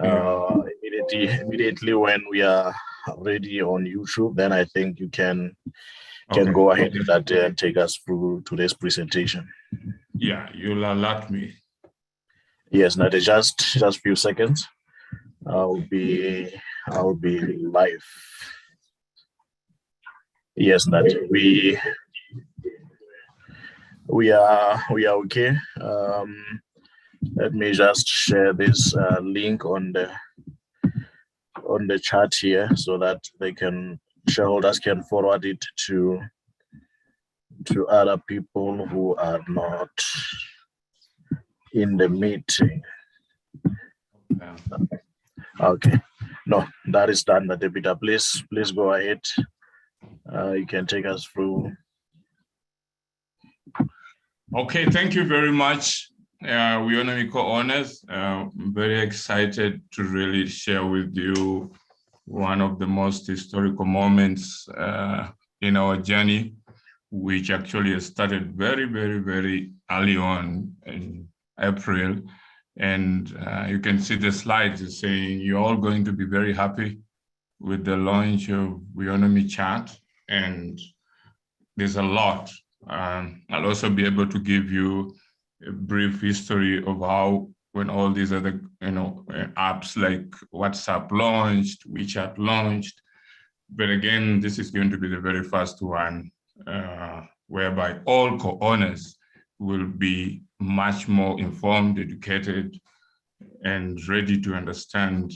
Yeah. Immediately when we are ready on YouTube, then I think you can Okay. go ahead with that and take us through today's presentation. Yeah, you'll alert me. Yes, now just few seconds. I'll be live. Yes, that we are okay. Let me just share this link on the chat here so that shareholders can forward it to other people who are not in the meeting. Yeah. Okay. No, that is done, Debita. Please go ahead. You can take us through. Okay, thank you very much. Weownomy co-owners. I'm very excited to really share with you one of the most historical moments in our journey, which actually started very, very, very early on in April. And you can see the slides saying you're all going to be very happy with the launch of Weownomy Chat. And there's a lot. I'll also be able to give you a brief history of how when all these other apps like WhatsApp launched, WeChat launched. But again, this is going to be the very first one whereby all co-owners will be much more informed, educated, and ready to understand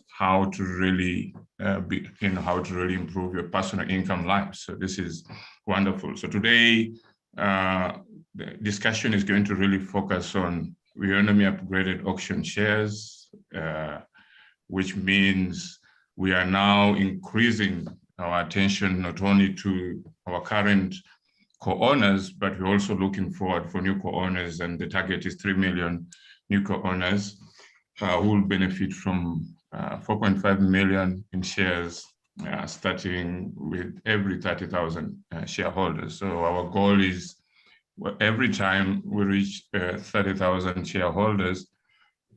how to really how to really improve your personal income life. So this is wonderful. So today, the discussion is going to really focus on Weownomy upgraded auction shares, which means we are now increasing our attention not only to our current co-owners, but we're also looking forward for new co-owners, and the target is 3 million new co-owners who will benefit from 4.5 million in shares, starting with every 30,000 shareholders. So our goal is every time we reach 30,000 shareholders,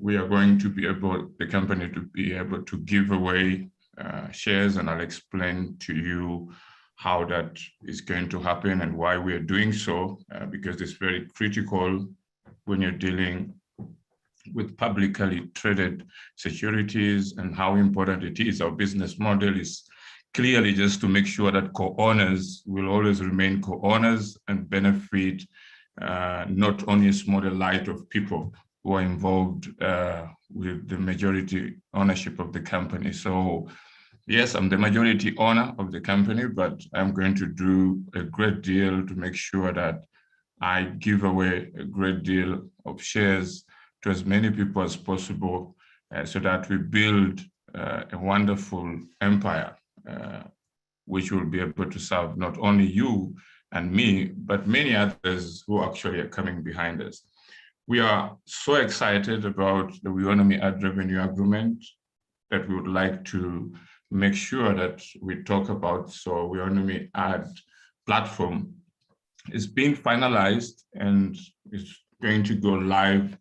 we are going to be able, the company to be able to give away shares, and I'll explain to you how that is going to happen and why we are doing so, because it's very critical when you're dealing with publicly traded securities and how important it is. Our business model is clearly just to make sure that co-owners will always remain co-owners and benefit not only a smaller light of people who are involved with the majority ownership of the company. So yes, I'm the majority owner of the company, but I'm going to do a great deal to make sure that I give away a great deal of shares to as many people as possible, so that we build a wonderful empire, which will be able to serve not only you and me, but many others who actually are coming behind us. We are so excited about the Weownomy ad revenue agreement that we would like to make sure that we talk about. So Weownomy ad platform is being finalized and is going to go live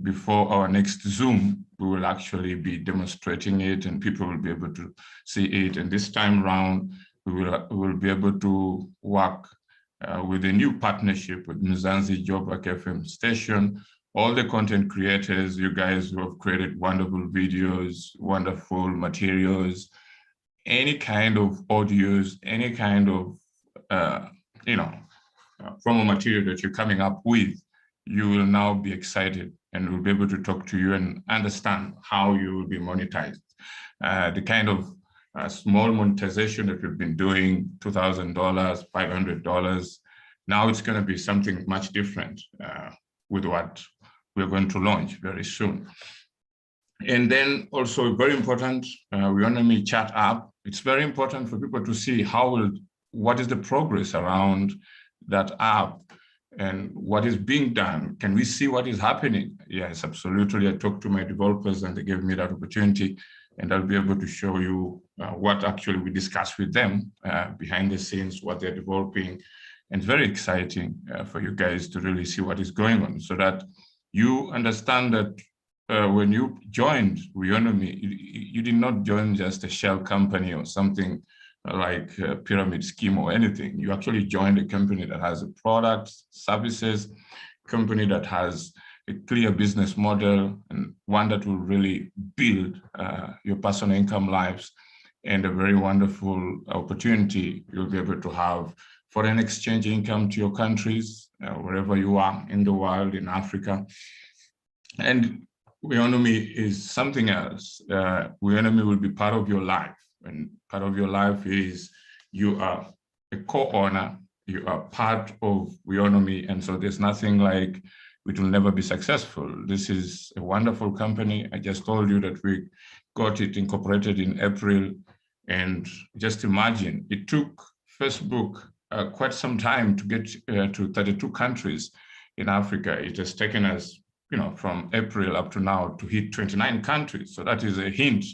before our next Zoom. We will actually be demonstrating it and people will be able to see it. And this time around, we will be able to work with a new partnership with Mzanzi Joburg FM station. All the content creators, you guys who have created wonderful videos, wonderful materials, any kind of audios, any kind of promo material that you're coming up with, you will now be excited and we'll be able to talk to you and understand how you will be monetized. The kind of small monetization that we've been doing, $2,000, $500, now it's going to be something much different with what we're going to launch very soon. And then also very important, Weownomy chat app. It's very important for people to see what is the progress around that app and what is being done. Can we see what is happening? Yes, absolutely. I talked to my developers and they gave me that opportunity, and I'll be able to show you what actually we discussed with them behind the scenes, what they're developing. And it's very exciting for you guys to really see what is going on, so that you understand that when you joined Weownomy, you did not join just a shell company or something like a pyramid scheme or anything. You actually joined a company that has a product, services, company that has a clear business model and one that will really build your personal income lives, and a very wonderful opportunity you'll be able to have foreign exchange income to your countries, wherever you are in the world, in Africa. And Weownomy is something else. Weownomy will be part of your life, and part of your life is you are a co-owner, you are part of Weownomy, and so there's nothing like it will never be successful. This is a wonderful company. I just told you that we got it incorporated in April, and just imagine, it took Facebook quite some time to get to 32 countries in Africa. It has taken us, from April up to now to hit 29 countries. So that is a hint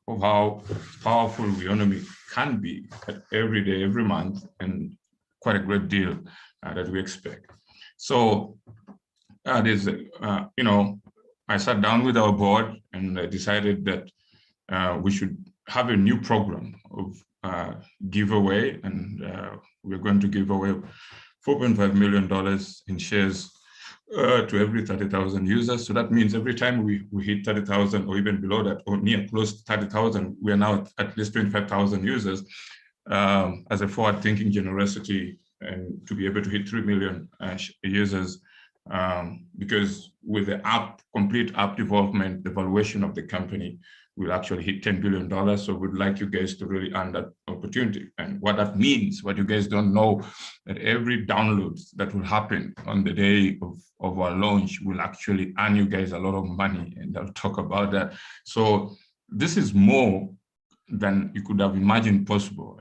of how powerful Weownomy can be every day, every month, and quite a great deal that we expect. So there's, I sat down with our board and I decided that we should have a new program of giveaway, and we're going to give away $4.5 million in shares to every 30,000 users. So that means every time we hit 30,000 or even below that, or near close to 30,000, we are now at least 25,000 users as a forward-thinking generosity, and to be able to hit 3 million users. Because with the complete app development, the valuation of the company will actually hit $10 billion. So we'd like you guys to really earn that opportunity. And what that means, what you guys don't know, that every download that will happen on the day of our launch will actually earn you guys a lot of money. And I'll talk about that. So this is more than you could have imagined possible.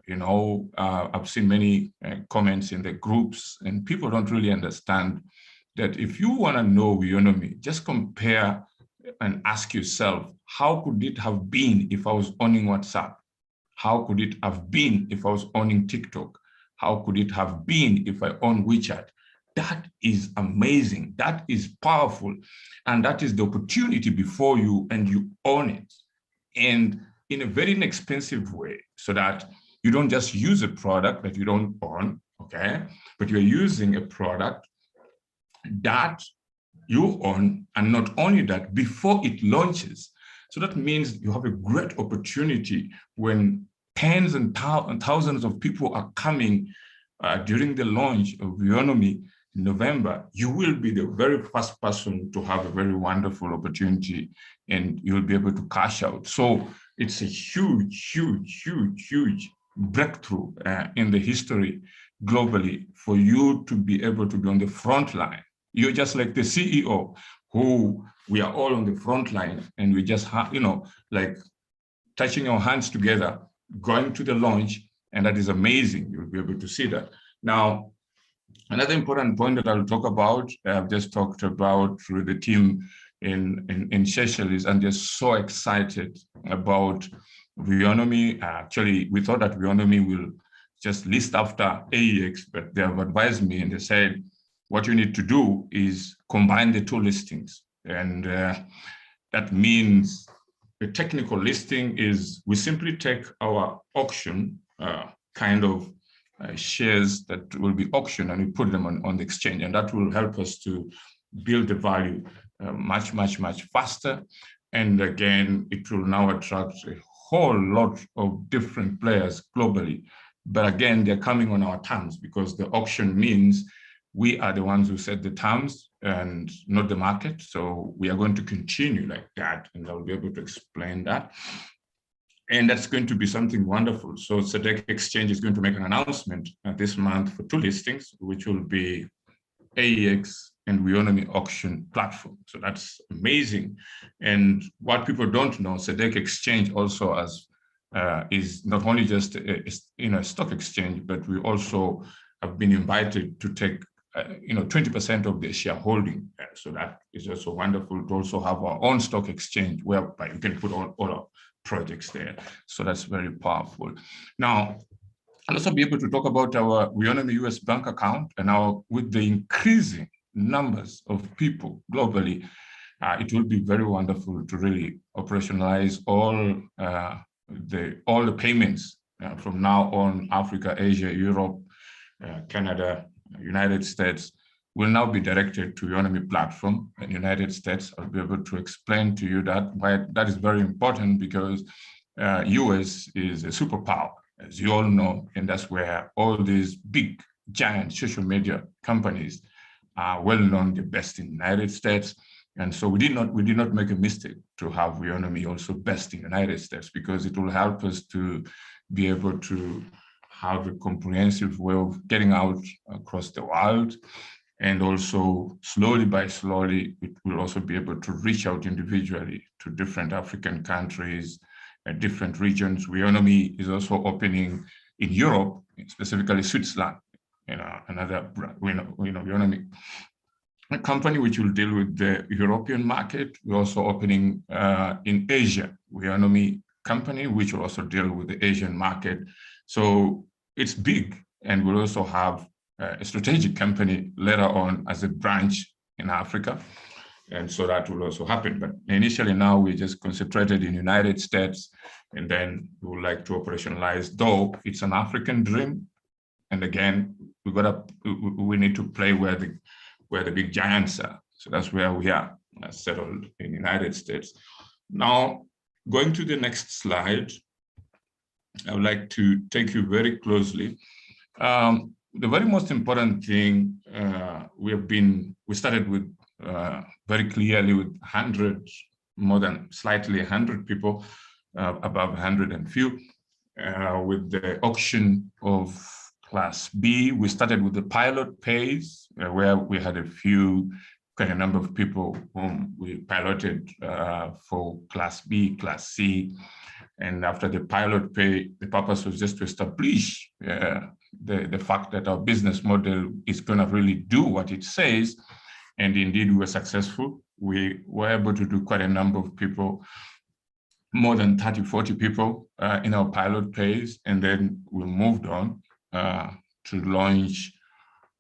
I've seen many comments in the groups, and people don't really understand that if you want to know Weownomy, just compare and ask yourself, how could it have been if I was owning WhatsApp? How could it have been if I was owning TikTok? How could it have been if I own WeChat? That is amazing. That is powerful. And that is the opportunity before you, and you own it. And in a very inexpensive way, so that you don't just use a product that you don't own, okay? But you're using a product that you own, and not only that, before it launches. So that means you have a great opportunity when tens and thousands of people are coming during the launch of Weownomy in November. You will be the very first person to have a very wonderful opportunity, and you'll be able to cash out. So it's a huge, huge, huge, huge breakthrough in the history globally for you to be able to be on the front line. You're just like the CEO, who we are all on the front line, and we just have, like touching our hands together, going to the launch, and that is amazing. You'll be able to see that. Now, another important point that I'll talk about, I've just talked about through the team in Seychelles, and they're so excited about Weownomy. Actually, we thought that Weownomy will just list after AEX, but they have advised me, and they said, what you need to do is combine the two listings. And that means the technical listing is we simply take our auction shares that will be auctioned, and we put them on the exchange. And that will help us to build the value much, much, much faster. And again, it will now attract a whole lot of different players globally. But again, they're coming on our terms, because the auction means we are the ones who set the terms and not the market. So we are going to continue like that, and I'll be able to explain that. And that's going to be something wonderful. So SEDEC Exchange is going to make an announcement this month for two listings, which will be AEX and Weownomy auction platform. So that's amazing. And what people don't know, SEDEC Exchange also is not only just a stock exchange, but we also have been invited to take 20% of the shareholding. So that is also wonderful to also have our own stock exchange whereby you can put all our projects there. So that's very powerful. Now, I'll also be able to talk about our Weownomy US bank account, and now with the increasing numbers of people globally it will be very wonderful to really operationalize all the payments from now on. Africa, Asia, Europe, Canada, United States will now be directed to Weownomy platform. In the United States, I'll be able to explain to you that why that is very important, because US is a superpower, as you all know, and that's where all these big, giant social media companies are well known, the best in the United States. And so we did not make a mistake to have Weownomy also best in the United States, because it will help us to be able to have a comprehensive way of getting out across the world. And also slowly by slowly, it will also be able to reach out individually to different African countries, different regions. Weownomy is also opening in Europe, specifically Switzerland, another, Weownomy, a company which will deal with the European market. We're also opening in Asia, Weownomy company, which will also deal with the Asian market. So it's big, and we'll also have a strategic company later on as a branch in Africa. And so that will also happen. But initially now we just concentrated in the United States, and then we would like to operationalize, though it's an African dream. And again, we need to play where the big giants are. So that's where we are settled in the United States. Now, going to the next slide, I would like to take you very closely. The very most important thing, we started with very clearly with 100, more than slightly 100 people, above 100 and few, with the auction of Class B. We started with the pilot phase, where we had quite a number of people whom we piloted for Class B, Class C. And after the pilot phase, the purpose was just to establish the fact that our business model is going to really do what it says. And indeed, we were successful. We were able to do quite a number of people, more than 30, 40 people in our pilot phase. And then we moved on to launch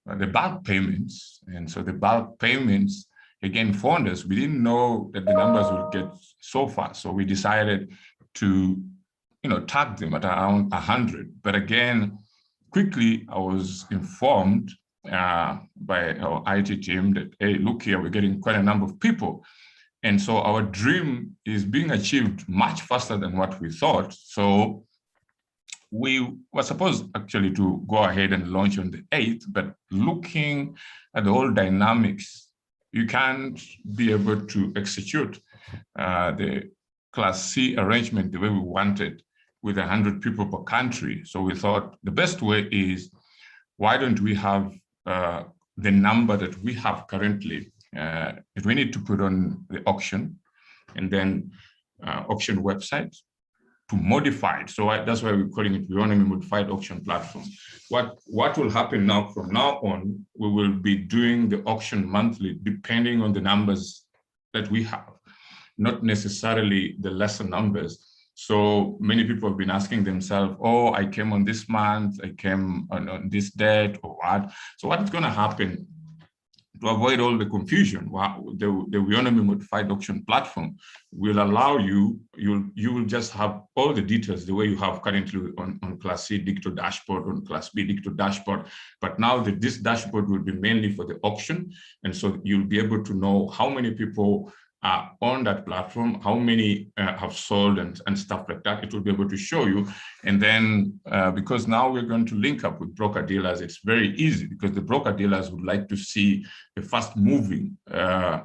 the bulk payments. And so the bulk payments, again, founders, we didn't know that the numbers would get so far. So we decided to, tag them at around 100. But again, quickly, I was informed by our IT team that, hey, look here, we're getting quite a number of people. And so our dream is being achieved much faster than what we thought. So we were supposed actually to go ahead and launch on the 8th, but looking at the whole dynamics, you can't be able to execute the Class C arrangement the way we wanted with 100 people per country. So we thought the best way is, why don't we have the number that we have currently, that we need to put on the auction, and then auction website to modify it. So that's why we're calling it Weownomy Modified Auction Platform. What will happen now, from now on, we will be doing the auction monthly, depending on the numbers that we have, not necessarily the lesser numbers. So many people have been asking themselves, oh, I came on this month, I came on this date, or what? So what's going to happen to avoid all the confusion? The Weownomy Modified Auction Platform will allow you will just have all the details the way you have currently on Class C digital dashboard, on Class B digital dashboard. But now this dashboard will be mainly for the auction. And so you'll be able to know how many people are on that platform, how many have sold and stuff like that. It will be able to show you. And then because now we're going to link up with broker dealers, it's very easy, because the broker dealers would like to see a fast moving, a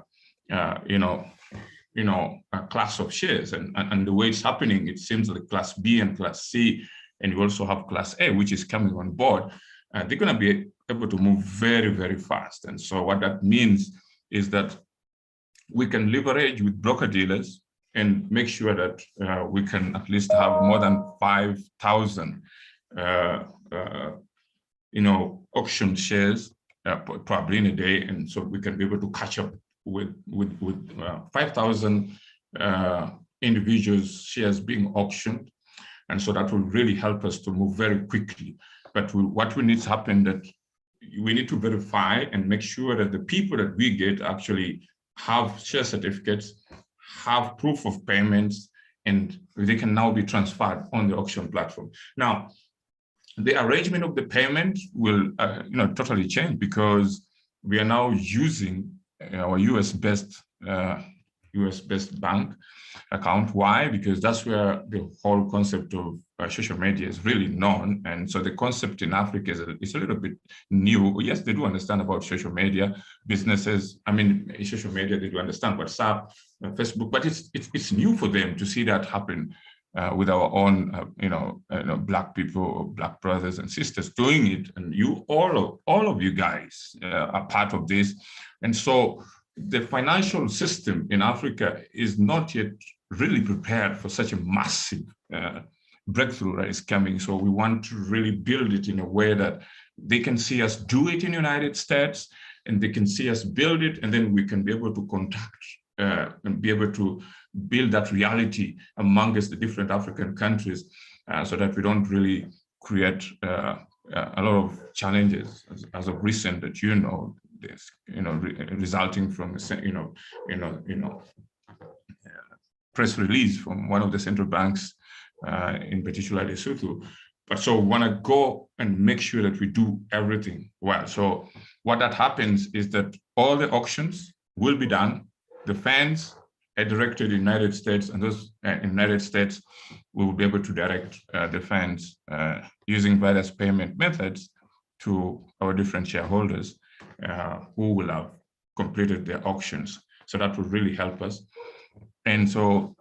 class of shares. And the way it's happening, it seems like Class B and Class C, and you also have Class A, which is coming on board. They're going to be able to move very, very fast. And so what that means is that we can leverage with broker dealers and make sure that we can at least have more than 5,000, auction shares probably in a day. And so we can be able to catch up with 5,000 individuals' shares being auctioned. And so that will really help us to move very quickly. But what we need to happen, that we need to verify and make sure that the people that we get actually have share certificates, have proof of payments, and they can now be transferred on the auction platform. Now, the arrangement of the payment will totally change, because we are now using our US-based bank account. Why? Because that's where the whole concept of social media is really known. And so the concept in Africa is a little bit new. Yes, they do understand about social media. Businesses, I mean, social media, they do understand WhatsApp, Facebook, but it's new for them to see that happen with our own, Black people, Black brothers and sisters doing it. And all of you guys are part of this. And so the financial system in Africa is not yet really prepared for such a massive breakthrough that is coming. So we want to really build it in a way that they can see us do it in the United States, and they can see us build it, and then we can be able to contact and be able to build that reality amongst the different African countries, so that we don't really create a lot of challenges as of recent that this, resulting from press release from one of the central banks, in particular Lesotho. But so we want to go and make sure that we do everything well. So what that happens is that all the auctions will be done. The fans are directed in the United States, and those in the United States, we will be able to direct the fans using various payment methods to our different shareholders who will have completed their auctions. So that will really help us. And so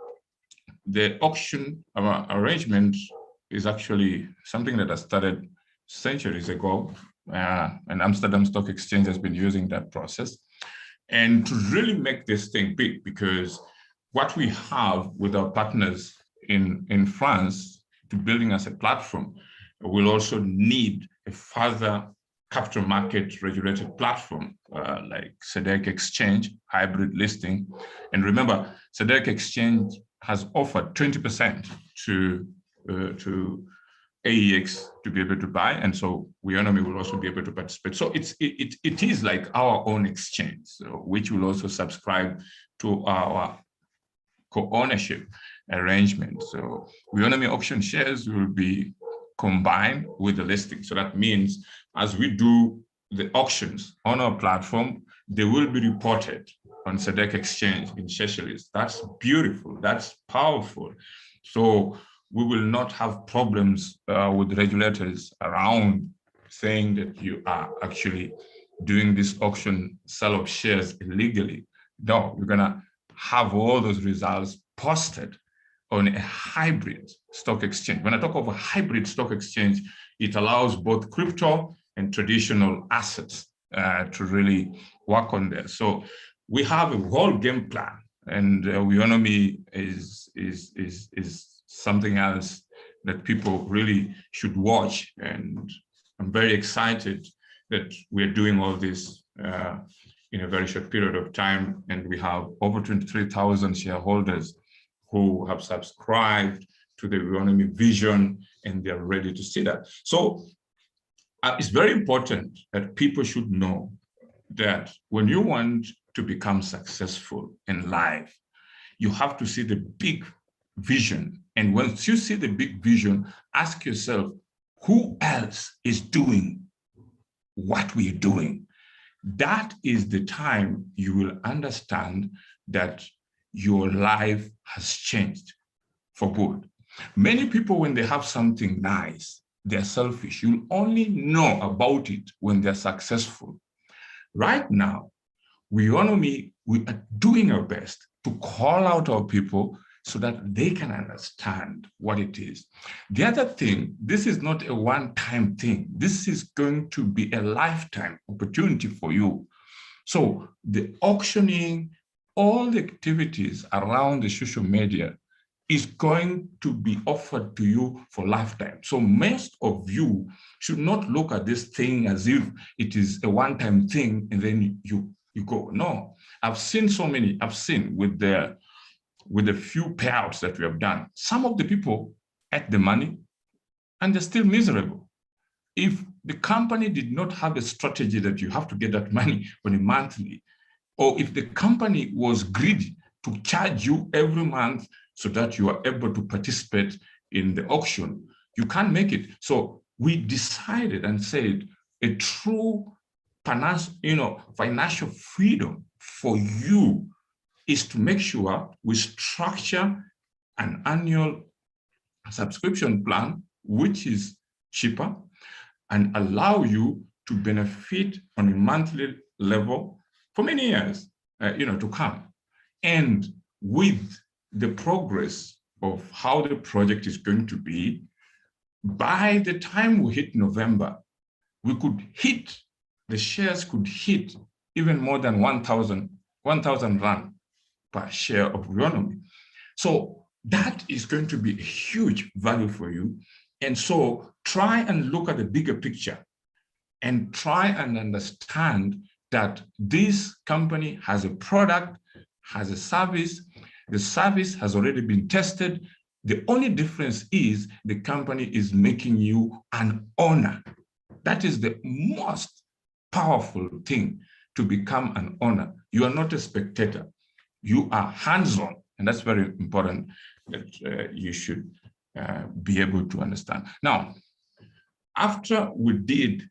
the auction arrangement is actually something that has started centuries ago, and Amsterdam Stock Exchange has been using that process. And to really make this thing big, because what we have with our partners in France to building as a platform, we'll also need a further capital market regulated platform like SEDEC Exchange, hybrid listing. And remember, SEDEC Exchange has offered 20% to AEX to be able to buy, and so Weownomy will also be able to participate. So it is like our own exchange, so, which will also subscribe to our co-ownership arrangement. So Weownomy auction shares will be combined with the listing. So that means as we do the auctions on our platform, they will be reported on SEDEC Exchange in Seychelles. That's beautiful. That's powerful. So we will not have problems with regulators around saying that you are actually doing this auction sale of shares illegally. No, we're going to have all those results posted on a hybrid stock exchange. When I talk of a hybrid stock exchange, it allows both crypto and traditional assets to really work on there. So we have a whole game plan, and Weownomy is something else that people really should watch. And I'm very excited that we're doing all this in a very short period of time. And we have over 23,000 shareholders who have subscribed to the Weownomy vision, and they're ready to see that. So it's very important that people should know that when you want to become successful in life, you have to see the big vision. And once you see the big vision, ask yourself, who else is doing what we're doing? That is the time you will understand that your life has changed for good. Many people, when they have something nice, they're selfish. You'll only know about it when they're successful. Right now, Weownomy, we are doing our best to call out our people so that they can understand what it is. The other thing, this is not a one-time thing. This is going to be a lifetime opportunity for you. So the auctioning, all the activities around the social media is going to be offered to you for lifetime. So most of you should not look at this thing as if it is a one-time thing and then you go. No, I've seen with the few payouts that we have done, some of the people had the money and they're still miserable. If the company did not have a strategy that you have to get that money on a monthly, or if the company was greedy to charge you every month so that you are able to participate in the auction, you can't make it. So we decided and said a true financial freedom for you is to make sure we structure an annual subscription plan, which is cheaper and allow you to benefit on a monthly level for many years, to come. And with the progress of how the project is going to be, by the time we hit November, the shares could hit even more than 1,000 rand per share of Weownomy. So that is going to be a huge value for you. And so try and look at the bigger picture and try and understand that this company has a product, has a service. The service has already been tested. The only difference is the company is making you an owner. That is the most powerful thing, to become an owner. You are not a spectator. You are hands-on, and that's very important that you should be able to understand. Now, after we did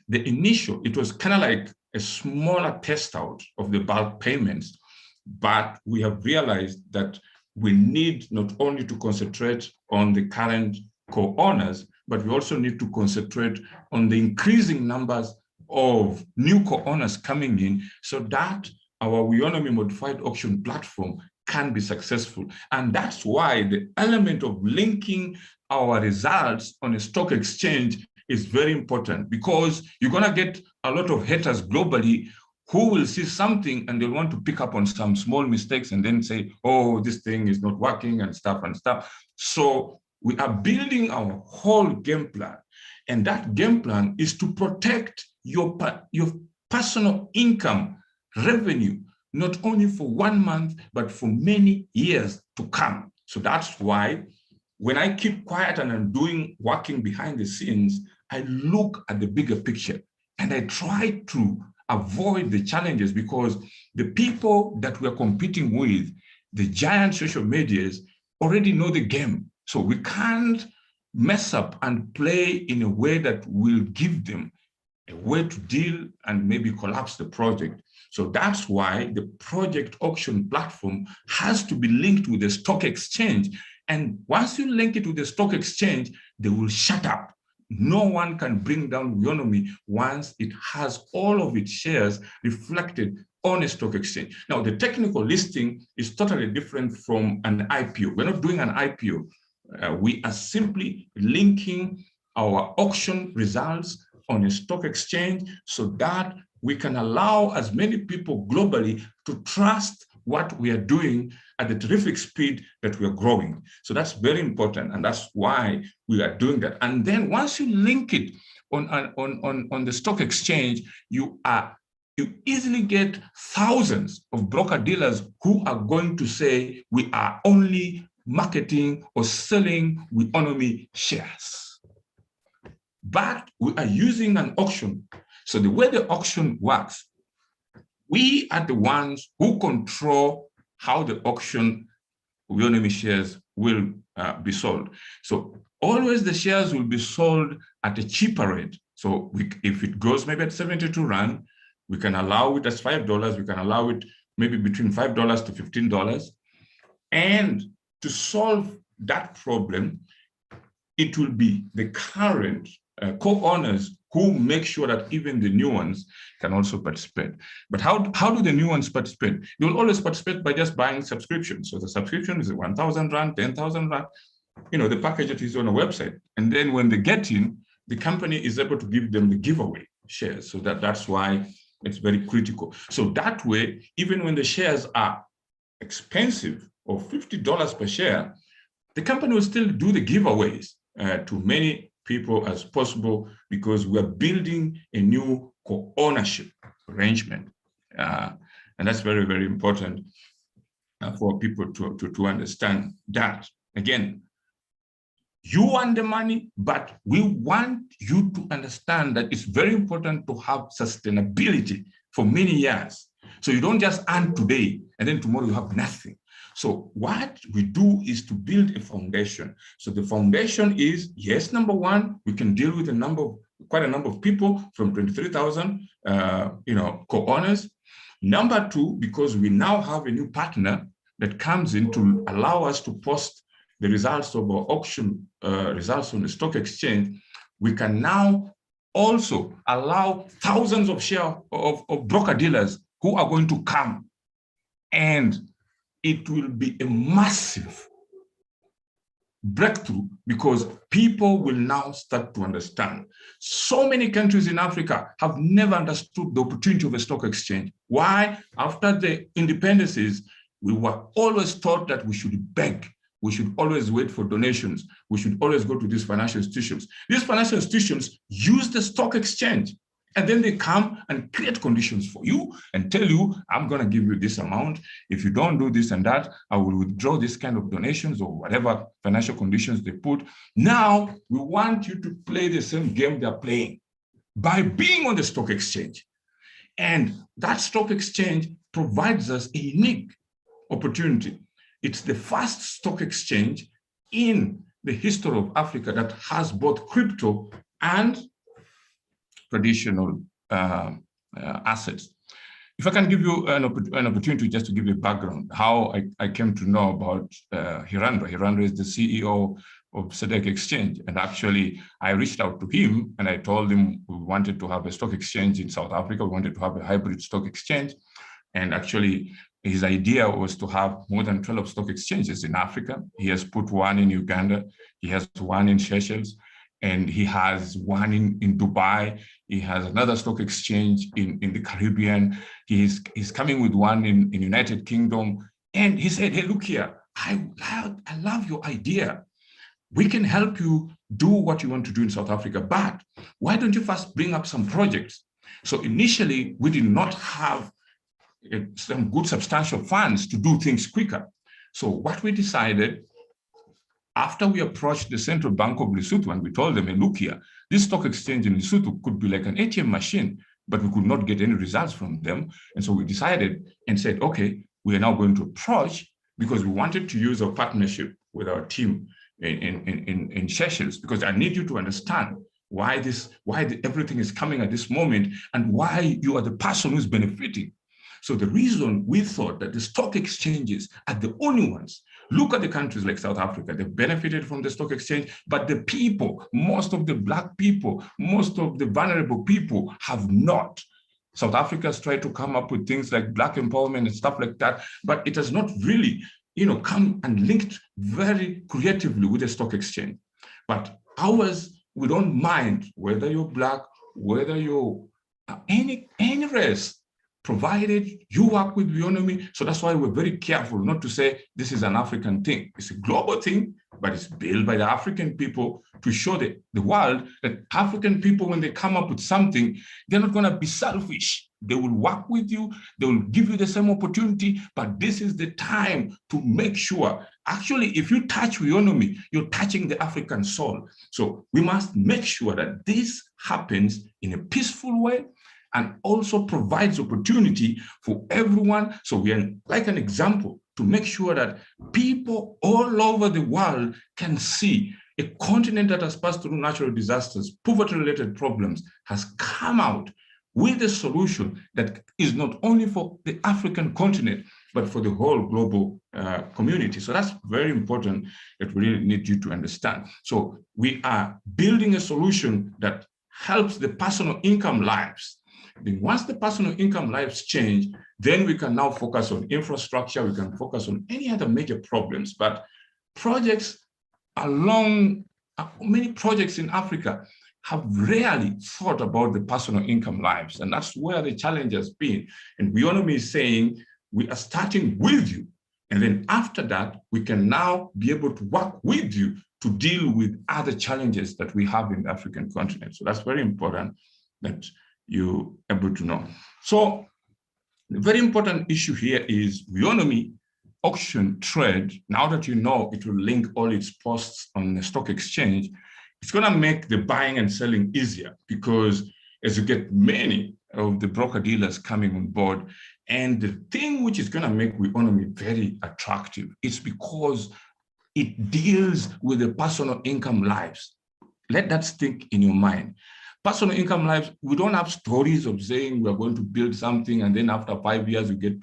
the initial, it was kind of like a smaller test out of the bulk payments, but we have realized that we need not only to concentrate on the current co-owners, but we also need to concentrate on the increasing numbers of new co-owners coming in so that our Weownomy modified auction platform can be successful. And that's why the element of linking our results on a stock exchange is very important, because you're going to get a lot of haters globally who will see something and they'll want to pick up on some small mistakes and then say, oh, this thing is not working and stuff. So we are building our whole game plan. And that game plan is to protect your personal income revenue, not only for 1 month, but for many years to come. So that's why when I keep quiet and I'm working behind the scenes, I look at the bigger picture and I try to avoid the challenges, because the people that we're competing with, the giant social medias, already know the game. So we can't mess up and play in a way that will give them a way to deal and maybe collapse the project. So that's why the project auction platform has to be linked with the stock exchange. And once you link it with the stock exchange, they will shut up. No one can bring down Weownomy once it has all of its shares reflected on a stock exchange. Now, the technical listing is totally different from an IPO. We're not doing an IPO. We are simply linking our auction results on a stock exchange so that we can allow as many people globally to trust what we are doing at the terrific speed that we are growing. So that's very important, and that's why we are doing that. And then once you link it on the stock exchange, you easily get thousands of broker dealers who are going to say we are only marketing or selling Weownomy shares. But we are using an auction. So the way the auction works, we are the ones who control how the auction Weownomy shares will be sold. So always the shares will be sold at a cheaper rate. So if it goes maybe at 72 Rand, we can allow it as $5. We can allow it maybe between $5 to $15. And to solve that problem, it will be the current co-owners who make sure that even the new ones can also participate. But how do the new ones participate? They will always participate by just buying subscriptions. So the subscription is 1,000 Rand, 10,000 Rand, the package that is on a website. And then when they get in, the company is able to give them the giveaway shares. So that's why it's very critical. So that way, even when the shares are expensive or $50 per share, the company will still do the giveaways to many people as possible, because we're building a new co-ownership arrangement. And that's very, very important for people to understand that. Again, you want the money, but we want you to understand that it's very important to have sustainability for many years. So you don't just earn today and then tomorrow you have nothing. So what we do is to build a foundation. So the foundation is, yes, number one, we can deal with quite a number of people from 23,000, co-owners. Number two, because we now have a new partner that comes in to allow us to post the results of our auction results on the stock exchange, we can now also allow thousands of broker dealers who are going to come, and it will be a massive breakthrough because people will now start to understand. So many countries in Africa have never understood the opportunity of a stock exchange. Why? After the independences, we were always taught that we should beg. We should always wait for donations. We should always go to these financial institutions. These financial institutions use the stock exchange, and then they come and create conditions for you and tell you, I'm going to give you this amount. If you don't do this and that, I will withdraw this kind of donations or whatever financial conditions they put. Now, we want you to play the same game they're playing by being on the stock exchange. And that stock exchange provides us a unique opportunity. It's the first stock exchange in the history of Africa that has both crypto and traditional assets. If I can give you an opportunity just to give you a background, how I came to know about Hirandra. Hirandra is the CEO of SEDEC Exchange. And actually, I reached out to him and I told him we wanted to have a stock exchange in South Africa. We wanted to have a hybrid stock exchange. And actually, his idea was to have more than 12 stock exchanges in Africa. He has put one in Uganda. He has one in Seychelles. And he has one in Dubai. He has another stock exchange in the Caribbean. He's coming with one in United Kingdom. And he said, hey, look here, I love your idea. We can help you do what you want to do in South Africa, but why don't you first bring up some projects? So initially, we did not have some good substantial funds to do things quicker. So what we decided, after we approached the Central Bank of Lesotho and we told them, hey, look here, this stock exchange in Lesotho could be like an ATM machine, but we could not get any results from them. And so we decided and said, okay, we are now going to approach, because we wanted to use our partnership with our team in Seychelles, because I need you to understand why everything is coming at this moment and why you are the person who's benefiting. So the reason we thought that the stock exchanges are the only ones. Look at the countries like South Africa, they benefited from the stock exchange, but the people, most of the Black people, most of the vulnerable people have not. South Africa has tried to come up with things like Black empowerment and stuff like that, but it has not really, come and linked very creatively with the stock exchange. But ours, we don't mind whether you're Black, whether you're any race, provided you work with Weownomy. So that's why we're very careful not to say this is an African thing. It's a global thing, but it's built by the African people to show the world that African people, when they come up with something, they're not going to be selfish. They will work with you. They will give you the same opportunity, but this is the time to make sure, actually, if you touch Weownomy, you're touching the African soul. So we must make sure that this happens in a peaceful way, and also provides opportunity for everyone. So we are like an example to make sure that people all over the world can see a continent that has passed through natural disasters, poverty-related problems, has come out with a solution that is not only for the African continent, but for the whole global community. So that's very important that we really need you to understand. So we are building a solution that helps the personal income lives. Then once the personal income lives change, then we can now focus on infrastructure, we can focus on any other major problems. But projects many projects in Africa have rarely thought about the personal income lives. And that's where the challenge has been. And Weownomy is saying, we are starting with you. And then after that, we can now be able to work with you to deal with other challenges that we have in the African continent. So that's very important that you're able to know. So the very important issue here is Weownomy auction trade. Now that you know it will link all its posts on the stock exchange, it's going to make the buying and selling easier, because as you get many of the broker dealers coming on board, And the thing which is going to make Weownomy very attractive is because it deals with the personal income lives. Let that stick in your mind. Personal income lives, we don't have stories of saying we're going to build something and then after 5 years we get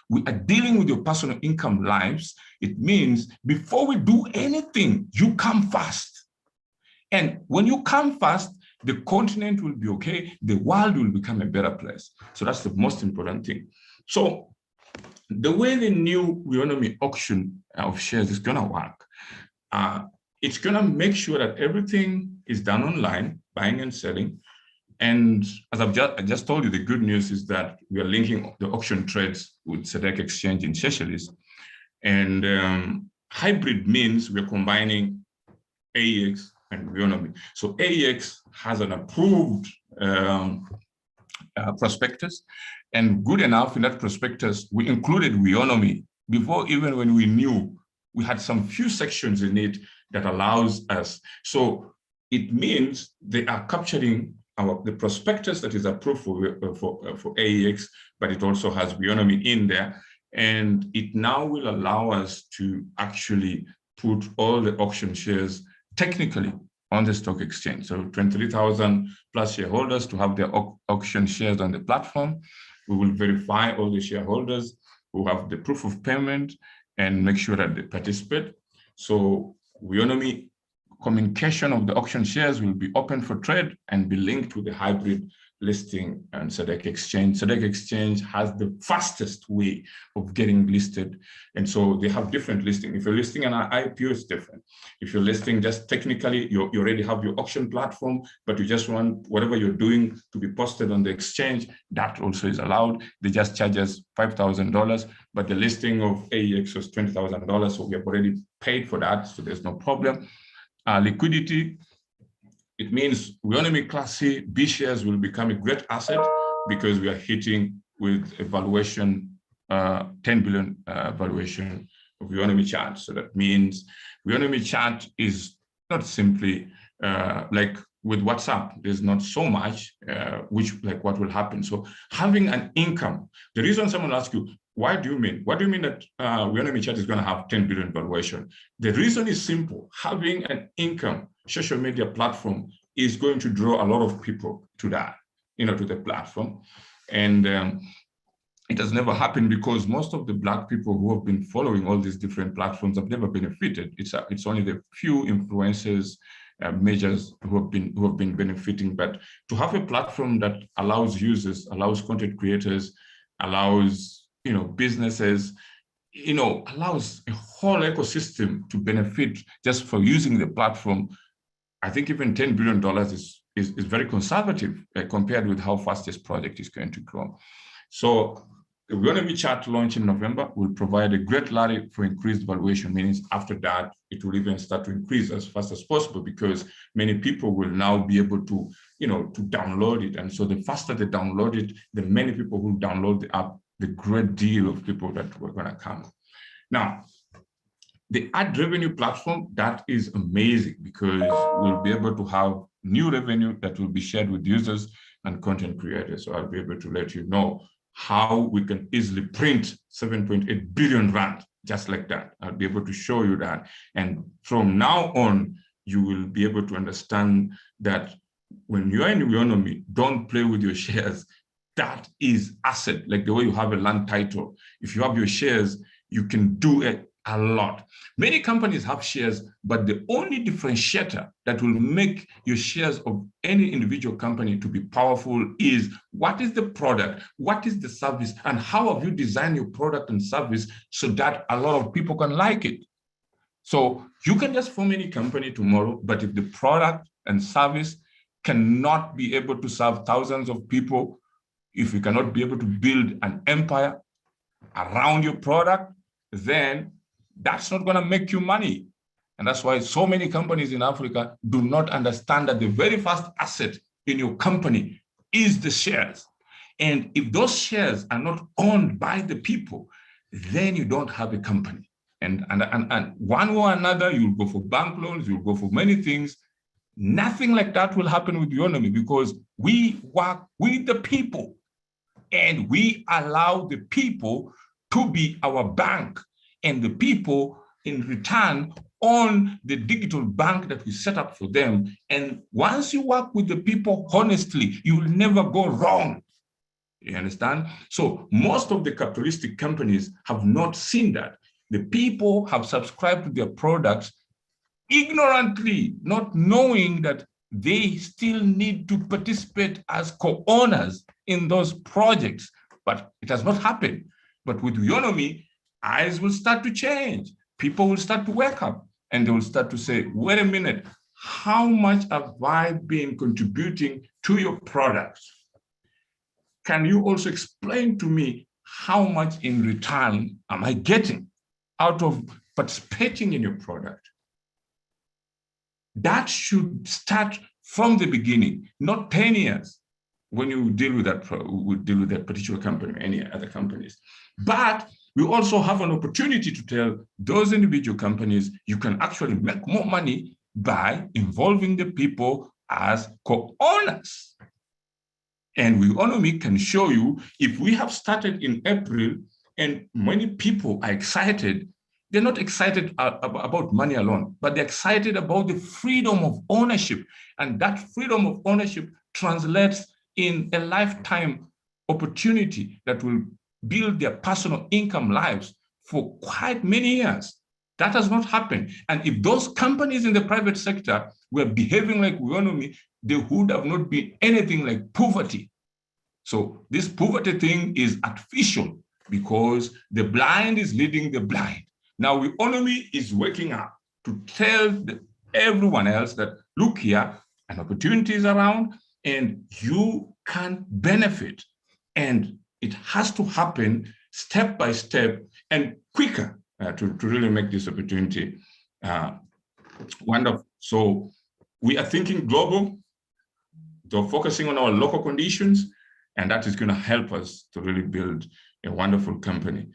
we are dealing with your personal income lives. It means before we do anything, you come first. And when you come first, the continent will be okay, the world will become a better place. So that's the most important thing. So the way the new Weownomy auction of shares is going to work, it's going to make sure that everything is done online, buying and selling. And as I just told you, the good news is that we are linking the auction trades with SEDEC Exchange in Seychelles. And hybrid means we're combining AEX and Weownomy. So AEX has an approved prospectus, and good enough in that prospectus, we included Weownomy before even when we knew we had some few sections in it that allows us. So it means they are capturing the prospectus that is approved for AEX, but it also has Weownomy in there. And it now will allow us to actually put all the auction shares technically on the stock exchange. So 23,000 plus shareholders to have their auction shares on the platform. We will verify all the shareholders who have the proof of payment and make sure that they participate. So Weownomy communication of the auction shares will be open for trade and be linked to the hybrid listing and SEDEC Exchange. SEDEC Exchange has the fastest way of getting listed. And so they have different listing. If you're listing an IPO, it's different. If you're listing just technically, you already have your auction platform, but you just want whatever you're doing to be posted on the exchange, that also is allowed. They just charge us $5,000, but the listing of AEX was $20,000. So we have already paid for that. So there's no problem. Liquidity, it means Weownomy Class C B shares will become a great asset because we are hitting with a valuation, 10 billion valuation of Weownomy chart. So that means Weownomy chart is not simply like with WhatsApp, there's not so much, like what will happen. So having an income, the reason someone asks you, what do you mean that Weownomy chart is going to have 10 billion valuation? The reason is simple. Having an income social media platform is going to draw a lot of people to that, to the platform. And it has never happened because most of the Black people who have been following all these different platforms have never benefited. It's only the few influencers, majors who have been benefiting. But to have a platform that allows users, allows content creators, allows businesses, allows a whole ecosystem to benefit just for using the platform. I think even $10 billion is very conservative compared with how fast this project is going to grow. So the Weownomy chart launch in November will provide a great rally for increased valuation, meaning after that, it will even start to increase as fast as possible because many people will now be able to, to download it. And so the faster they download it, the many people who download the app, the great deal of people that were going to come. Now, the ad revenue platform, that is amazing because we'll be able to have new revenue that will be shared with users and content creators. So I'll be able to let you know how we can easily print 7.8 billion rand, just like that. I'll be able to show you that. And from now on, you will be able to understand that when you're in Weownomy, don't play with your shares. That is asset, like the way you have a land title. If you have your shares, you can do it a lot. Many companies have shares, but the only differentiator that will make your shares of any individual company to be powerful is what is the product, what is the service, and how have you designed your product and service so that a lot of people can like it. So you can just form any company tomorrow, but if the product and service cannot be able to serve thousands of people, if you cannot be able to build an empire around your product, then that's not going to make you money. And that's why so many companies in Africa do not understand that the very first asset in your company is the shares. And if those shares are not owned by the people, then you don't have a company. And one way or another, you'll go for bank loans, you'll go for many things. Nothing like that will happen with Weownomy because we work with the people. And we allow the people to be our bank, and the people in return own the digital bank that we set up for them. And once you work with the people honestly, you will never go wrong. You understand? So most of the capitalistic companies have not seen that. The people have subscribed to their products ignorantly, not knowing that they still need to participate as co-owners in those projects. But it has not happened. But with Weownomy, eyes will start to change. People will start to wake up and they will start to say, wait a minute, how much have I been contributing to your products? Can you also explain to me how much in return am I getting out of participating in your product? That should start from the beginning, not 10 years when you deal with that particular company or any other companies. But we also have an opportunity to tell those individual companies you can actually make more money by involving the people as co-owners. And Weownomy can show you, if we have started in April and many people are excited, they're not excited about money alone, but they're excited about the freedom of ownership. And that freedom of ownership translates in a lifetime opportunity that will build their personal income lives for quite many years. That has not happened. And if those companies in the private sector were behaving like Weownomy, they would have not been anything like poverty. So this poverty thing is artificial because the blind is leading the blind. Now Weownomy is waking up to tell everyone else that, look here, an opportunity is around and you can benefit. And it has to happen step by step and quicker to really make this opportunity wonderful. So we are thinking global, so focusing on our local conditions, and that is going to help us to really build a wonderful company.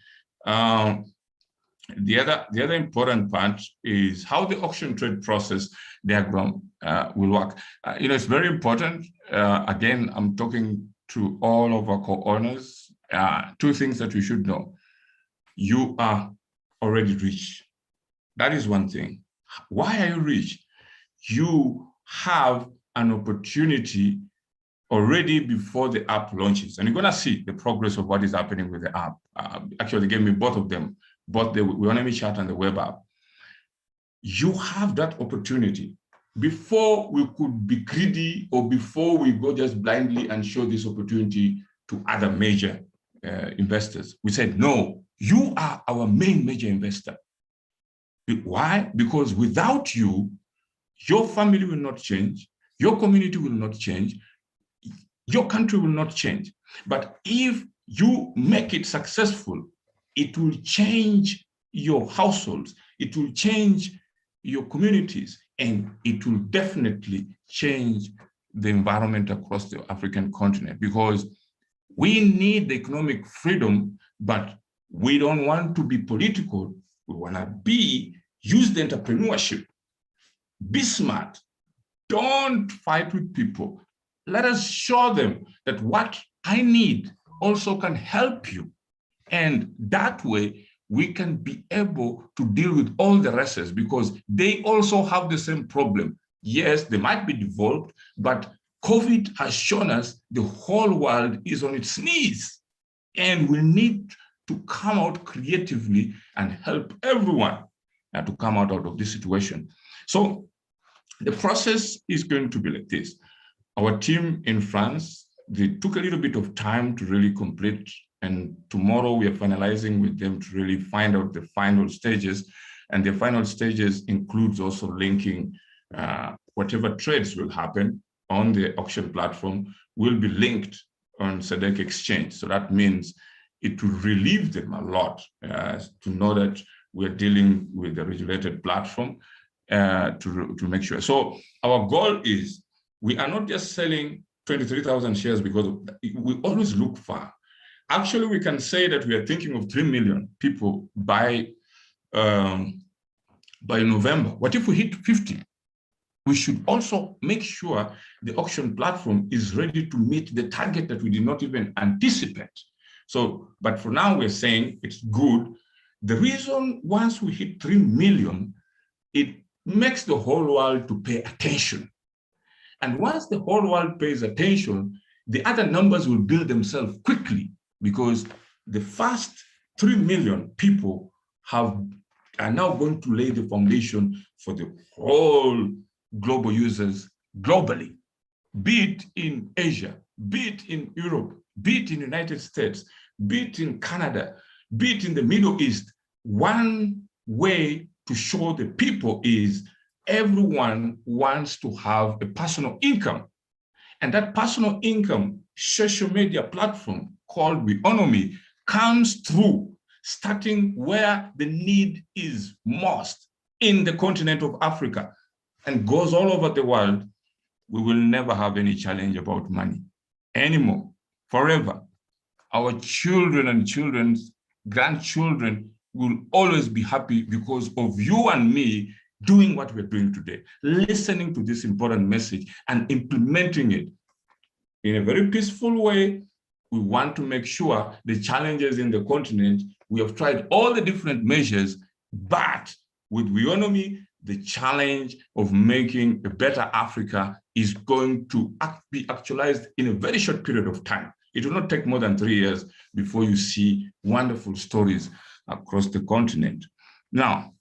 The other important part is how the auction trade process diagram will work. It's very important. Again, I'm talking to all of our co-owners. Two things that you should know. You are already rich. That is one thing. Why are you rich? You have an opportunity already before the app launches. And you're going to see the progress of what is happening with the app. Actually, they gave me both of them, both the Weownomy chat and the web app. You have that opportunity. Before we could be greedy or before we go just blindly and show this opportunity to other major investors, we said, no, you are our main major investor. Why? Because without you, your family will not change, your community will not change, your country will not change. But if you make it successful, it will change your households, it will change your communities, and it will definitely change the environment across the African continent, because we need the economic freedom, but we don't want to be political. We want to use the entrepreneurship. Be smart. Don't fight with people. Let us show them that what I need also can help you. And that way, we can be able to deal with all the rest, because they also have the same problem. Yes, they might be devolved, but COVID has shown us the whole world is on its knees. And we need to come out creatively and help everyone to come out of this situation. So the process is going to be like this. Our team in France, they took a little bit of time to really complete, and tomorrow we are finalizing with them to really find out the final stages. And the final stages includes also linking whatever trades will happen on the auction platform will be linked on SEDEC Exchange. So that means it will relieve them a lot to know that we're dealing with a regulated platform to make sure. So our goal is, we are not just selling 23,000 shares because we always look far. Actually, we can say that we are thinking of 3 million people by November. What if we hit 50? we should also make sure the auction platform is ready to meet the target that we did not even anticipate. So, but for now, we're saying it's good. The reason once we hit 3 million, it makes the whole world to pay attention. And once the whole world pays attention, the other numbers will build themselves quickly, because the first 3 million people are now going to lay the foundation for the whole global users globally, be it in Asia, be it in Europe, be it in the United States, be it in Canada, be it in the Middle East. One way to show the people is everyone wants to have a personal income. And that personal income social media platform called Weownomy comes through, starting where the need is most in the continent of Africa and goes all over the world. We will never have any challenge about money anymore, forever. Our children and children's grandchildren will always be happy because of you and me doing what we're doing today, listening to this important message and implementing it in a very peaceful way. We want to make sure the challenges in the continent, we have tried all the different measures, but with Weownomy, the challenge of making a better Africa is going to be actualized in a very short period of time. It will not take more than 3 years before you see wonderful stories across the continent. Now,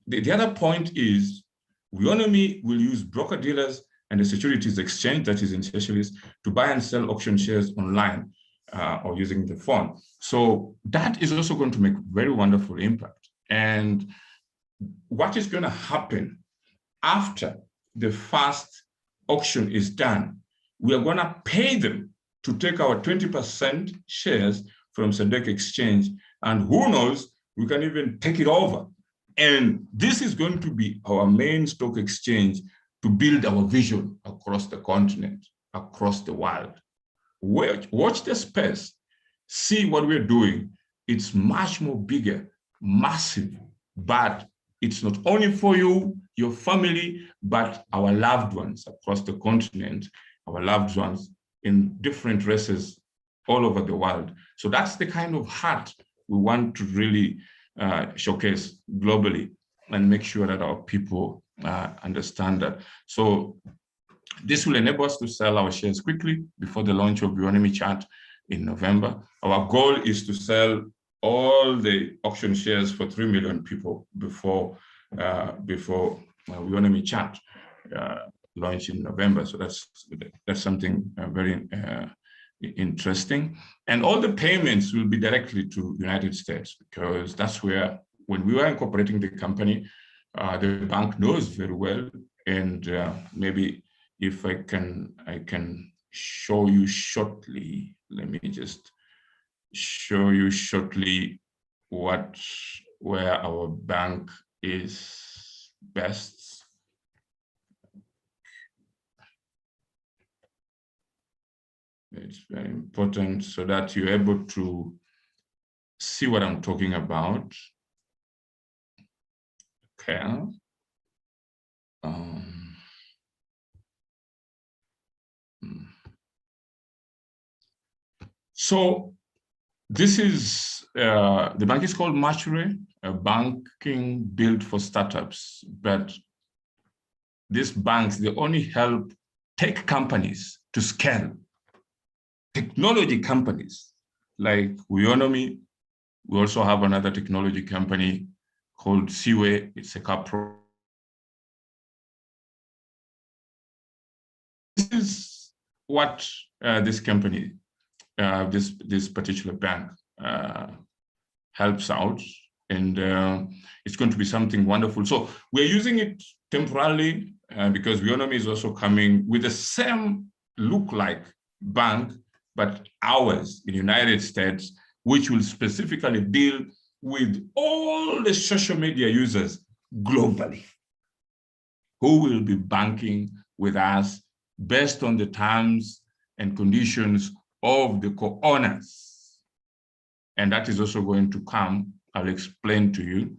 the other point is Weownomy will use broker-dealers and the securities exchange, that is in Seychelles, to buy and sell auction shares online or using the phone. So that is also going to make very wonderful impact. And what is going to happen after the first auction is done, we are going to pay them to take our 20% shares from SADC Exchange, and who knows, we can even take it over. And this is going to be our main stock exchange to build our vision across the continent, across the world. Watch the space, see what we're doing. It's much more bigger, massive, but it's not only for you, your family, but our loved ones across the continent, our loved ones in different races all over the world. So that's the kind of heart we want to really showcase globally and make sure that our people understand that. So this will enable us to sell our shares quickly before the launch of Weownomy Chat in November. Our goal is to sell all the auction shares for 3 million people before Weownomy Chat launch in November. So that's something very interesting. And all the payments will be directly to United States, because that's where, when we were incorporating the company, the bank knows very well. And maybe if I can show you shortly, let me just show you shortly where our bank is best. It's very important so that you're able to see what I'm talking about. Okay. So this is, the bank is called Mature, a banking built for startups, but these banks, they only help tech companies to scale. Technology companies like Weownomy. We also have another technology company called Seaway. It's a car. This is what this company, this particular bank helps out, and it's going to be something wonderful. So we're using it temporarily because Weownomy is also coming with the same look-like bank, but ours in the United States, which will specifically deal with all the social media users globally who will be banking with us based on the terms and conditions of the co-owners. And that is also going to come, I'll explain to you.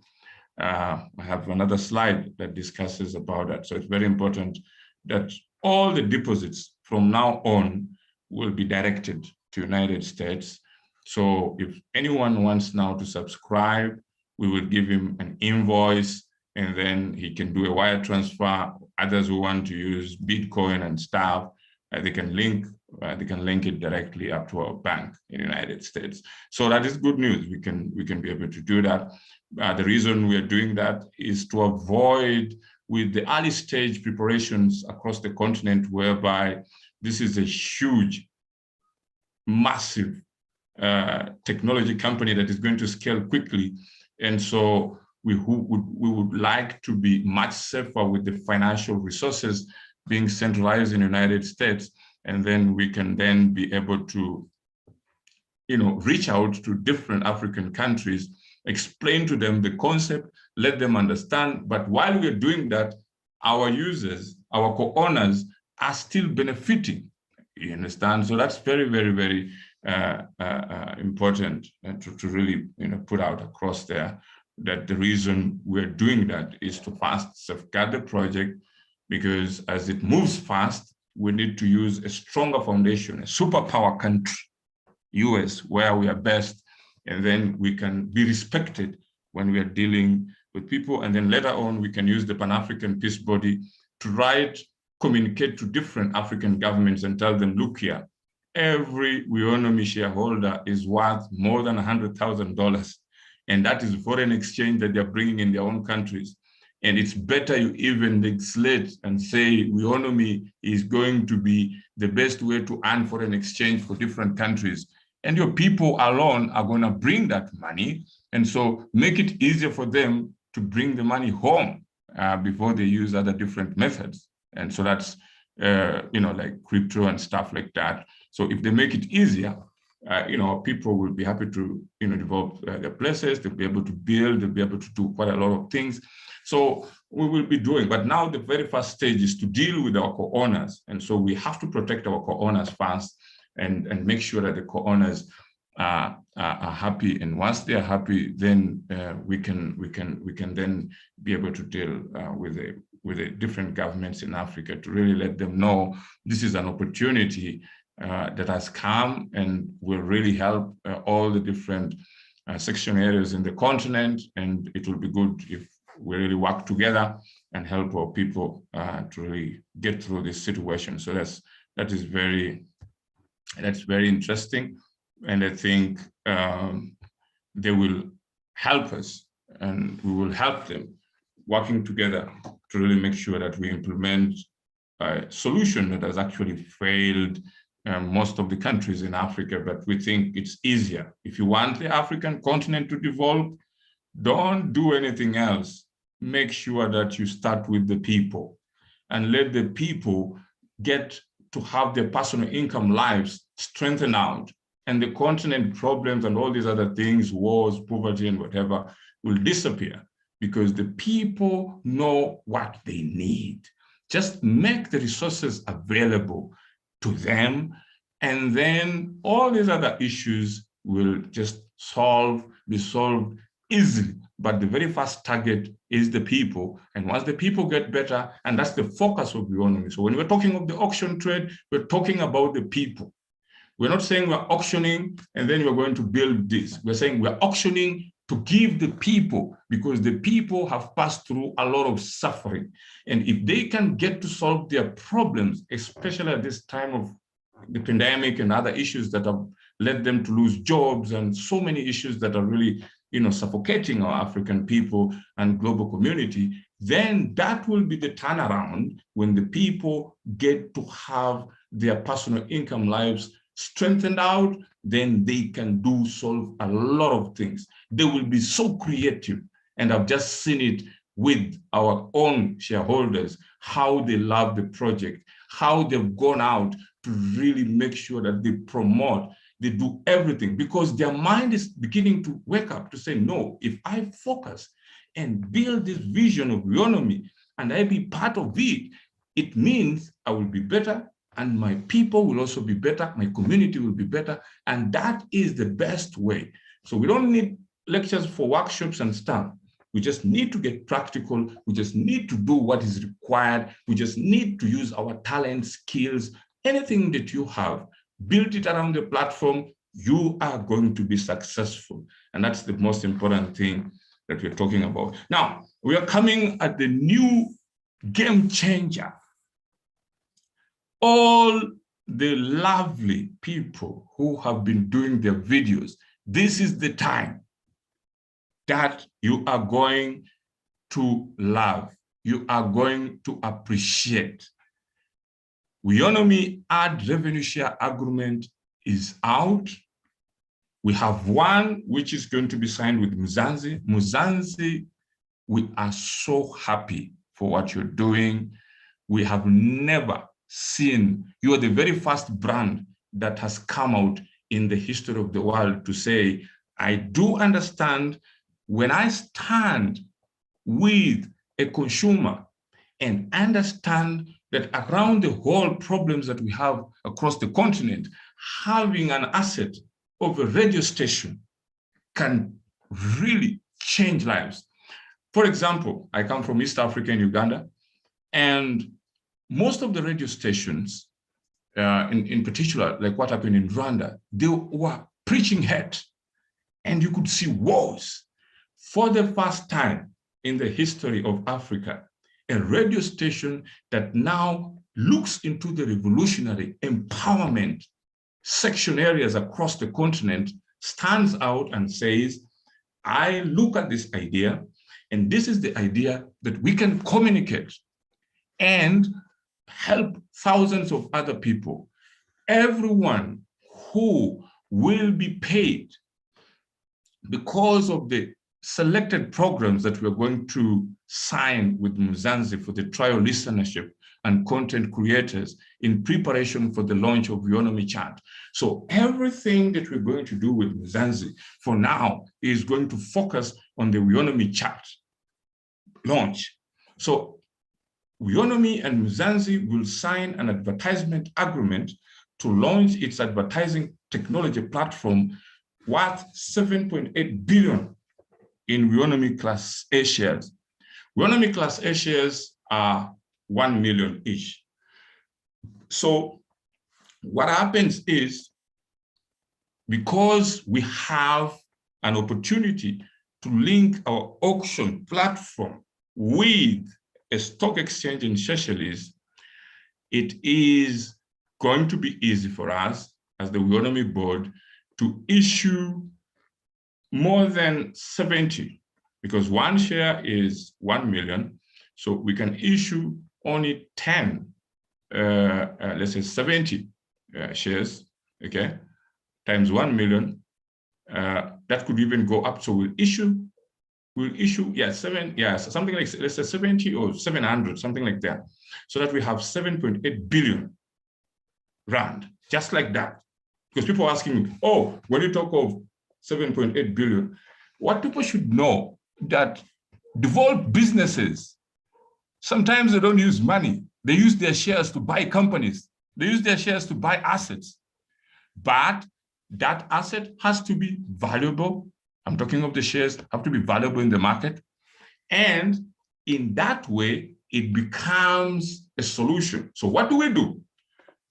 I have another slide that discusses about that. So it's very important that all the deposits from now on will be directed to United States. So if anyone wants now to subscribe, we will give him an invoice, and then he can do a wire transfer. Others who want to use Bitcoin and stuff, they can link it directly up to our bank in the United States. So that is good news. We can be able to do that. The reason we are doing that is to avoid with the early stage preparations across the continent, whereby this is a huge, massive technology company that is going to scale quickly. And so we would like to be much safer with the financial resources being centralized in the United States. And then we can then be able to, reach out to different African countries, explain to them the concept, let them understand. But while we're doing that, our users, our co-owners are still benefiting. You understand? So that's very, very, very important to really put out across there, that the reason we're doing that is to first safeguard the project, because as it moves fast, we need to use a stronger foundation, a superpower country, US, where we are best, and then we can be respected when we are dealing with people. And then later on, we can use the Pan-African Peace Body to communicate to different African governments and tell them, look here, every Weownomy shareholder is worth more than $100,000. And that is foreign exchange that they're bringing in their own countries. And it's better you even legislate and say Weownomy is going to be the best way to earn foreign exchange for different countries. And your people alone are going to bring that money. And so make it easier for them to bring the money home before they use other different methods. And so that's, like crypto and stuff like that. So if they make it easier, people will be happy to, develop their places. They'll be able to build. They'll be able to do quite a lot of things. So we will be doing. But now the very first stage is to deal with our co-owners. And so we have to protect our co-owners first and make sure that the co-owners are happy. And once they are happy, then we can then be able to deal with the different governments in Africa to really let them know this is an opportunity that has come and will really help all the different section areas in the continent. And it will be good if we really work together and help our people to really get through this situation. So that's very interesting. And I think they will help us and we will help them working together to really make sure that we implement a solution that has actually failed most of the countries in Africa, but we think it's easier. If you want the African continent to develop, don't do anything else. Make sure that you start with the people and let the people get to have their personal income lives strengthened out, and the continent problems and all these other things, wars, poverty, and whatever, will disappear because the people know what they need. Just make the resources available to them, and then all these other issues will just be solved easily. But the very first target is the people. And once the people get better, and that's the focus of Weownomy. So when we're talking of the auction trade, we're talking about the people. We're not saying we're auctioning and then we're going to build this. We're saying we're auctioning to give the people, because the people have passed through a lot of suffering. And if they can get to solve their problems, especially at this time of the pandemic and other issues that have led them to lose jobs and so many issues that are really, suffocating our African people and global community, then that will be the turnaround when the people get to have their personal income lives strengthened out. Then they can solve a lot of things. They will be so creative. And I've just seen it with our own shareholders, how they love the project, how they've gone out to really make sure that they promote, they do everything, because their mind is beginning to wake up to say, no, if I focus and build this vision of Weownomy and I be part of it, it means I will be better, and my people will also be better, my community will be better, and that is the best way. So we don't need lectures for workshops and stuff. We just need to get practical. We just need to do what is required. We just need to use our talent, skills, anything that you have, build it around the platform, you are going to be successful. And that's the most important thing that we're talking about. Now, we are coming at the new game changer. All the lovely people who have been doing their videos, this is the time that you are going to love, you are going to appreciate. Weownomy ad revenue share agreement is out. We have one which is going to be signed with Mzanzi. Mzanzi, we are so happy for what you're doing. We have never seen, you are the very first brand that has come out in the history of the world to say, I do understand when I stand with a consumer and understand that around the whole problems that we have across the continent, having an asset of a radio station can really change lives. For example, I come from East Africa and Uganda, and most of the radio stations, in particular, like what happened in Rwanda, they were preaching hate, and you could see wars. For the first time in the history of Africa, a radio station that now looks into the revolutionary empowerment section areas across the continent stands out and says, I look at this idea, and this is the idea that we can communicate and help thousands of other people. Everyone who will be paid because of the selected programs that we're going to sign with Mzanzi for the trial listenership and content creators in preparation for the launch of Weownomy Chat. So everything that we're going to do with Mzanzi for now is going to focus on the Weownomy Chat launch. So Weownomy and Mzanzi will sign an advertisement agreement to launch its advertising technology platform worth 7.8 billion in Weownomy Class A shares. Weownomy Class A shares are 1 million each. So what happens is, because we have an opportunity to link our auction platform with a stock exchange in Seychelles, it is going to be easy for us as the Weownomy board to issue more than 70, because one share is 1 million. So we can issue only 10, let's say 70 shares, okay, times 1 million. That could even go up. So we'll issue, something like, let's say 70 or 700, something like that, so that we have 7.8 billion rand, just like that. Because people are asking me, oh, when you talk of 7.8 billion, what people should know that devolved businesses, sometimes they don't use money. They use their shares to buy companies. They use their shares to buy assets. But that asset has to be valuable. I'm talking of the shares have to be valuable in the market. And in that way, it becomes a solution. So what do?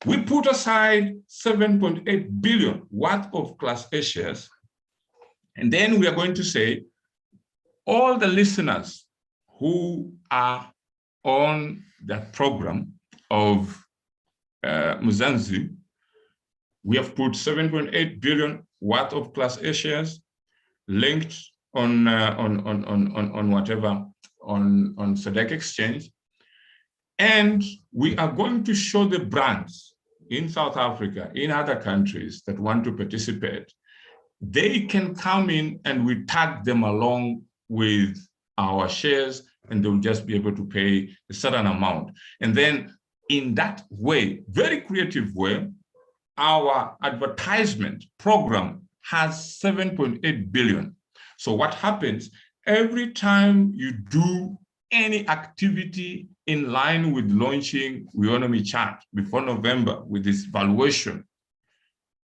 We put aside 7.8 billion worth of Class A shares. And then we are going to say, all the listeners who are on that program of Mzanzi, we have put 7.8 billion worth of Class A shares linked on SEDEC Exchange. And we are going to show the brands in South Africa, in other countries that want to participate. They can come in and we tag them along with our shares, and they'll just be able to pay a certain amount. And then in that way, very creative way, our advertisement program has 7.8 billion. So what happens every time you do any activity in line with launching Weownomy Chat before November with this valuation,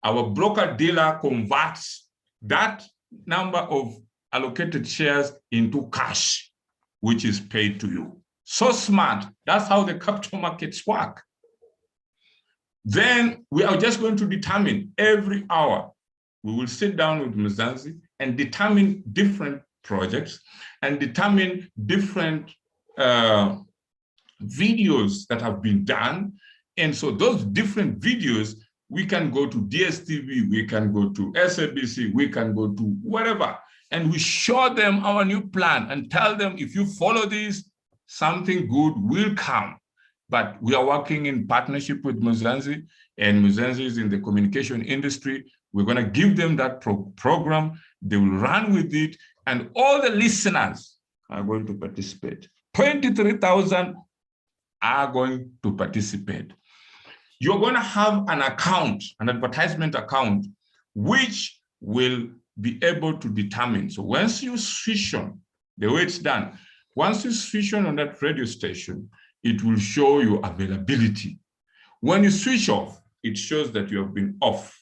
our broker dealer converts that number of allocated shares into cash, which is paid to you. So smart. That's how the capital markets work. Then we are just going to determine every hour. We will sit down with Mzanzi and determine different projects and determine different videos that have been done. And so those different videos, we can go to DSTV, we can go to SABC, we can go to whatever, and we show them our new plan and tell them, if you follow this, something good will come. But we are working in partnership with Mzanzi, and Mzanzi is in the communication industry. We're going to give them that program. They will run with it, and all the listeners are going to participate. 23,000 are going to participate. You're going to have an account, an advertisement account, which will be able to determine. So once you switch on, the way it's done, once you switch on that radio station, it will show you availability. When you switch off, it shows that you have been off.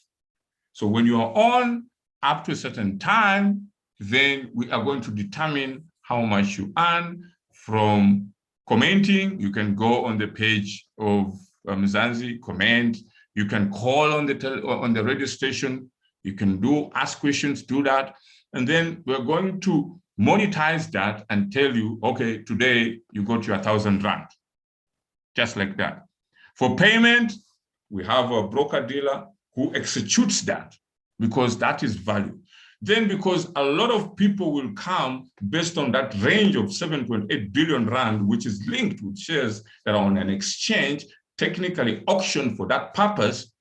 So when you are on up to a certain time, then we are going to determine how much you earn from commenting. You can go on the page of Mzanzi, comment. You can call on the radio station. You can ask questions, do that. And then we're going to monetize that and tell you, okay, today you got your 1,000 rand. Just like that. For payment, we have a broker dealer who executes that because that is value. Then because a lot of people will come based on that range of 7.8 billion rand, which is linked with shares that are on an exchange, technically auctioned for that purpose,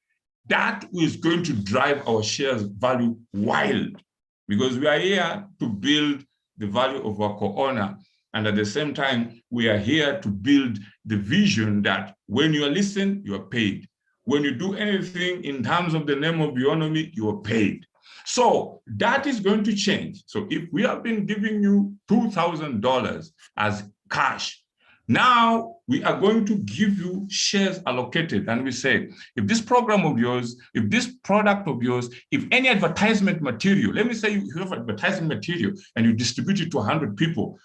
that is going to drive our shares value wild, because we are here to build the value of our co-owner. And at the same time, we are here to build the vision that when you are listening, you are paid. When you do anything in terms of the name of Weownomy, you are paid. So that is going to change. So if we have been giving you $2,000 as cash, now we are going to give you shares allocated. And we say, if this program of yours, if this product of yours, if any advertisement material, let me say you have advertising material and you distribute it to 100 people,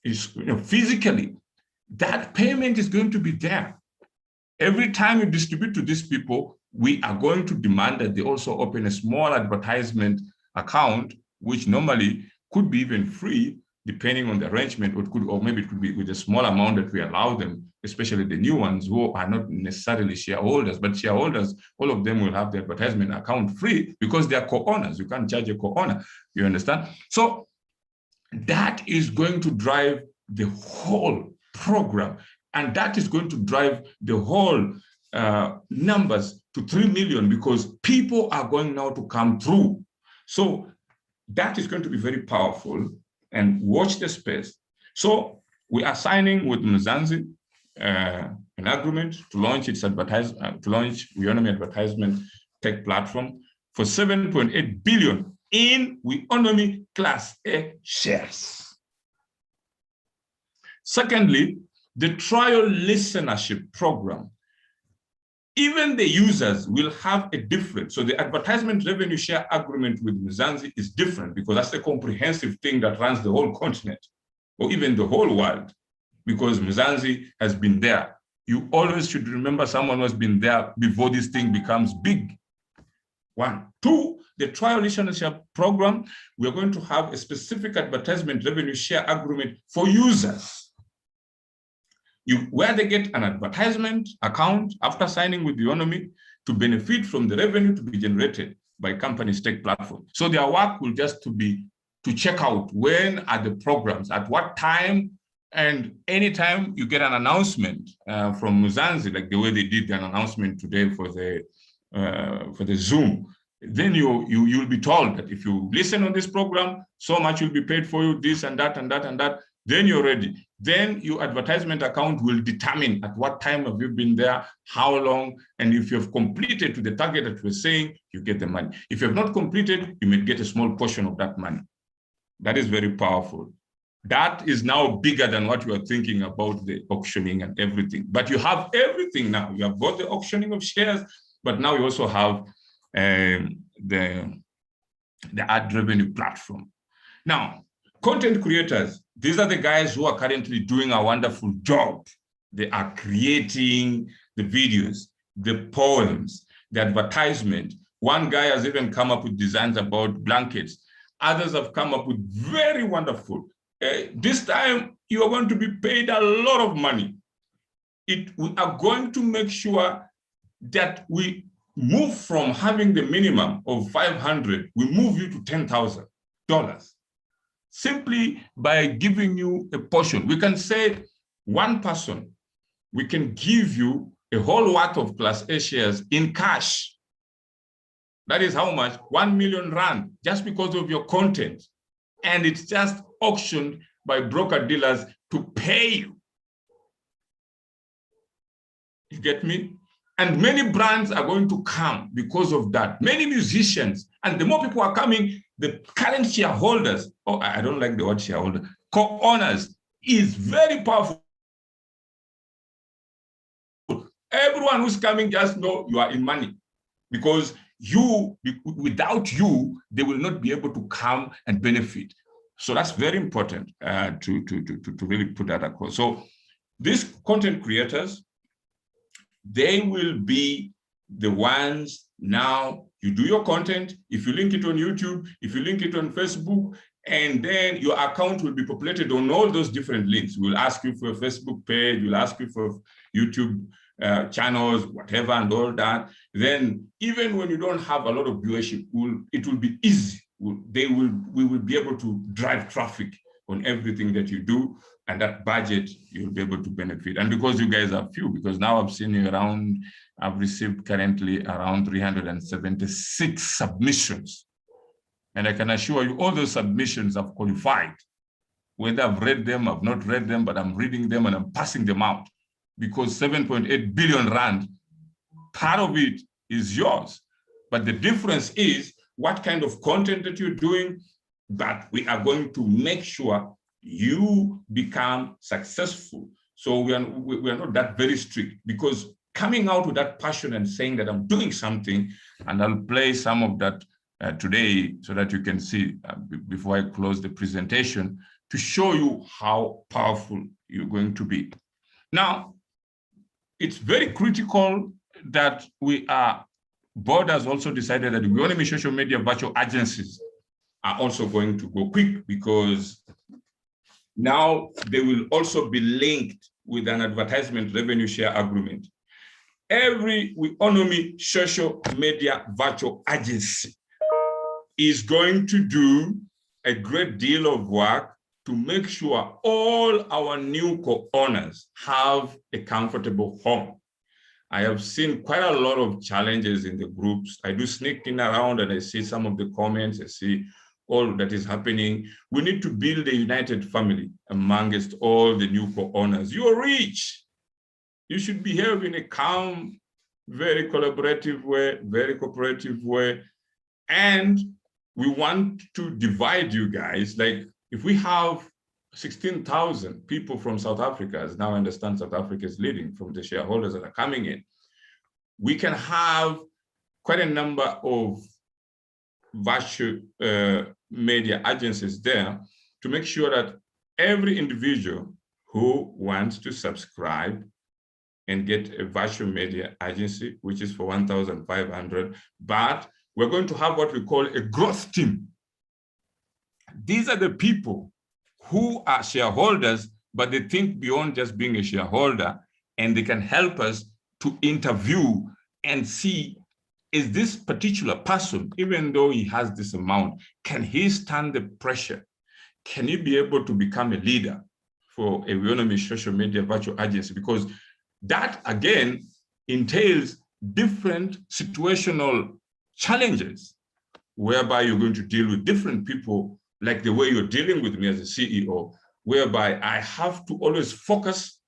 physically, that payment is going to be there. Every time you distribute to these people, we are going to demand that they also open a small advertisement account, which normally could be even free, depending on the arrangement, or maybe it could be with a small amount that we allow them, especially the new ones who are not necessarily shareholders, but shareholders, all of them will have the advertisement account free because they are co-owners. You can't charge a co-owner, you understand? So that is going to drive the whole program, and that is going to drive the whole numbers to 3 million, because people are going now to come through. So that is going to be very powerful, and watch the space. So we are signing with Mzanzi an agreement to launch Weownomy advertisement tech platform for 7.8 billion in Weownomy Class A shares. Secondly, the trial listenership program. Even the users will have a different, so the advertisement revenue share agreement with Mzanzi is different, because that's a comprehensive thing that runs the whole continent, or even the whole world, because Mzanzi has been there. You always should remember someone who has been there before this thing becomes big. 1. 2, the trial listenership program, we are going to have a specific advertisement revenue share agreement for users. Where they get an advertisement account after signing with Weownomy to benefit from the revenue to be generated by company's tech platform. So their work will just be to check out when are the programs, at what time, and anytime you get an announcement from Mzanzi, like the way they did an announcement today for the Zoom, then you'll be told that if you listen on this program, so much will be paid for you, this and that and that and that. Then you're ready. Then your advertisement account will determine at what time have you been there, how long, and if you have completed to the target that we're saying, you get the money. If you have not completed, you may get a small portion of that money. That is very powerful. That is now bigger than what you are thinking about the auctioning and everything. But you have everything now. You have got the auctioning of shares, but now you also have the ad revenue platform. Now, content creators, these are the guys who are currently doing a wonderful job. They are creating the videos, the poems, the advertisement. One guy has even come up with designs about blankets. Others have come up with very wonderful. This time, you are going to be paid a lot of money. We are going to make sure that we move from having the minimum of 500, we move you to $10,000 simply by giving you a portion. We can say one person, we can give you a whole lot of Class A shares in cash. That is how much? 1 million rand, just because of your content. And it's just auctioned by broker dealers to pay you. You get me? And many brands are going to come because of that. Many musicians, and the more people are coming, the current shareholders, oh, I don't like the word shareholder, co-owners is very powerful. Everyone who's coming just know you are in money, because without you, they will not be able to come and benefit. So that's very important to really put that across. So these content creators, they will be the ones. Now you do your content. If you link it on YouTube, if you link it on Facebook, and then your account will be populated on all those different links. We'll ask you for a Facebook page, we'll ask you for YouTube channels, whatever, and all that. Then even when you don't have a lot of viewership, it will be easy. We will be able to drive traffic on everything that you do, and that budget you'll be able to benefit. And because you guys are few, because now I've seen you around, I've received currently around 376 submissions. And I can assure you all those submissions have qualified. Whether I've read them, I've not read them, but I'm reading them and I'm passing them out, because 7.8 billion rand, part of it is yours. But the difference is what kind of content that you're doing, but we are going to make sure you become successful. So we are not that very strict, because coming out with that passion and saying that I'm doing something, and I'll play some of that today so that you can see before I close the presentation, to show you how powerful you're going to be. Now, it's very critical that board has also decided that the Weownomy social media virtual agencies are also going to go quick, because now they will also be linked with an advertisement revenue share agreement. Every Weownomy social media virtual agency is going to do a great deal of work to make sure all our new co-owners have a comfortable home. I have seen quite a lot of challenges in the groups. I do sneak in around and I see some of the comments, I see all that is happening. We need to build a united family amongst all the new co-owners. You're rich. You should behave in a calm, very collaborative way, very cooperative way. And we want to divide you guys. Like, if we have 16,000 people from South Africa, as now I understand South Africa is leading from the shareholders that are coming in, we can have quite a number of virtual media agencies there to make sure that every individual who wants to subscribe and get a virtual media agency, which is for 1,500, but we're going to have what we call a growth team. These are the people who are shareholders, but they think beyond just being a shareholder, and they can help us to interview and see, is this particular person, even though he has this amount, can he stand the pressure? Can he be able to become a leader for a Weownomy social media virtual agency? Because that, again, entails different situational challenges, whereby you're going to deal with different people, like the way you're dealing with me as a CEO, whereby I have to always focus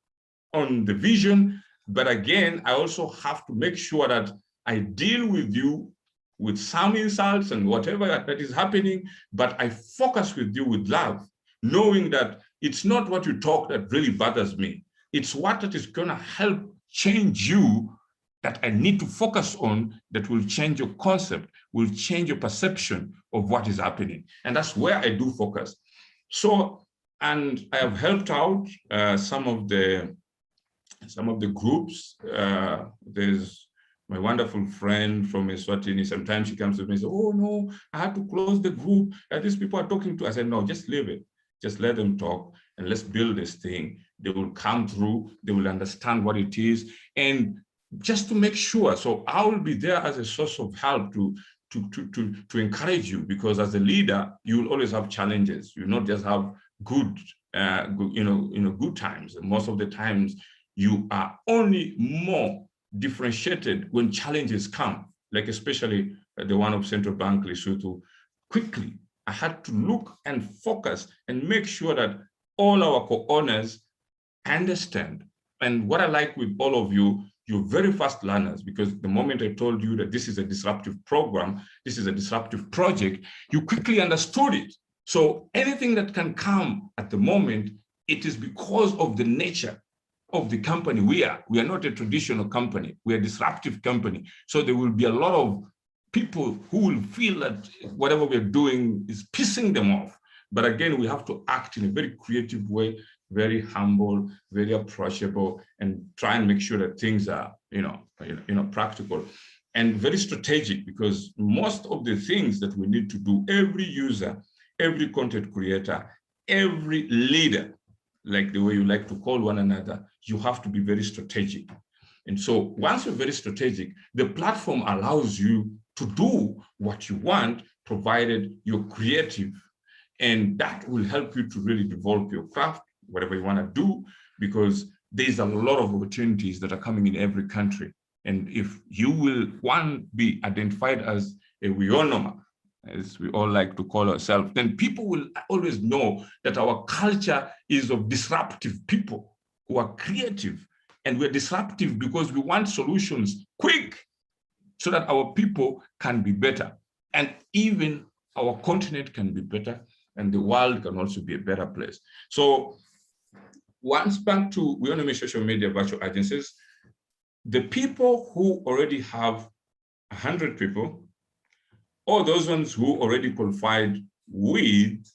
on the vision, but again, I also have to make sure that I deal with you with some insults and whatever that is happening, but I focus with you with love, knowing that it's not what you talk that really bothers me. It's what that is going to help change you that I need to focus on that will change your concept, will change your perception of what is happening. And that's where I do focus. So, and I have helped out some of the groups. There's my wonderful friend from Eswatini. Sometimes she comes to me and says, oh no, I had to close the group. These people are talking to. I said, no, just leave it. Just let them talk and let's build this thing. They will come through, they will understand what it is. And just to make sure, so I will be there as a source of help to encourage you, because as a leader, you will always have challenges. You will not just have good times. And most of the times you are only more differentiated when challenges come, like especially the one of Central Bank Lesotho. Quickly, I had to look and focus and make sure that all our co-owners understand. And what I like with all of you, you're very fast learners, because the moment I told you that this is a disruptive program, this is a disruptive project, you quickly understood it. So anything that can come at the moment, it is because of the nature of the company we are. We are not a traditional company. We are a disruptive company. So there will be a lot of people who will feel that whatever we're doing is pissing them off. But again, we have to act in a very creative way, very humble, very approachable, and try and make sure that things are, practical and very strategic, because most of the things that we need to do, every user, every content creator, every leader, like the way you like to call one another, you have to be very strategic. And so once you're very strategic, the platform allows you to do what you want, provided you're creative. And that will help you to really develop your craft, whatever you want to do, because there's a lot of opportunities that are coming in every country. And if you will, one, be identified as a Weownomy, as we all like to call ourselves, then people will always know that our culture is of disruptive people who are creative. And we're disruptive because we want solutions quick so that our people can be better. And even our continent can be better, and the world can also be a better place. So once back to Weownomy social media virtual agencies, the people who already have 100 people, or those ones who already qualified with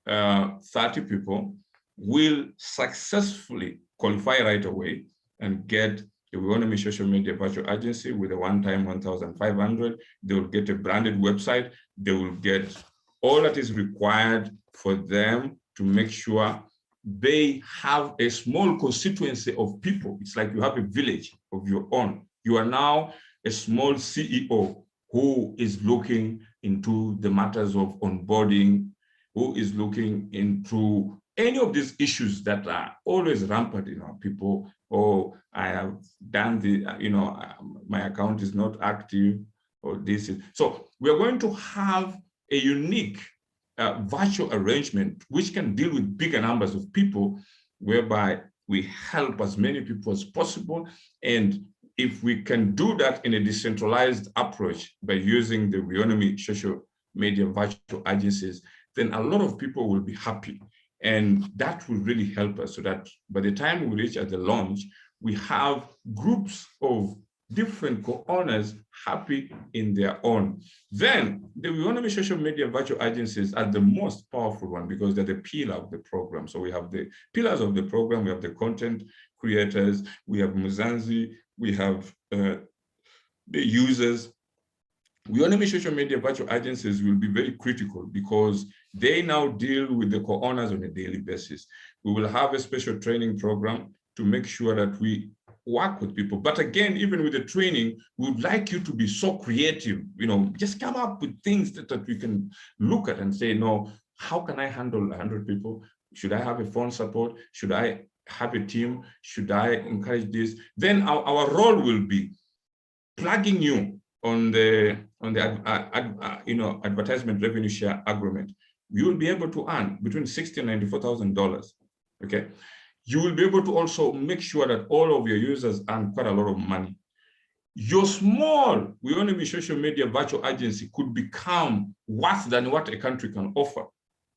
30 people, will successfully qualify right away and get the Weownomy social media virtual agency with a one-time 1,500. They will get a branded website. They will get all that is required for them to make sure they have a small constituency of people. It's like you have a village of your own. You are now a small CEO who is looking into the matters of onboarding, who is looking into any of these issues that are always rampant in our people. Oh, I have done the, my account is not active, or this is. So we're going to have a unique virtual arrangement which can deal with bigger numbers of people, whereby we help as many people as possible. And if we can do that in a decentralized approach by using the Weownomy social media virtual agencies, then a lot of people will be happy. And that will really help us, so that by the time we reach at the launch, we have groups of different co-owners happy in their own. Then the Weownomy social media virtual agencies are the most powerful one, because they're the pillar of the program. So we have the pillars of the program. We have the content creators, we have Mzanzi, we have the users. Weownomy social media virtual agencies will be very critical, because they now deal with the co-owners on a daily basis. We will have a special training program to make sure that we work with people. But again, even with the training, we would like you to be so creative, just come up with things that we can look at and say, no, how can I handle 100 people? Should I have a phone support? Should I have a team? Should I encourage this? Then our role will be plugging you on the advertisement revenue share agreement. You will be able to earn between $60,000 and $94,000. Okay. You will be able to also make sure that all of your users earn quite a lot of money. Your small Weownomy social media virtual agency could become worse than what a country can offer,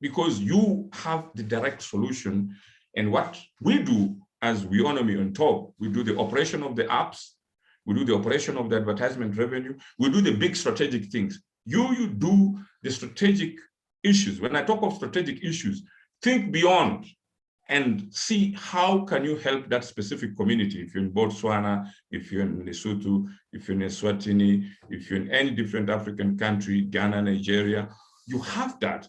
because you have the direct solution. And what we do as Weownomy on top, we do the operation of the apps, we do the operation of the advertisement revenue, we do the big strategic things. You do the strategic issues. When I talk of strategic issues, think beyond and see how can you help that specific community. If you're in Botswana, if you're in Lesotho, if you're in Eswatini, if you're in any different African country, Ghana, Nigeria, you have that.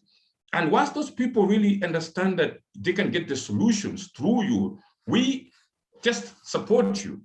And once those people really understand that they can get the solutions through you, we just support you.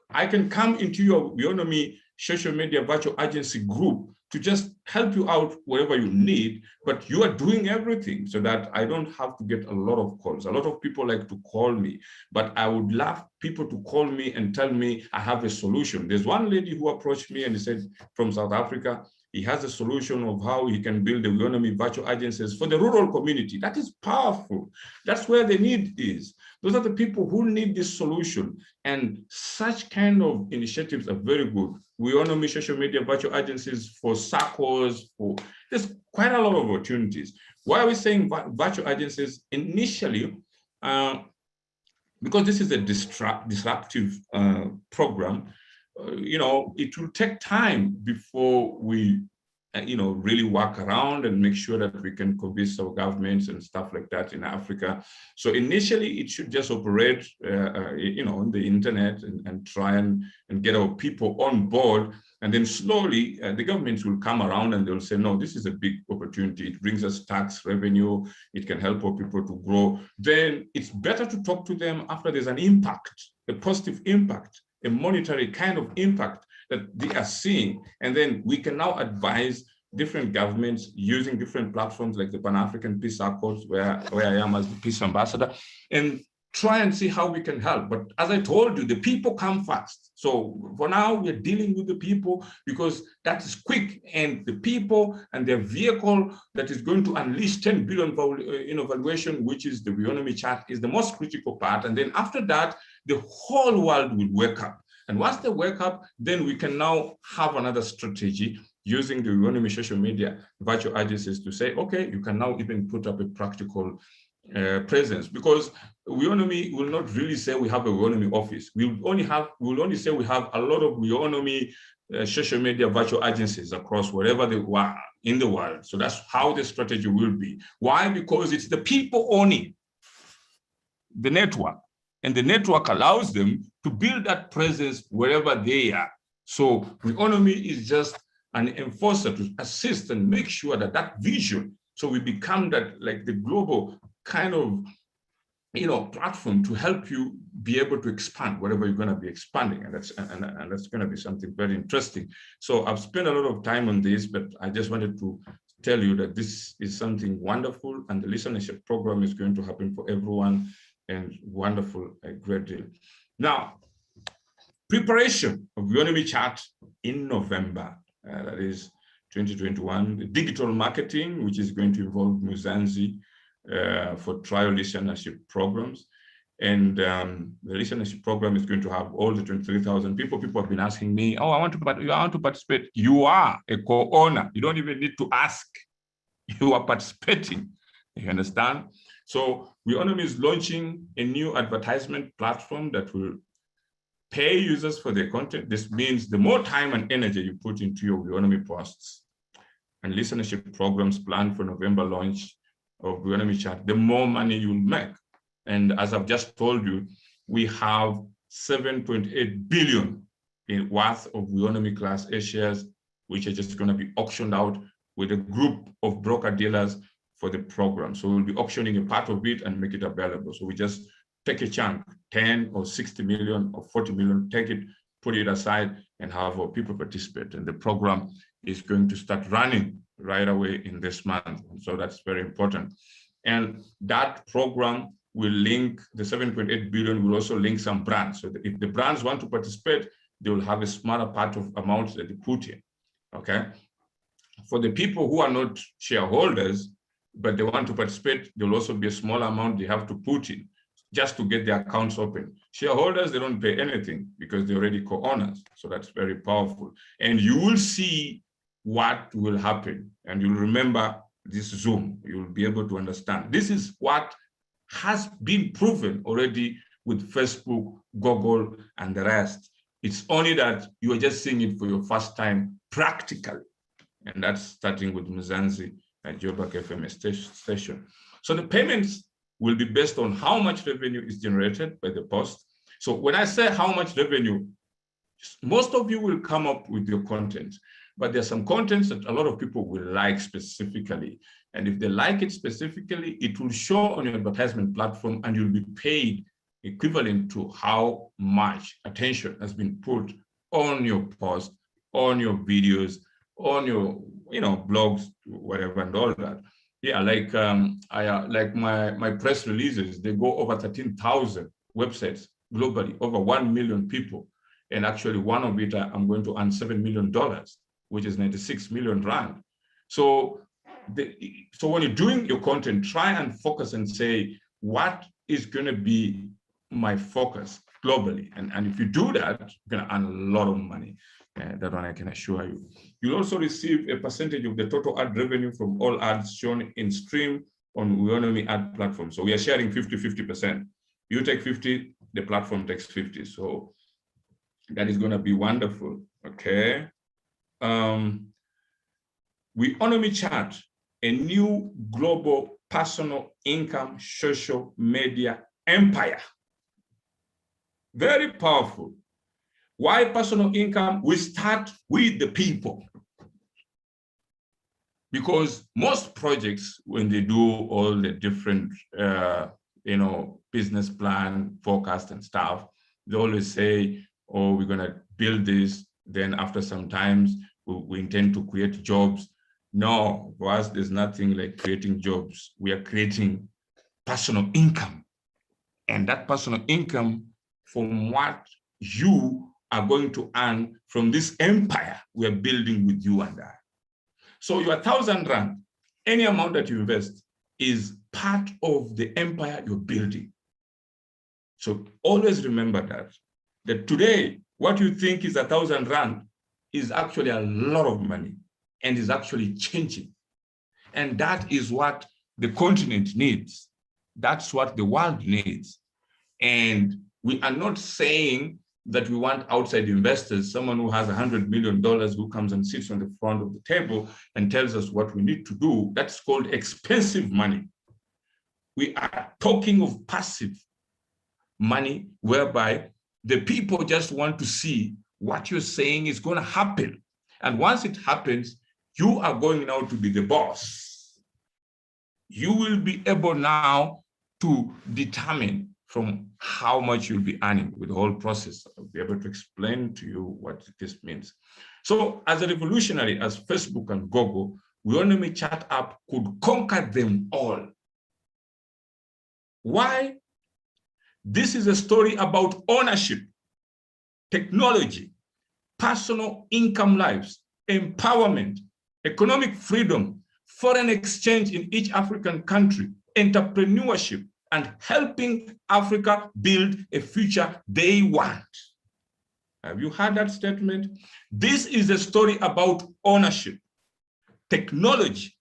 I can come into your Weownomy social media virtual agency group to just help you out wherever you need, but you are doing everything so that I don't have to get a lot of calls. A lot of people like to call me, but I would love people to call me and tell me I have a solution. There's one lady who approached me and he said from South Africa, he has a solution of how he can build the Weownomy virtual agencies for the rural community. That is powerful. That's where the need is. Those are the people who need this solution. And such kind of initiatives are very good. Weownomy social media virtual agencies for SACCOs, there's quite a lot of opportunities. Why are we saying virtual agencies? Initially, because this is a disruptive program, it will take time before we, really work around and make sure that we can convince our governments and stuff like that in Africa. So initially, it should just operate, on the internet and try and get our people on board. And then slowly, the governments will come around and they'll say, no, this is a big opportunity. It brings us tax revenue. It can help our people to grow. Then it's better to talk to them after there's an impact, a positive impact, a monetary kind of impact that they are seeing. And then we can now advise different governments using different platforms like the Pan-African Peace Accords, where I am as the peace ambassador, and try and see how we can help. But as I told you, the people come first. So for now, we're dealing with the people because that is quick, and the people and their vehicle that is going to unleash 10 billion valuation, which is the Weownomy chart, is the most critical part. And then after that, the whole world will wake up. And once they wake up, then we can now have another strategy using the Weownomy social media virtual agencies to say, okay, you can now even put up a practical presence, because Weownomy will not really say we have a Weownomy office. We'll only say we have a lot of Weownomy social media virtual agencies across wherever they are in the world. So that's how the strategy will be. Why? Because it's the people owning the network, and the network allows them to build that presence wherever they are. So Weownomy is just an enforcer to assist and make sure that that vision, so we become that, like the global kind of platform to help you be able to expand wherever you're going to be expanding. And that's going to be something very interesting. So I've spent a lot of time on this, but I just wanted to tell you that this is something wonderful, and the listenership program is going to happen for everyone, and wonderful, a great deal. Now, preparation of Weownomy chart in November, that is 2021, the digital marketing, which is going to involve Mzanzi for trial listenership programs. And the listenership program is going to have all the 23,000 people. People have been asking me, oh, I want to participate. You are a co-owner. You don't even need to ask. You are participating. You understand? So Weownomy is launching a new advertisement platform that will pay users for their content. This means the more time and energy you put into your Weownomy posts and listenership programs planned for November launch of Weownomy chart, the more money you'll make. And as I've just told you, we have 7.8 billion in worth of Weownomy Class A shares, which are just going to be auctioned out with a group of broker dealers for the program. So we'll be auctioning a part of it and make it available. So we just take a chunk, 10 or 60 million or 40 million, take it, put it aside, and have our people participate. And the program is going to start running right away in this month. So that's very important. And that program will link the 7.8 billion, will also link some brands. So that if the brands want to participate, they will have a smaller part of amounts that they put in, okay? For the people who are not shareholders, but they want to participate, there will also be a small amount they have to put in just to get their accounts open. Shareholders, they don't pay anything because they're already co-owners. So that's very powerful. And you will see what will happen. And you'll remember this Zoom. You'll be able to understand. This is what has been proven already with Facebook, Google, and the rest. It's only that you are just seeing it for your first time practically. And that's starting with Mzanzi at Joburg FM station. So the payments will be based on how much revenue is generated by the post. So when I say how much revenue, most of you will come up with your content, but there's some contents that a lot of people will like specifically. And if they like it specifically, it will show on your advertisement platform and you'll be paid equivalent to how much attention has been put on your post, on your videos, on your blogs, whatever, and all that. Yeah, like like my press releases, they go over 13,000 websites globally, over 1 million people. And actually one of it, I'm going to earn $7 million, which is 96 million rand. So when you're doing your content, try and focus and say, what is going to be my focus globally? And if you do that, you're going to earn a lot of money. That one I can assure you. You'll also receive a percentage of the total ad revenue from all ads shown in stream on Weownomy ad platform. So we are sharing 50-50%. You take 50, the platform takes 50. So that is going to be wonderful. Okay. Weownomy chart, a new global personal income social media empire. Very powerful. Why personal income? We start with the people. Because most projects, when they do all the different, business plan, forecast and stuff, they always say, oh, we're going to build this. Then after some times, we intend to create jobs. No, for us, there's nothing like creating jobs. We are creating personal income. And that personal income from what you are going to earn from this empire we are building with you and I. So your 1,000 rand, any amount that you invest is part of the empire you're building. So always remember that today, what you think is 1,000 rand is actually a lot of money and is actually changing. And that is what the continent needs. That's what the world needs. And we are not saying that we want outside investors, someone who has $100 million who comes and sits on the front of the table and tells us what we need to do. That's called expensive money. We are talking of passive money, whereby the people just want to see what you're saying is going to happen. And once it happens, you are going now to be the boss. You will be able now to determine from how much you'll be earning with the whole process. I'll be able to explain to you what this means. So as a revolutionary, as Facebook and Google, Weownomy chat app could conquer them all. Why? This is a story about ownership, technology, personal income lives, empowerment, economic freedom, foreign exchange in each African country, entrepreneurship, and helping Africa build a future they want. Have you heard that statement? This is a story about ownership, technology,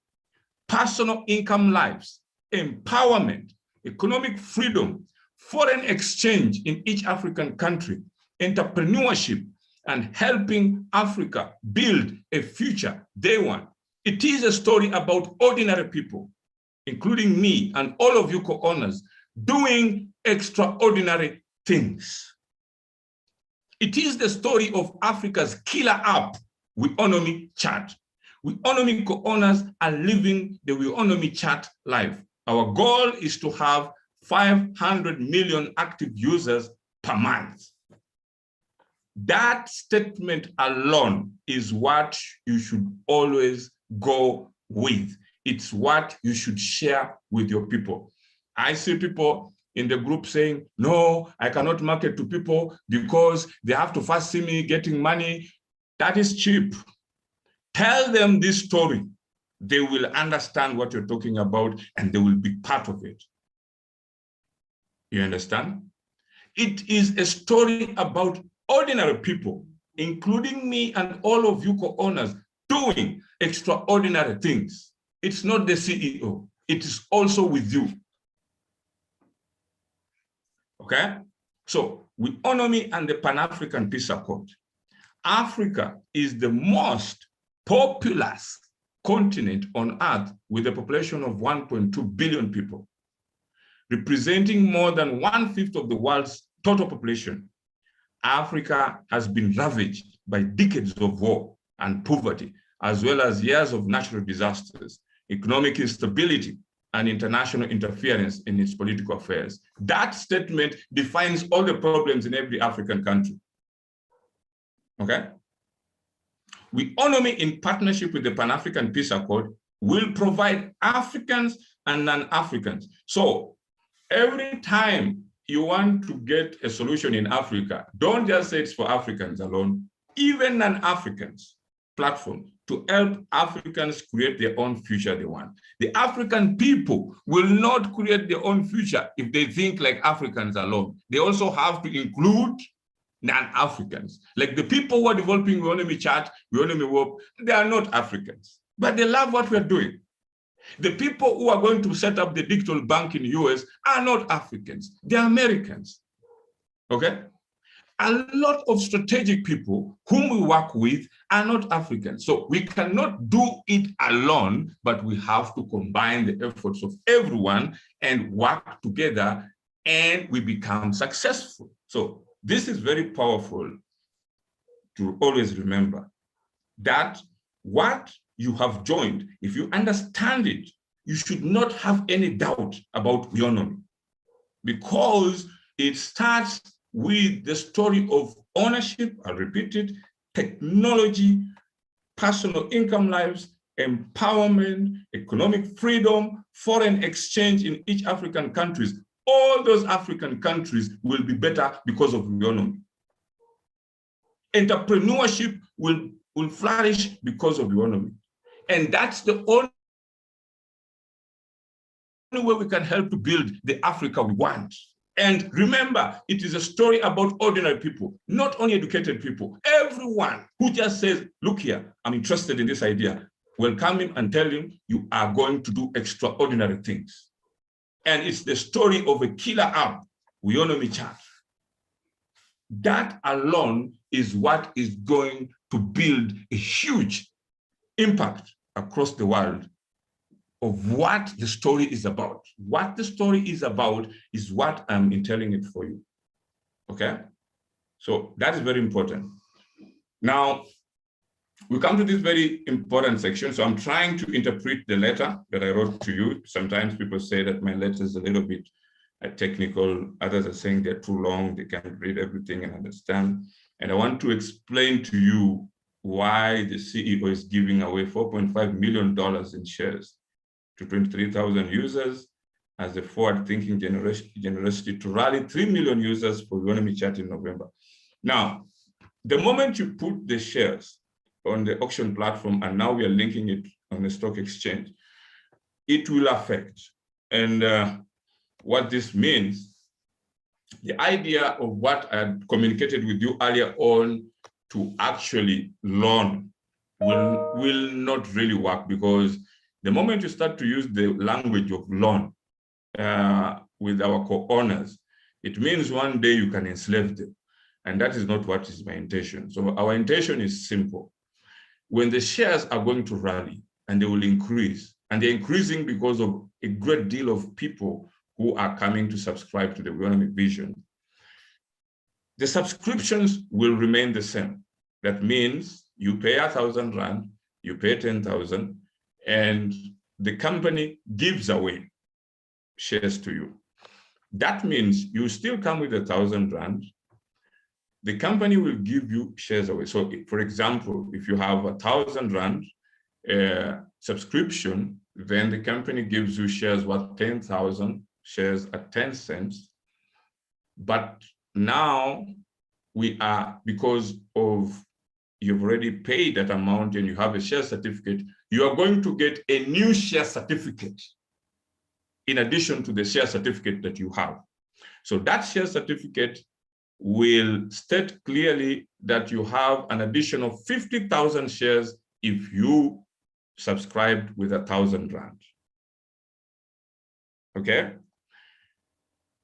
personal income lives, empowerment, economic freedom, foreign exchange in each African country, entrepreneurship, and helping Africa build a future they want. It is a story about ordinary people, including me and all of you co-owners, doing extraordinary things. It is the story of Africa's killer app, Weownomy Chat. Weownomy co-owners are living the Weownomy Chat life. Our goal is to have 500 million active users per month. That statement alone is what you should always go with. It's what you should share with your people. I see people in the group saying, no, I cannot market to people because they have to first see me getting money. That is cheap. Tell them this story. They will understand what you're talking about and they will be part of it. You understand? It is a story about ordinary people, including me and all of you co-owners, doing extraordinary things. It's not the CEO. It is also with you. Okay? So Weownomy and the Pan-African Peace Accord. Africa is the most populous continent on earth with a population of 1.2 billion people, representing more than 1/5 of the world's total population. Africa has been ravaged by decades of war and poverty, as well as years of natural disasters, economic instability, and international interference in its political affairs. That statement defines all the problems in every African country. Okay? Weownomy, in partnership with the Pan-African Peace Accord, will provide Africans and non-Africans. So every time you want to get a solution in Africa, don't just say it's for Africans alone, even non-Africans platform to help Africans create their own future they want. The African people will not create their own future if they think like Africans alone. They also have to include non-Africans. Like the people who are developing Weownomy Chat, Weownomy Web, they are not Africans, but they love what we're doing. The people who are going to set up the digital bank in the US are not Africans, they're Americans, okay? A lot of strategic people whom we work with are not Africans. So we cannot do it alone, but we have to combine the efforts of everyone and work together, and we become successful. So this is very powerful to always remember that what you have joined, if you understand it, you should not have any doubt about Weownomy, because it starts with the story of ownership, I repeat it, technology, personal income lives, empowerment, economic freedom, foreign exchange in each African countries. All those African countries will be better because of Weownomy. Entrepreneurship will flourish because of Weownomy. And that's the only way we can help to build the Africa we want. And remember, it is a story about ordinary people, not only educated people. Everyone who just says, look here, I'm interested in this idea, will come in and tell him, you are going to do extraordinary things. And it's the story of a killer app, Weownomy Chat. That alone is what is going to build a huge impact across the world of what the story is about. What the story is about is what I'm telling it for you, okay? So that is very important. Now, we come to this very important section. So I'm trying to interpret the letter that I wrote to you. Sometimes people say that my letter is a little bit technical. Others are saying they're too long. They can't read everything and understand. And I want to explain to you why the CEO is giving away $4.5 million in shares to 23,000 users as a forward-thinking generosity to rally 3 million users for Weownomy Chat in November. Now, the moment you put the shares on the auction platform, and now we are linking it on the stock exchange, it will affect. And what this means, the idea of what I had communicated with you earlier on to actually loan will not really work, because the moment you start to use the language of loan with our co-owners, it means one day you can enslave them. And that is not what is my intention. So our intention is simple. When the shares are going to rally and they will increase, and they're increasing because of a great deal of people who are coming to subscribe to the Weownomy vision, the subscriptions will remain the same. That means you pay 1,000 Rand, you pay 10,000, and the company gives away shares to you. That means you still come with 1,000 Rand. The company will give you shares away. So for example, if you have 1,000 Rand subscription, then the company gives you shares worth 10,000 shares at 10 cents. But now we are, because of you've already paid that amount and you have a share certificate, you are going to get a new share certificate in addition to the share certificate that you have. So that share certificate will state clearly that you have an additional 50,000 shares if you subscribed with 1,000 Rand. Okay?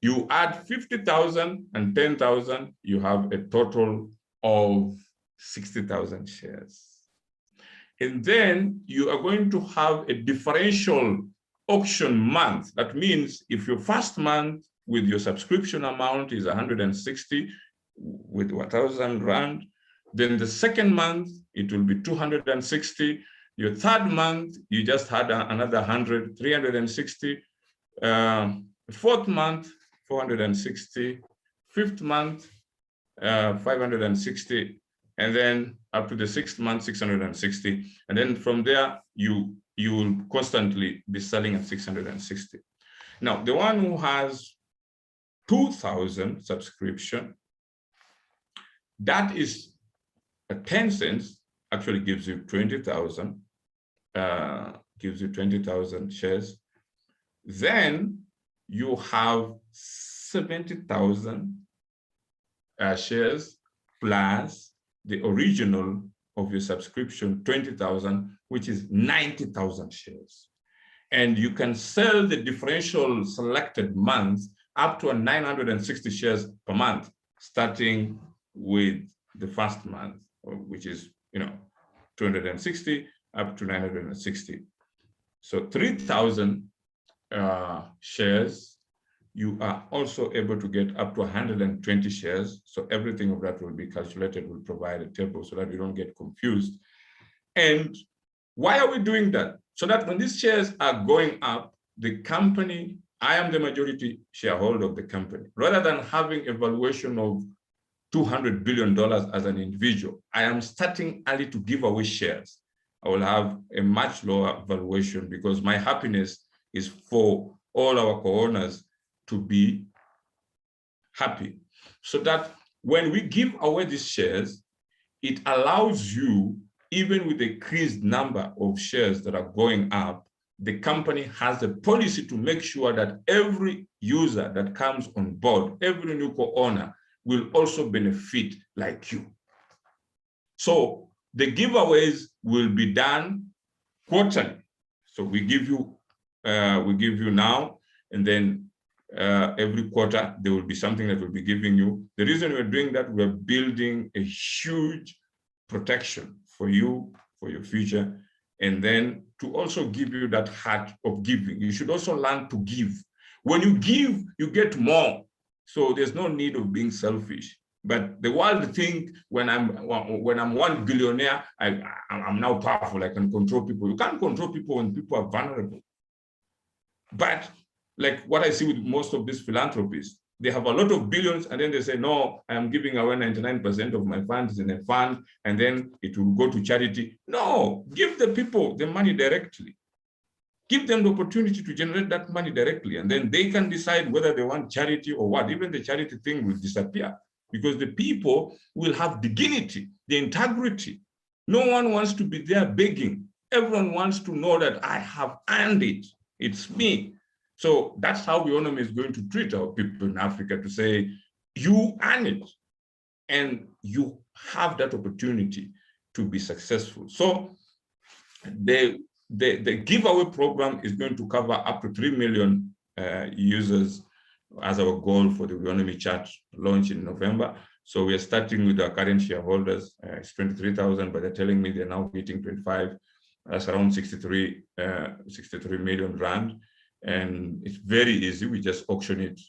You add 50,000 and 10,000, you have a total of 60,000 shares. And then you are going to have a differential auction month. That means if your first month with your subscription amount is 160 with 1,000 rand, then the second month it will be 260. Your third month, you just had another 100, 360. Fourth month, 460. Fifth month, 560. And then up to the sixth month, 660. And then from there, you will constantly be selling at 660. Now, the one who has 2,000 subscription, that is 10 cents, actually gives you 20,000, gives you 20,000 shares. Then you have 70,000 shares plus the original of your subscription, 20,000, which is 90,000 shares. And you can sell the differential selected months up to 960 shares per month, starting with the first month, which is 260 up to 960. So 3,000 shares, you are also able to get up to 120 shares. So everything of that will be calculated. We'll provide a table so that you don't get confused. And why are we doing that? So that when these shares are going up, the company, I am the majority shareholder of the company. Rather than having a valuation of $200 billion as an individual, I am starting early to give away shares. I will have a much lower valuation because my happiness is for all our co-owners to be happy. So that when we give away these shares, it allows you, even with the increased number of shares that are going up, the company has a policy to make sure that every user that comes on board, every new co-owner will also benefit like you. So the giveaways will be done quarterly. So we give you now, and then every quarter there will be something that we'll be giving you. The reason we're doing that, we're building a huge protection for you, for your future, and then to also give you that heart of giving. You should also learn to give. When you give, you get more. So there's no need of being selfish. But the world think when I'm 1 billionaire, I'm now powerful, I can control people. You can't control people when people are vulnerable. But like what I see with most of these philanthropists, they have a lot of billions and then they say, no, I am giving away 99% of my funds in a fund and then it will go to charity. No, give the people the money directly. Give them the opportunity to generate that money directly, and then they can decide whether they want charity or what. Even the charity thing will disappear because the people will have dignity, the integrity. No one wants to be there begging. Everyone wants to know that I have earned it. It's me. So that's how Weownomy is going to treat our people in Africa, to say, you earn it and you have that opportunity to be successful. So the giveaway program is going to cover up to 3 million users as our goal for the Weownomy chat launch in November. So we are starting with our current shareholders. It's 23,000, but they're telling me they're now hitting 25. That's around 63 million rand. And it's very easy. We just auction it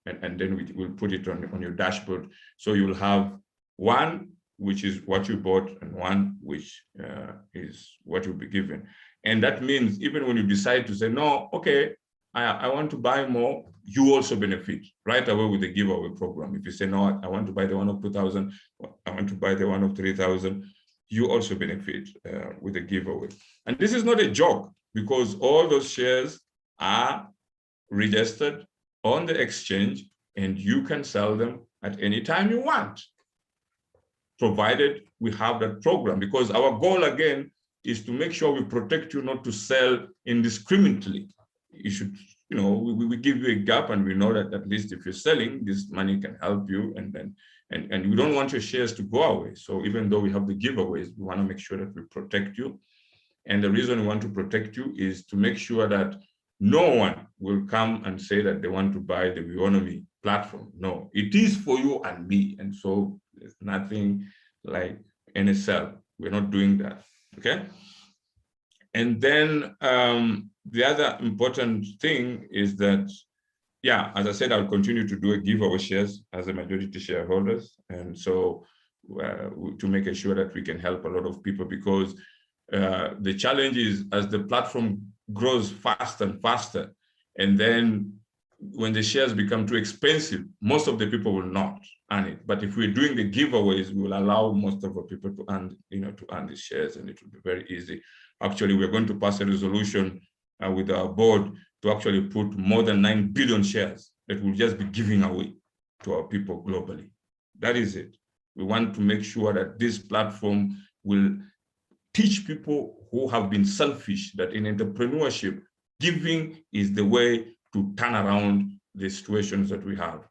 and then we will put it on your dashboard. So you'll have one, which is what you bought, and one which is what you'll be given. And that means even when you decide to say, no, okay, I want to buy more, you also benefit right away with the giveaway program. If you say, no, I want to buy the one of 2,000, I want to buy the one of 3,000, you also benefit with the giveaway. And this is not a joke, because all those shares are registered on the exchange and you can sell them at any time you want, provided we have that program. Because our goal, again, is to make sure we protect you not to sell indiscriminately. You should, we give you a gap, and we know that at least if you're selling, this money can help you, and we don't want your shares to go away. So even though we have the giveaways, we want to make sure that we protect you. And the reason we want to protect you is to make sure that No one will come and say that they want to buy the Weownomy platform. No, it is for you and me. And so there's nothing like any sell. We're not doing that, okay? And then the other important thing is that, yeah, as I said, I'll continue to do a giveaway shares as a majority shareholders. And so to make sure that we can help a lot of people, because the challenge is as the platform grows faster and faster, and then when the shares become too expensive, most of the people will not earn it. But if we're doing the giveaways, we will allow most of our people to earn, to earn the shares, and it will be very easy. Actually, we're going to pass a resolution with our board to actually put more than 9 billion shares that we'll just be giving away to our people globally. That is it. We want to make sure that this platform will teach people who have been selfish that in entrepreneurship, giving is the way to turn around the situations that we have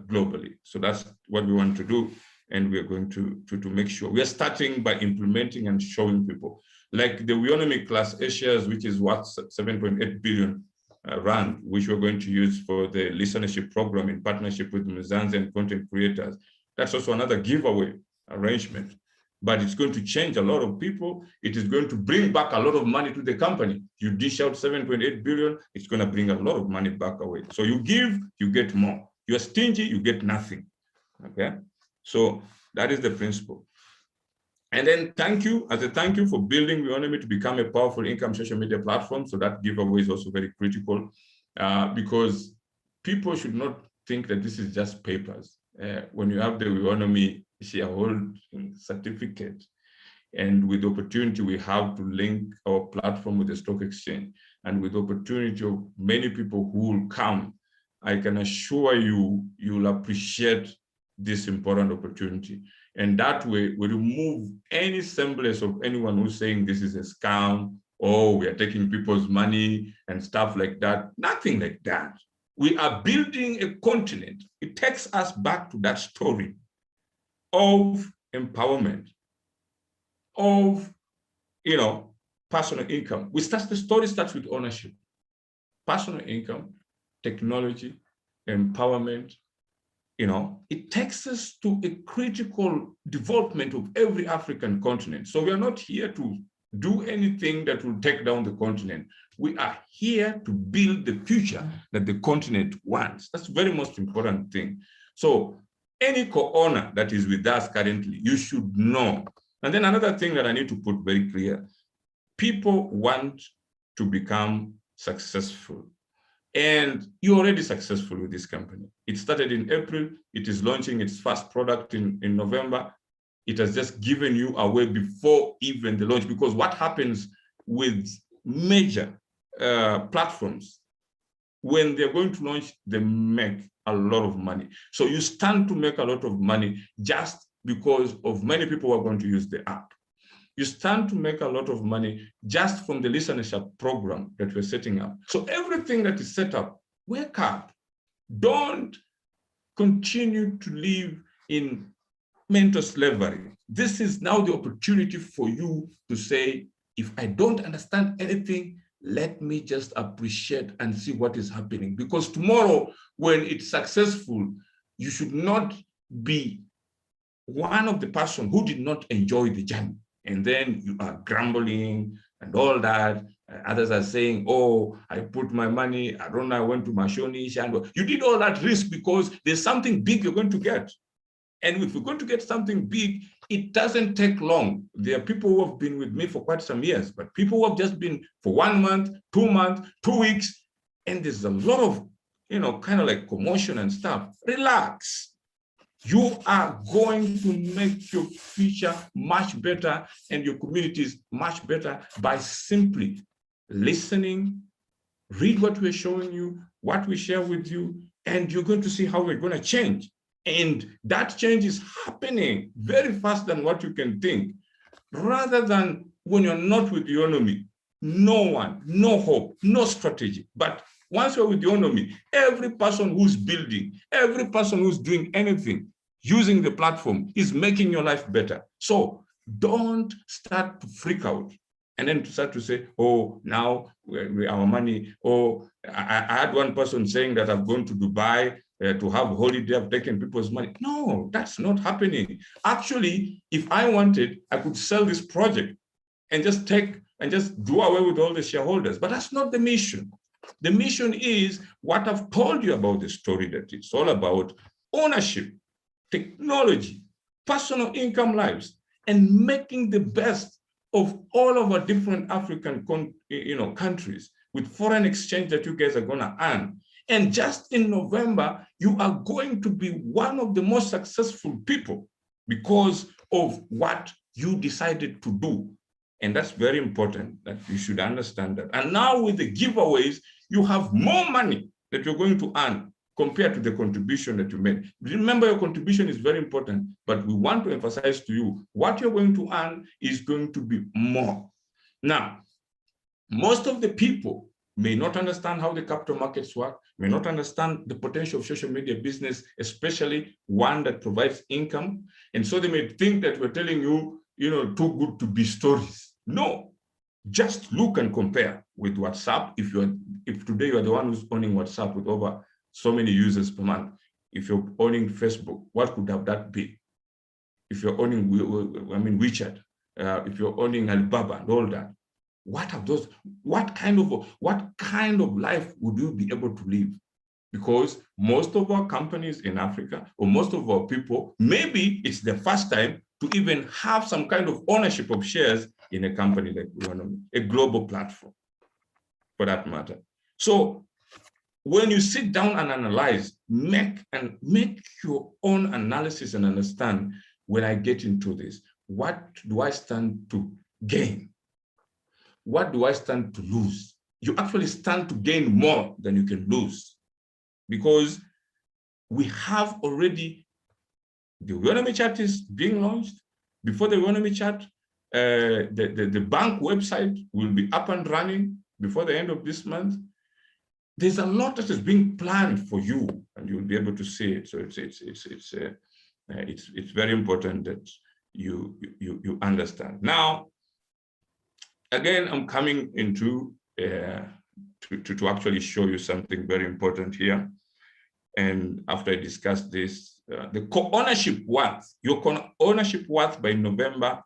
globally. So that's what we want to do. And we're going to make sure. We are starting by implementing and showing people. Like the Weownomy Class A shares, which is what 7.8 billion rand, which we're going to use for the listenership program in partnership with Mzanzi and content creators. That's also another giveaway arrangement. But it's going to change a lot of people. It is going to bring back a lot of money to the company. You dish out 7.8 billion, it's going to bring a lot of money back away. So you give, you get more. You're stingy, you get nothing. Okay? So that is the principle. And then thank you, as a thank you for building Weownomy to become a powerful income social media platform. So that giveaway is also very critical because people should not think that this is just papers. When you have the Weownomy shareholding certificate, and with the opportunity we have to link our platform with the stock exchange, and with the opportunity of many people who will come, I can assure you, you'll appreciate this important opportunity. And that way we remove any semblance of anyone who's saying this is a scam, or we are taking people's money and stuff like that. Nothing like that. We are building a continent. It takes us back to that story of empowerment, of personal income. The story starts with ownership, personal income, technology, empowerment. It takes us to a critical development of every African continent. So we are not here to do anything that will take down the continent. We are here to build the future that the continent wants. That's the very most important thing. So any co-owner that is with us currently, you should know. And then another thing that I need to put very clear, people want to become successful. And you're already successful with this company. It started in April. It is launching its first product in November. It has just given you away before even the launch, because what happens with major platforms, when they're going to launch, they make a lot of money. So you stand to make a lot of money just because of many people who are going to use the app. You stand to make a lot of money just from the listenership program that we're setting up. So everything that is set up, wake up. Don't continue to live in mental slavery. This is now the opportunity for you to say, if I don't understand anything, let me just appreciate and see what is happening. Because tomorrow, when it's successful, you should not be one of the person who did not enjoy the journey. And then you are grumbling and all that. Others are saying, oh, I put my money, I don't know, I went to Mashoni. You did all that risk because there's something big you're going to get. And if you're going to get something big, it doesn't take long. There are people who have been with me for quite some years, but people who have just been for 1 month, 2 months, 2 weeks, and there's a lot of, kind of like commotion and stuff. Relax. You are going to make your future much better and your communities much better by simply listening, read what we're showing you, what we share with you, and you're going to see how we're going to change. And that change is happening very fast than what you can think. Rather than when you're not with Weownomy, no one, no hope, no strategy. But once you're with Weownomy, every person who's building, every person who's doing anything using the platform is making your life better. So don't start to freak out. And then to start to say, oh, now our money, oh, I had one person saying that I've gone to Dubai to have a holiday, I've taken people's money. No, that's not happening. Actually, if I wanted, I could sell this project and just do away with all the shareholders. But that's not the mission. The mission is what I've told you about the story, that it's all about ownership, technology, personal income lives, and making the best of all of our different African countries with foreign exchange that you guys are going to earn. And just in November, you are going to be one of the most successful people because of what you decided to do. And that's very important, that you should understand that. And now with the giveaways, you have more money that you're going to earn compared to the contribution that you made. Remember, your contribution is very important, but we want to emphasize to you, what you're going to earn is going to be more. Now, most of the people may not understand how the capital markets work, may not understand the potential of social media business, especially one that provides income. And so they may think that we're telling you, too good to be stories. No, just look and compare with WhatsApp. If today you are the one who's owning WhatsApp with over so many users per month, if you're owning Facebook, what could have that be? If you're owning, WeChat, if you're owning Alibaba and all that, what kind of life would you be able to live? Because most of our companies in Africa, or most of our people, maybe it's the first time to even have some kind of ownership of shares in a company like Weownomy, a global platform, for that matter. So when you sit down and analyze, make your own analysis and understand, when I get into this, what do I stand to gain? What do I stand to lose? You actually stand to gain more than you can lose, because we have already, the Weownomy chart is being launched. Before the Weownomy chart, the bank website will be up and running before the end of this month. There's a lot that is being planned for you, and you'll be able to see it. So it's very important that you understand. Now, again, I'm coming into to actually show you something very important here. And after I discuss this, the co-ownership worth, your ownership worth by November,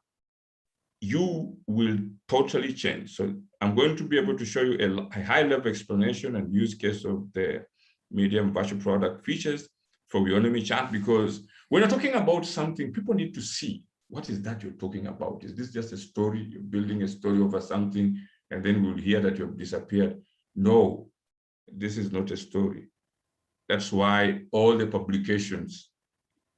you will totally change. So I'm going to be able to show you a high-level explanation and use case of the medium virtual product features for Weownomy chart, because when you're talking about something, people need to see, what is that you're talking about? Is this just a story? You're building a story over something, and then we'll hear that you've disappeared. No, this is not a story. That's why all the publications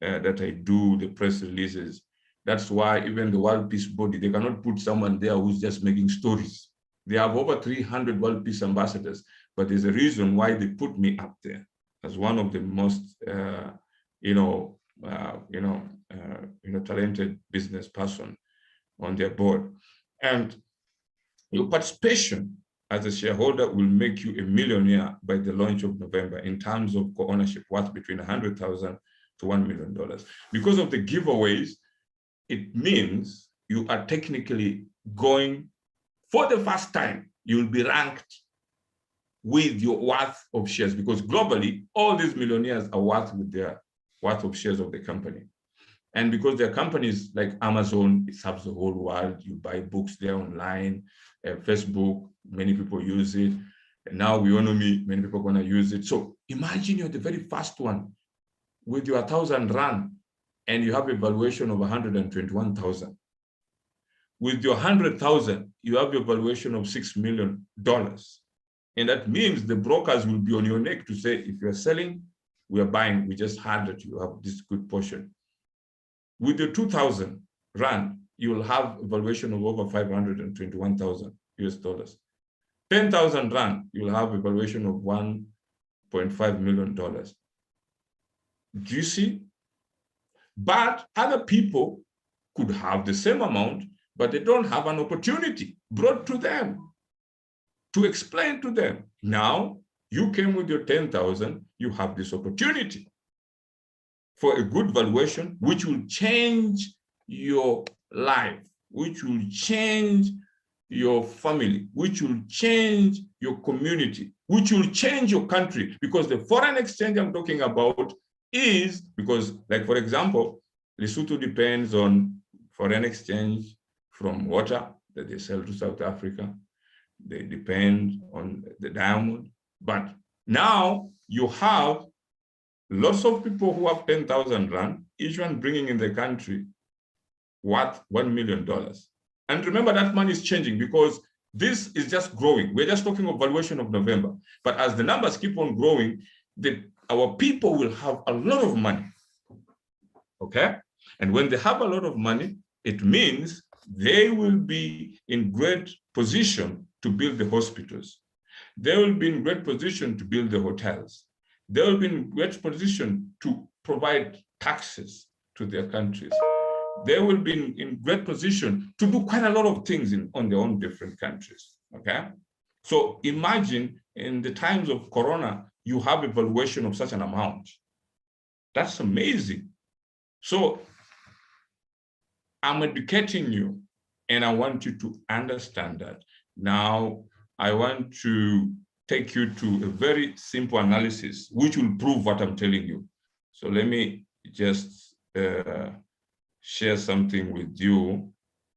that I do, the press releases, that's why even the World Peace Body, they cannot put someone there who's just making stories. They have over 300 World Peace ambassadors, but there's a reason why they put me up there as one of the most, talented business person on their board. And your participation as a shareholder will make you a millionaire by the launch of November in terms of co-ownership worth between $100,000 to $1 million. Because of the giveaways, it means you are technically going, for the first time, you'll be ranked with your worth of shares, because globally, all these millionaires are worth with their worth of shares of the company. And because there are companies like Amazon, it serves the whole world. You buy books there online, Facebook, many people use it. And now Weownomy, many people are going to use it. So imagine you're the very first one with your 1,000 rand, and you have a valuation of 121,000. With your 100,000, you have a valuation of $6 million. And that means the brokers will be on your neck to say, if you're selling, we are buying. We just heard that you have this good portion. With your 2,000 rand, you will have a valuation of over 521,000 US dollars. 10,000 rand, you'll have a valuation of $1.5 million. Do you see? But other people could have the same amount, but they don't have an opportunity brought to them to explain to them. Now, you came with your 10,000, you have this opportunity for a good valuation, which will change your life, which will change, your family, which will change your community, which will change your country, because the foreign exchange I'm talking about is because, like, for example, Lesotho depends on foreign exchange from water that they sell to South Africa. They depend on the diamond. But now you have lots of people who have 10,000 rand, each one bringing in the country worth $1 million. And remember, that money is changing because this is just growing. We're just talking of valuation of November. But as the numbers keep on growing, our people will have a lot of money. Okay? And when they have a lot of money, it means they will be in great position to build the hospitals. They will be in great position to build the hotels. They will be in great position to provide taxes to their countries. They will be in great position to do quite a lot of things on their own different countries, okay? So imagine in the times of Corona, you have a valuation of such an amount. That's amazing. So I'm educating you, and I want you to understand that. Now, I want to take you to a very simple analysis, which will prove what I'm telling you. So let me just share something with you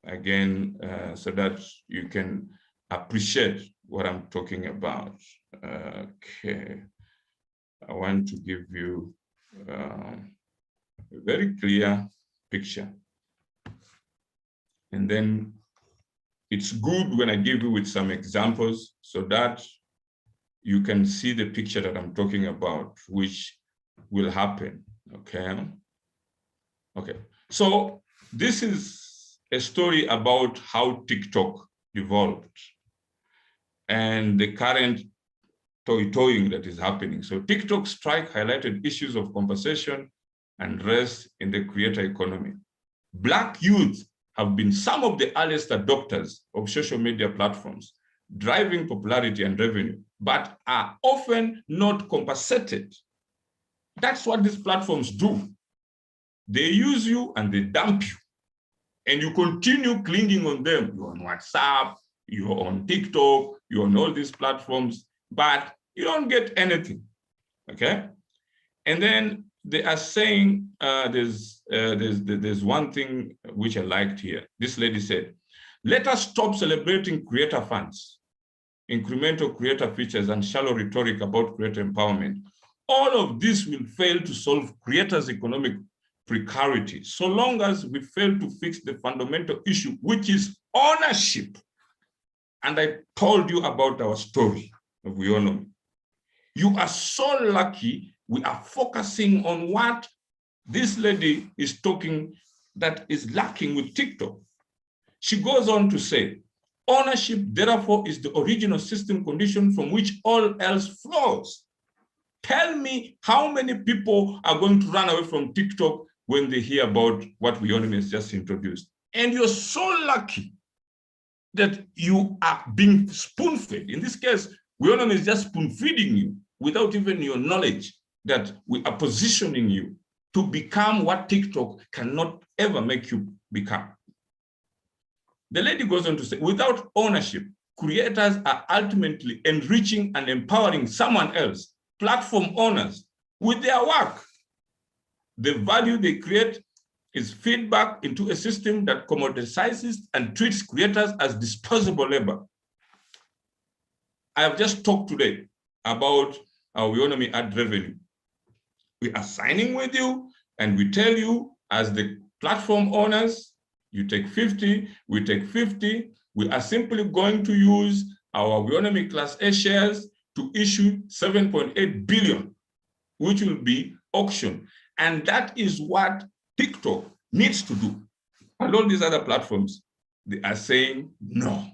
again, so that you can appreciate what I'm talking about. Okay, I want to give you a very clear picture. And then it's good when I give you with some examples so that you can see the picture that I'm talking about, which will happen, okay? Okay, so this is a story about how TikTok evolved and the current toying that is happening. So TikTok strike highlighted issues of compensation and rest in the creator economy. Black youth have been some of the earliest adopters of social media platforms, driving popularity and revenue, but are often not compensated. That's what these platforms do. They use you and they dump you, and you continue clinging on them. You're on WhatsApp, you're on TikTok, you're on all these platforms, but you don't get anything, okay? And then they are saying, there's one thing which I liked here. This lady said, let us stop celebrating creator funds, incremental creator features, and shallow rhetoric about creator empowerment. All of this will fail to solve creators' economic precarity, so long as we fail to fix the fundamental issue, which is ownership. And I told you about our story of Weownomy. You are so lucky we are focusing on what this lady is talking that is lacking with TikTok. She goes on to say, ownership, therefore, is the original system condition from which all else flows. Tell me how many people are going to run away from TikTok when they hear about what Weownomy has just introduced. And you're so lucky that you are being spoon-fed. In this case, Weownomy is just spoon-feeding you without even your knowledge that we are positioning you to become what TikTok cannot ever make you become. The lady goes on to say, without ownership, creators are ultimately enriching and empowering someone else, platform owners, with their work. The value they create is feedback into a system that commoditizes and treats creators as disposable labor. I have just talked today about our Weownomy ad revenue. We are signing with you and we tell you as the platform owners, you take 50, we take 50. We are simply going to use our Weownomy Class A shares to issue 7.8 billion, which will be auctioned. And that is what TikTok needs to do. And all these other platforms, they are saying no.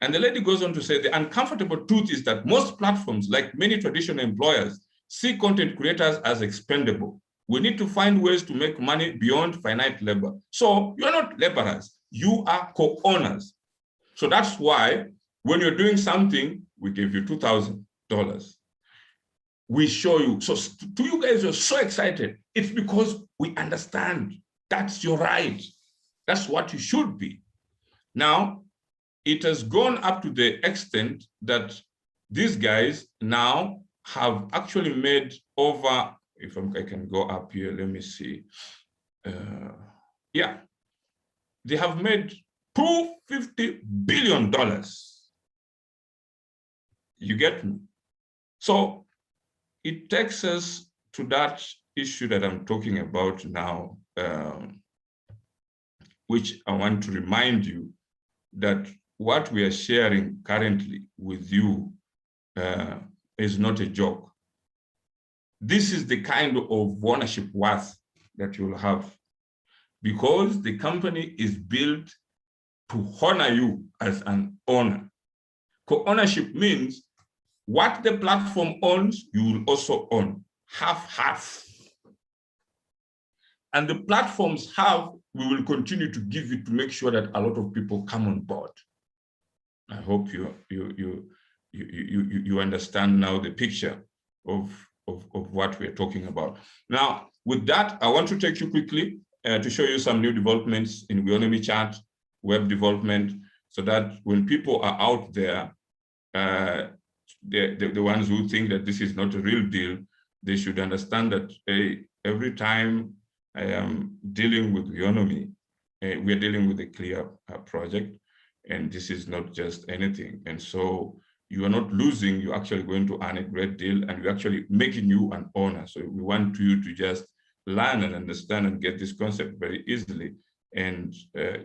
And the lady goes on to say, the uncomfortable truth is that most platforms, like many traditional employers, see content creators as expendable. We need to find ways to make money beyond finite labor. So you're not laborers, you are co-owners. So that's why when you're doing something, we give you $2,000. We show you. So to you guys, you're so excited. It's because we understand that's your right. That's what you should be. Now, it has gone up to the extent that these guys now have actually made over, if I can go up here, let me see. Yeah, they have made $250 billion. You get me? So it takes us to that issue that I'm talking about now, which I want to remind you that what we are sharing currently with you is not a joke. This is the kind of ownership worth that you'll have, because the company is built to honor you as an owner. Co-ownership means what the platform owns, you will also own, half. And the platforms have, we will continue to give you to make sure that a lot of people come on board. I hope you understand now the picture of what we're talking about. Now, with that, I want to take you quickly to show you some new developments in Weownomy chat, web development, so that when people are out there, the ones who think that this is not a real deal, they should understand that every time I am dealing with Weownomy, we're dealing with a clear project, and this is not just anything. And so you are not losing, you're actually going to earn a great deal, and we're actually making you an owner. So we want you to just learn and understand and get this concept very easily, and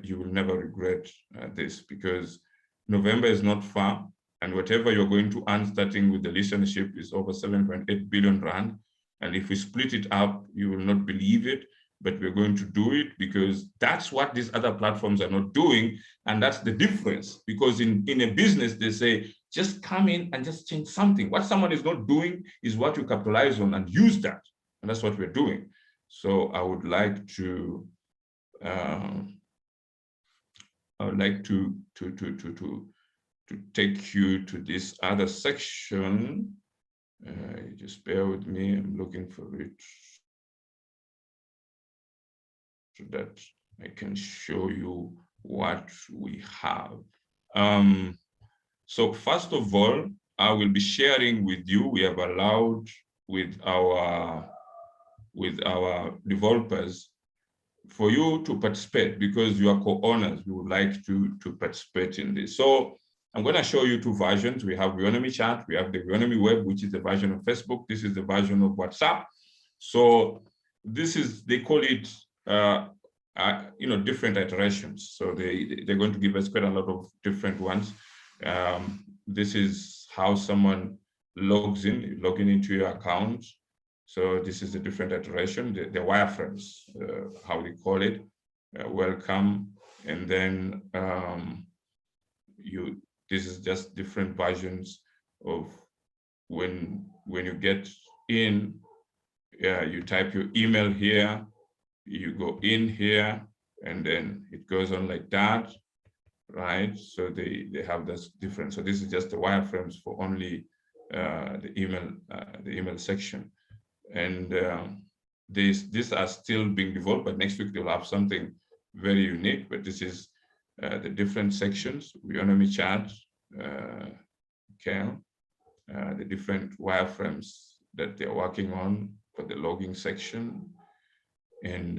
you will never regret this, because November is not far, and whatever you're going to earn starting with the listenership is over 7.8 billion rand. And if we split it up, you will not believe it, but we're going to do it because that's what these other platforms are not doing. And that's the difference, because in a business, they say, just come in and just change something. What someone is not doing is what you capitalize on and use that. And that's what we're doing. So I would like to take you to this other section. Just bear with me, I'm looking for it so that I can show you what we have. So first of all, I will be sharing with you, we have allowed with our developers for you to participate, because you are co-owners, we would like to participate in this. So I'm going to show you two versions. We have Weownomy chat, we have the Weownomy web, which is the version of Facebook. This is the version of WhatsApp. So this is, they call it, different iterations. So they're going to give us quite a lot of different ones. This is how someone logs in, logging into your account. So this is a different iteration, the wireframes, how they call it, welcome. And then this is just different versions of when you get in, you type your email here, you go in here, and then it goes on like that, right? So they have this different. So this is just the wireframes for only the email section. And these are still being developed, but next week they'll have something very unique. But this is the different sections, Weownomy chat, the different wireframes that they're working on for the logging section, and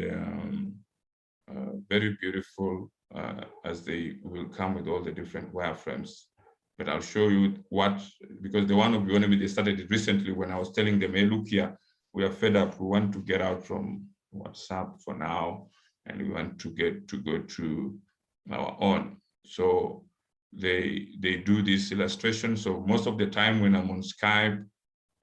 very beautiful as they will come with all the different wireframes. But I'll show you what, because the one of Weownomy, they started it recently when I was telling them, hey, look here, we are fed up. We want to get out from WhatsApp for now, and we want to go to our own. So they do this illustration. So most of the time when I'm on Skype,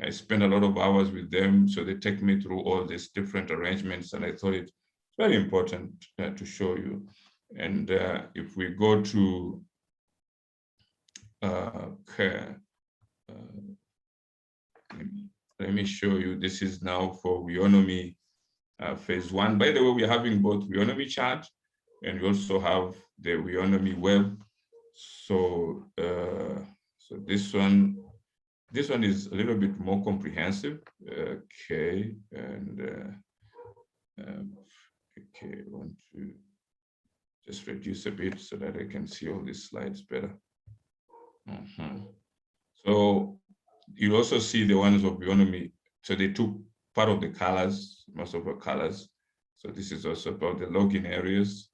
I spend a lot of hours with them. So they take me through all these different arrangements, and I thought it's very important to show you. And if we go to let me show you, this is now for Weownomy phase 1. By the way, we're having both Weownomy chat, and we also have the Weownomy web. So so this one is a little bit more comprehensive. Okay, and okay, just reduce a bit so that I can see all these slides better. So you'll also see the ones of Weownomy. So they took part of the colors, most of the colors. So this is also about the login areas.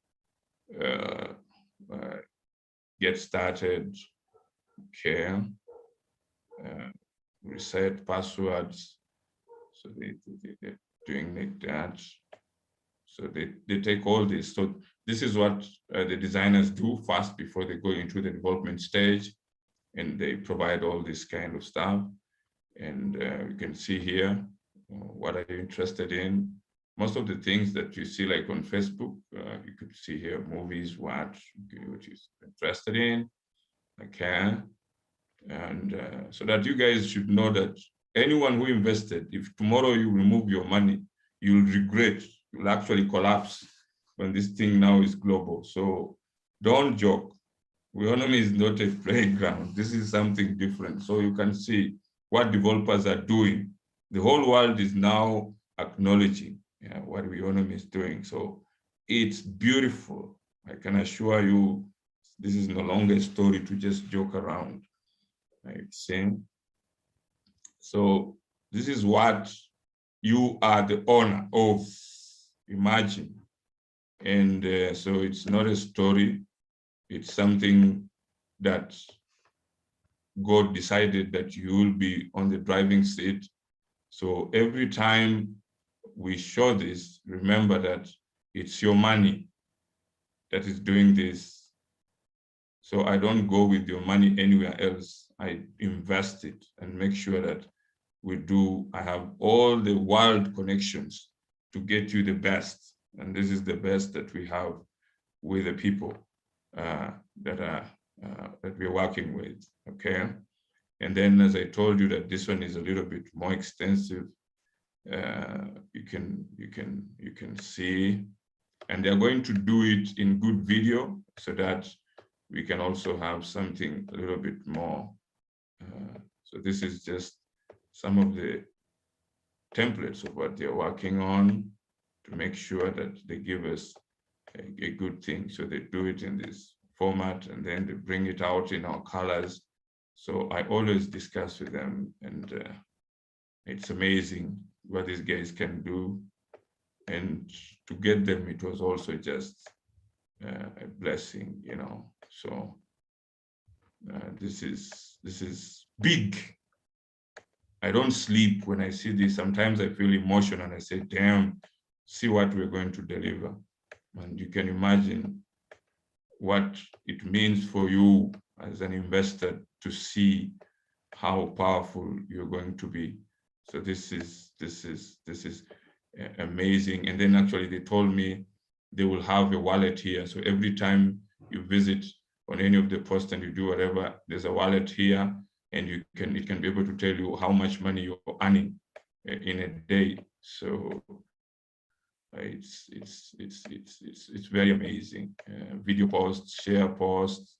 Get started, okay. Reset passwords. So they're doing like that. So they take all this. So this is what the designers do first before they go into the development stage, and they provide all this kind of stuff. And you can see here, what are you interested in? Most of the things that you see like on Facebook, you could see here movies, which is interested in, okay. And so that you guys should know that anyone who invested, if tomorrow you remove your money, you'll regret, you'll actually collapse when this thing now is global. So don't joke. Weownomy is not a playground. This is something different. So you can see what developers are doing. The whole world is now acknowledging what Weownomy is doing. So it's beautiful. I can assure you, this is no longer a story to just joke around. Right? Same. So this is what you are the owner of. Imagine. And so it's not a story. It's something that God decided that you will be on the driving seat. So every time we show this, remember that it's your money that is doing this. So I don't go with your money anywhere else. I invest it and make sure that I have all the world connections to get you the best. And this is the best that we have with the people that we're working with, okay? And then, as I told you, that this one is a little bit more extensive. You can see, and they're going to do it in good video so that we can also have something a little bit more. So this is just some of the templates of what they're working on to make sure that they give us a good thing. So they do it in this format and then they bring it out in our colors. So I always discuss with them, and it's amazing what these guys can do. And to get them, it was also just a blessing, you know. So this is big. I don't sleep when I see this. Sometimes I feel emotional and I say, damn, see what we're going to deliver. And you can imagine what it means for you as an investor to see how powerful you're going to be. So this is amazing. And then actually they told me they will have a wallet here. So every time you visit on any of the posts and you do whatever, there's a wallet here, and it can be able to tell you how much money you're earning in a day. So it's very amazing. Video posts, share posts,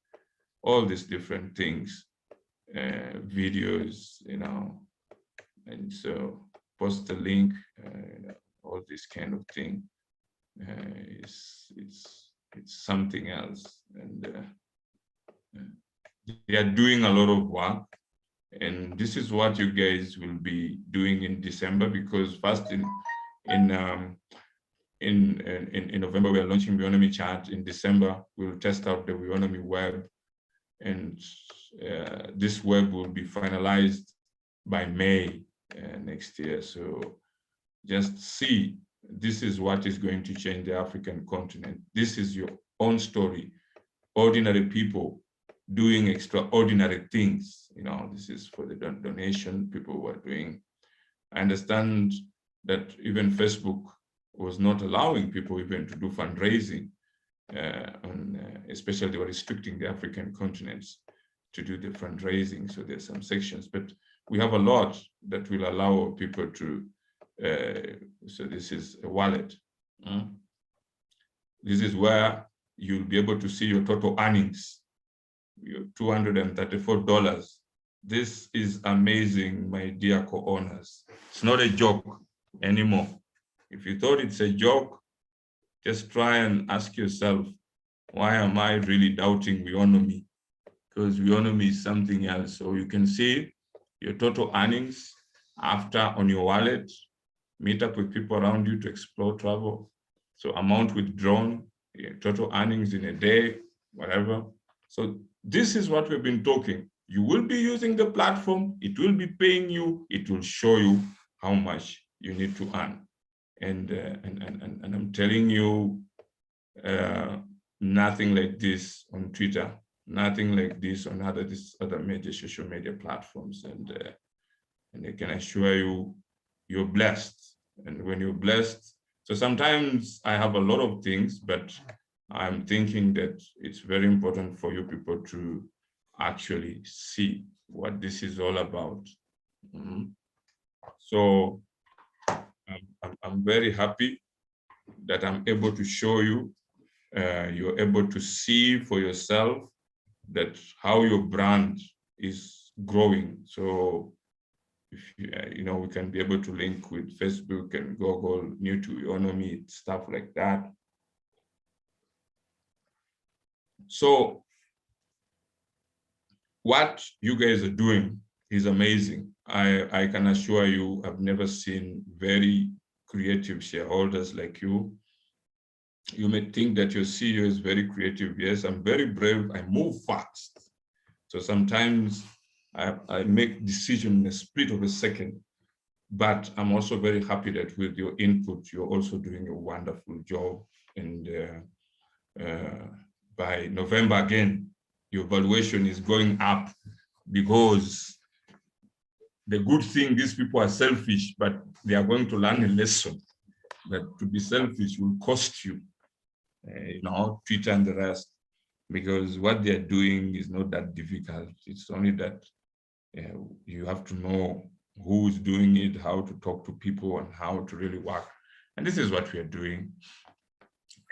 all these different things, videos, you know, and so post the link, all this kind of thing. It's something else, and they are doing a lot of work. And this is what you guys will be doing in December, because first in November, we are launching Weownomy Chat. In December, we'll test out the Weownomy web, and this web will be finalized by May next year. So just see, this is what is going to change the African continent. This is your own story. Ordinary people doing extraordinary things. You know, this is for the donation people who are doing. I understand that even Facebook was not allowing people even to do fundraising, especially they were restricting the African continents to do the fundraising. So there's some sections, but we have a lot that will allow people to, so this is a wallet. This is where you'll be able to see your total earnings, your $234. This is amazing, my dear co-owners. It's not a joke anymore. If you thought it's a joke, just try and ask yourself, why am I really doubting Weownomy? Because Weownomy is something else. So you can see your total earnings after on your wallet, meet up with people around you to explore travel. So amount withdrawn, total earnings in a day, whatever. So this is what we've been talking. You will be using the platform, it will be paying you, it will show you how much you need to earn. And I'm telling you, nothing like this on Twitter, nothing like this on other major social media platforms. And I can assure you, you're blessed. And when you're blessed, so sometimes I have a lot of things, but I'm thinking that it's very important for you people to actually see what this is all about. So I'm very happy that I'm able to show you, you're able to see for yourself that how your brand is growing. So if you know, we can be able to link with Facebook and Google, new to Weownomy, stuff like that. So what you guys are doing is amazing. I can assure you, I've never seen very creative shareholders like you. You may think that your CEO is very creative. Yes, I'm very brave. I move fast. So sometimes I make decisions in a split of a second. But I'm also very happy that with your input, you're also doing a wonderful job. And by November again, your valuation is going up, because the good thing, these people are selfish, but they are going to learn a lesson that to be selfish will cost you, you know, Twitter and the rest, because what they're doing is not that difficult. It's only that you have to know who's doing it, how to talk to people, and how to really work. And this is what we are doing.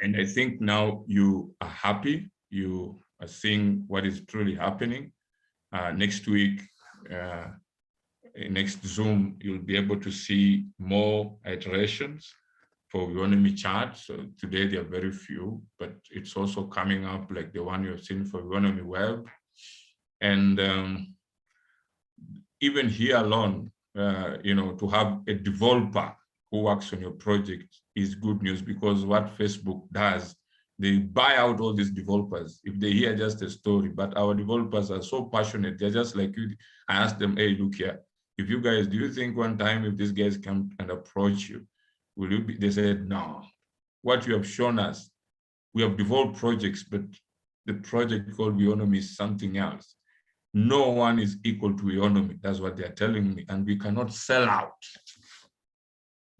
And I think now you are happy. You are seeing what is truly happening. Next week, next Zoom, you'll be able to see more iterations for Weownomy chart. So today there are very few, but it's also coming up like the one you've seen for Weownomy web. And even here alone, you know, to have a developer who works on your project is good news, because what Facebook does, they buy out all these developers if they hear just a story. But our developers are so passionate. They're just like you. I asked them, hey, look here, if you guys, do you think one time if these guys come and approach you, will you be? They said, no. What you have shown us, we have developed projects, but the project called Weownomy is something else. No one is equal to Weownomy. That's what they're telling me. And we cannot sell out.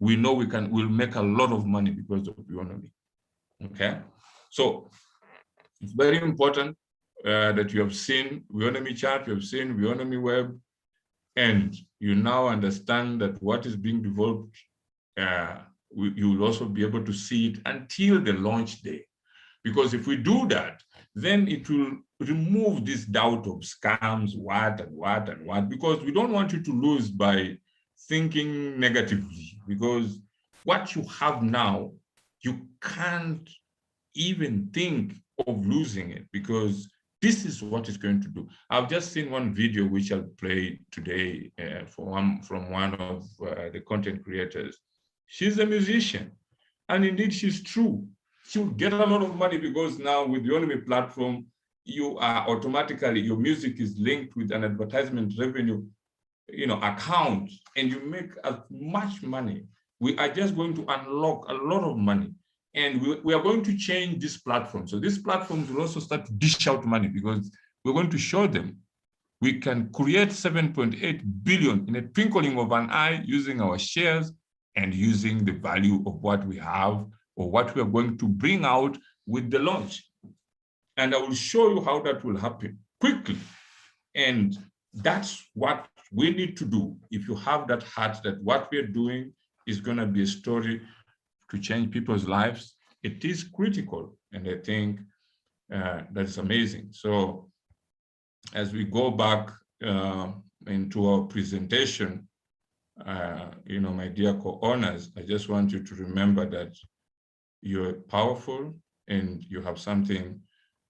We know we'll make a lot of money because of Weownomy. Okay. So it's very important that you have seen Weownomy chart, you have seen Weownomy web, and you now understand that what is being developed, you will also be able to see it until the launch day. Because if we do that, then it will remove this doubt of scams, what, because we don't want you to lose by thinking negatively, because what you have now, you can't even think of losing it, because this is what it's going to do. I've just seen one video which I'll play today from one of the content creators. She's a musician, and indeed she's true. She'll get a lot of money, because now with the Weownomy platform, you are automatically, your music is linked with an advertisement revenue, you know, account, and you make as much money. We are just going to unlock a lot of money, and we are going to change this platform. So these platforms will also start to dish out money, because we're going to show them we can create 7.8 billion in a twinkling of an eye using our shares and using the value of what we have or what we are going to bring out with the launch. And I will show you how that will happen quickly. And that's what we need to do. If you have that heart that what we're doing is going to be a story to change people's lives, it is critical. And I think that's amazing. So as we go back into our presentation, you know, my dear co-owners, I just want you to remember that you're powerful and you have something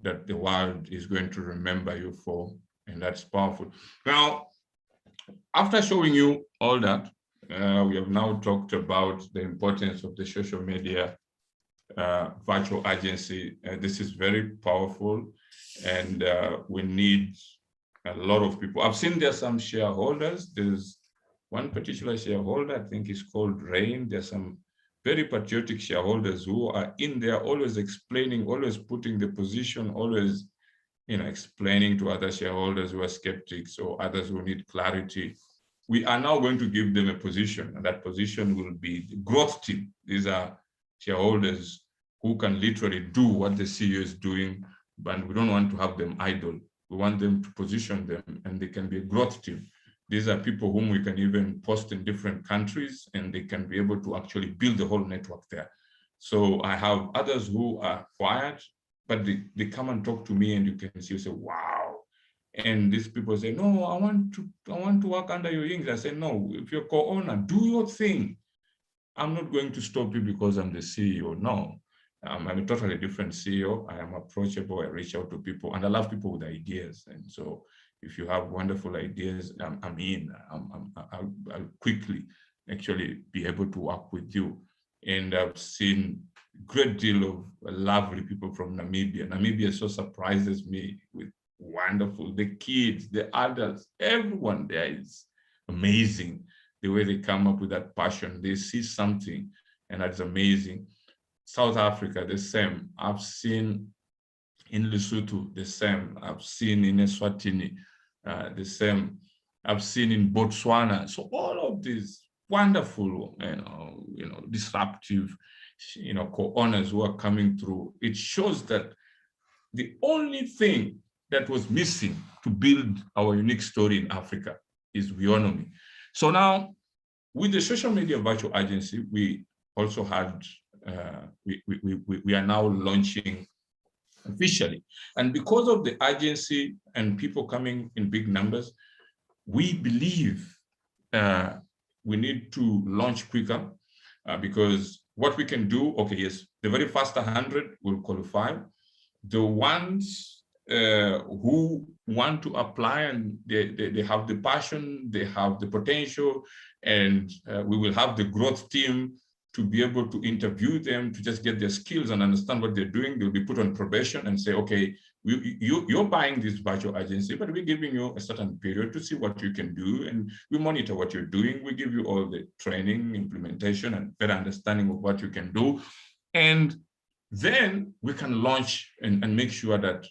that the world is going to remember you for, and that's powerful. Now, after showing you all that, we have now talked about the importance of the social media virtual agency. This is very powerful, and we need a lot of people. I've seen there's some shareholders. There's one particular shareholder, I think is called Rain. There's some very patriotic shareholders who are in there, always explaining, always putting the position, always, explaining to other shareholders who are skeptics or others who need clarity. We are now going to give them a position, and that position will be the growth team. These are shareholders who can literally do what the CEO is doing, but we don't want to have them idle. We want them to position them, and they can be a growth team. These are people whom we can even post in different countries, and they can be able to actually build the whole network there. So I have others who are quiet, but they come and talk to me, and you can see, you say, wow. And these people say, no, I want to work under your wings. I say, no, if you're co-owner, do your thing. I'm not going to stop you because I'm the CEO. No, I'm a totally different CEO. I am approachable. I reach out to people, and I love people with ideas. And so if you have wonderful ideas, I'm in. I'll quickly actually be able to work with you. And I've seen a great deal of lovely people from Namibia. Namibia so surprises me with wonderful, the kids, the adults, everyone there is amazing. The way they come up with that passion, they see something, and that's amazing. South Africa, the same. I've seen in Lesotho, the same. I've seen in Eswatini, the same. I've seen in Botswana. So all of these wonderful, disruptive, co-owners who are coming through. It shows that the only thing that was missing to build our unique story in Africa is Weownomy. So now, with the social media virtual agency, we also had, we are now launching officially. And because of the agency and people coming in big numbers, we believe we need to launch quicker because what we can do, okay, yes, the very first 100 will qualify. The ones who want to apply and they have the passion, they have the potential, and we will have the growth team to be able to interview them, to just get their skills and understand what they're doing. They'll be put on probation and say, okay, you're buying this virtual agency, but we're giving you a certain period to see what you can do, and we monitor what you're doing. We give you all the training, implementation, and better understanding of what you can do. And then we can launch and make sure that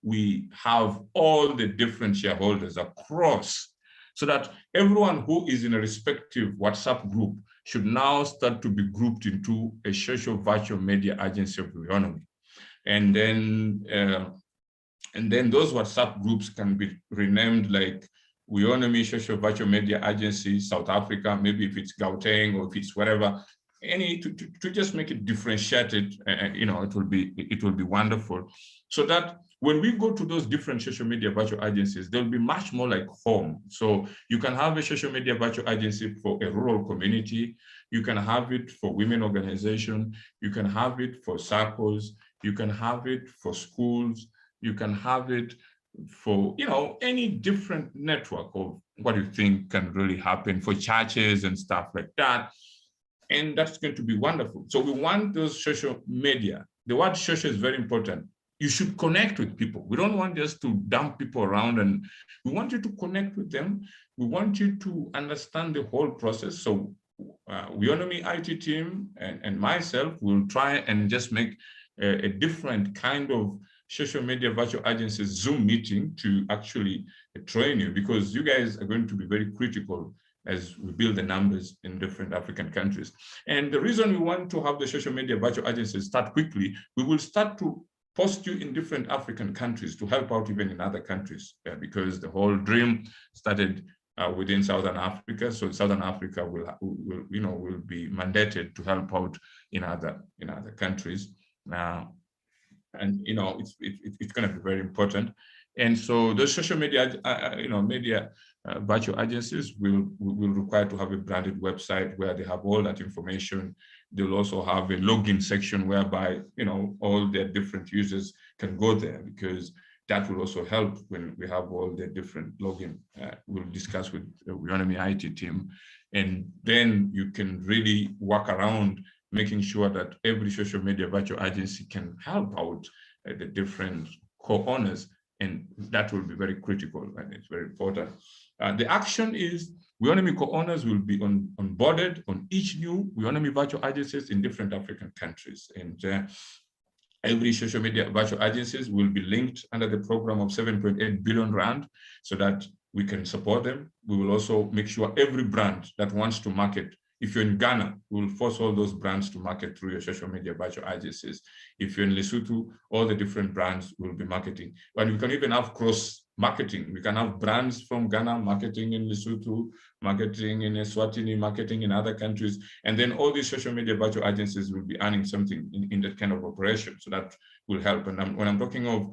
we have all the different shareholders across, so that everyone who is in a respective WhatsApp group should now start to be grouped into a social virtual media agency of Weownomy. And then those WhatsApp groups can be renamed like Weownomy Social Virtual Media Agency South Africa, maybe if it's Gauteng or if it's whatever. To just make it differentiated, it will be wonderful, so that when we go to those different social media virtual agencies, they'll be much more like home. So you can have a social media virtual agency for a rural community, you can have it for women organization, you can have it for circles, you can have it for schools, you can have it for any different network of what you think can really happen, for churches and stuff like that. And that's going to be wonderful. So we want those social media. The word social is very important. You should connect with people. We don't want just to dump people around, and we want you to connect with them. We want you to understand the whole process. So Weownomy IT team and myself will try and just make a different kind of social media virtual agency Zoom meeting to actually train you, because you guys are going to be very critical as we build the numbers in different African countries. And the reason we want to have the social media virtual agencies start quickly, we will start to post you in different African countries to help out even in other countries, because the whole dream started within Southern Africa. So Southern Africa will be mandated to help out in other countries. And it's going to be very important. And so those social media, virtual agencies will require to have a branded website where they have all that information. they'll also have a login section whereby, all their different users can go there, because that will also help when we have all the different login. We'll discuss with the Weownomy IT team, and then you can really work around making sure that every social media virtual agency can help out the different co-owners, and that will be very critical and it's very important. The action is Weownomy co-owners will be onboarded on each new Weownomy virtual agencies in different African countries, and every social media virtual agencies will be linked under the program of 7.8 billion rand, so that we can support them. We will also make sure every brand that wants to market, if you're in Ghana, we will force all those brands to market through your social media virtual agencies. If you're in Lesotho, all the different brands will be marketing. And we can even have cross marketing. We can have brands from Ghana marketing in Lesotho, marketing in Eswatini, marketing in other countries. And then all these social media virtual agencies will be earning something in that kind of operation. So that will help. And when I'm talking of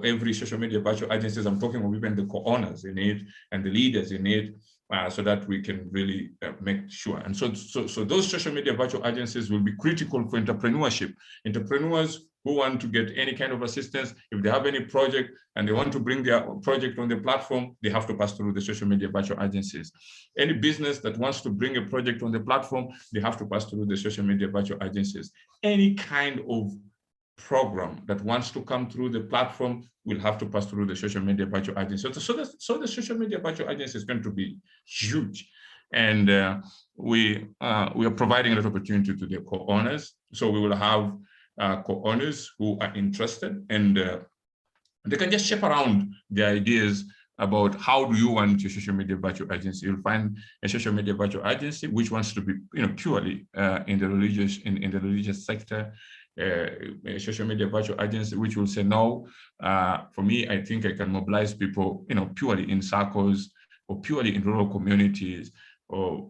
every social media virtual agencies, I'm talking of even the co-owners in it and the leaders in it, so that we can really make sure. And so those social media virtual agencies will be critical for entrepreneurship. Entrepreneurs who want to get any kind of assistance, if they have any project and they want to bring their project on the platform, they have to pass through the social media virtual agencies. Any business that wants to bring a project on the platform, they have to pass through the social media virtual agencies. Any kind of program that wants to come through the platform will have to pass through the social media virtual agency. So the social media virtual agency is going to be huge, and we are providing that opportunity to the co-owners. So we will have co-owners who are interested, and they can just shape around the ideas about how do you want your social media virtual agency. You'll find a social media virtual agency which wants to be, purely in the religious sector. A social media virtual agency which will say no. For me, I think I can mobilize people, purely in circles or purely in rural communities, or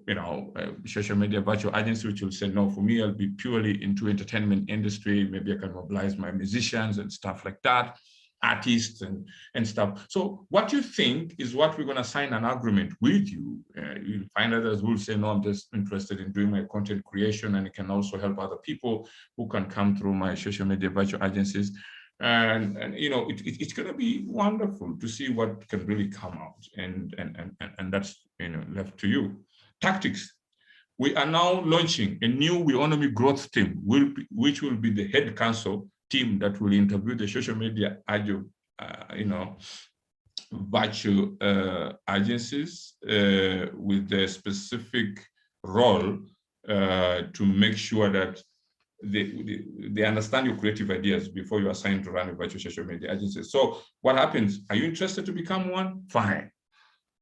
social media virtual agency which will say no. For me, I'll be purely into entertainment industry. Maybe I can mobilize my musicians and stuff like that, artists and stuff. So what you think is what we're going to sign an agreement with you. You'll find others who will say, no, I'm just interested in doing my content creation, and it can also help other people who can come through my social media virtual agencies. And it's going to be wonderful to see what can really come out, and that's left to you. Tactics. We are now launching a new Weownomy growth team, which will be the head council team that will interview the social media virtual agencies with their specific role to make sure that they understand your creative ideas before you are assigned to run a virtual social media agency. So what happens? Are you interested to become one? Fine.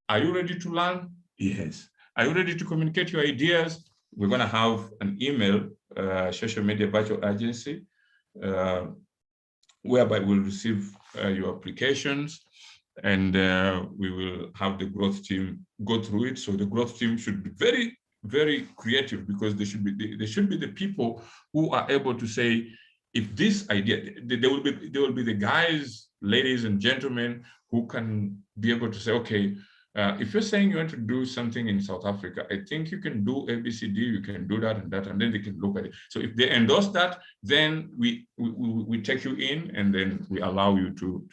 Are you ready to learn? Yes. Are you ready to communicate your ideas? We're going to have an email social media virtual agency whereby we'll receive your applications, and we will have the growth team go through it. So the growth team should be very, very creative, because they should be the people who are able to say, if this idea, there will be the guys, ladies and gentlemen who can be able to say, okay, if you're saying you want to do something in South Africa, I think you can do ABCD, you can do that and that, and then they can look at it. So if they endorse that, then we take you in, and then we allow you to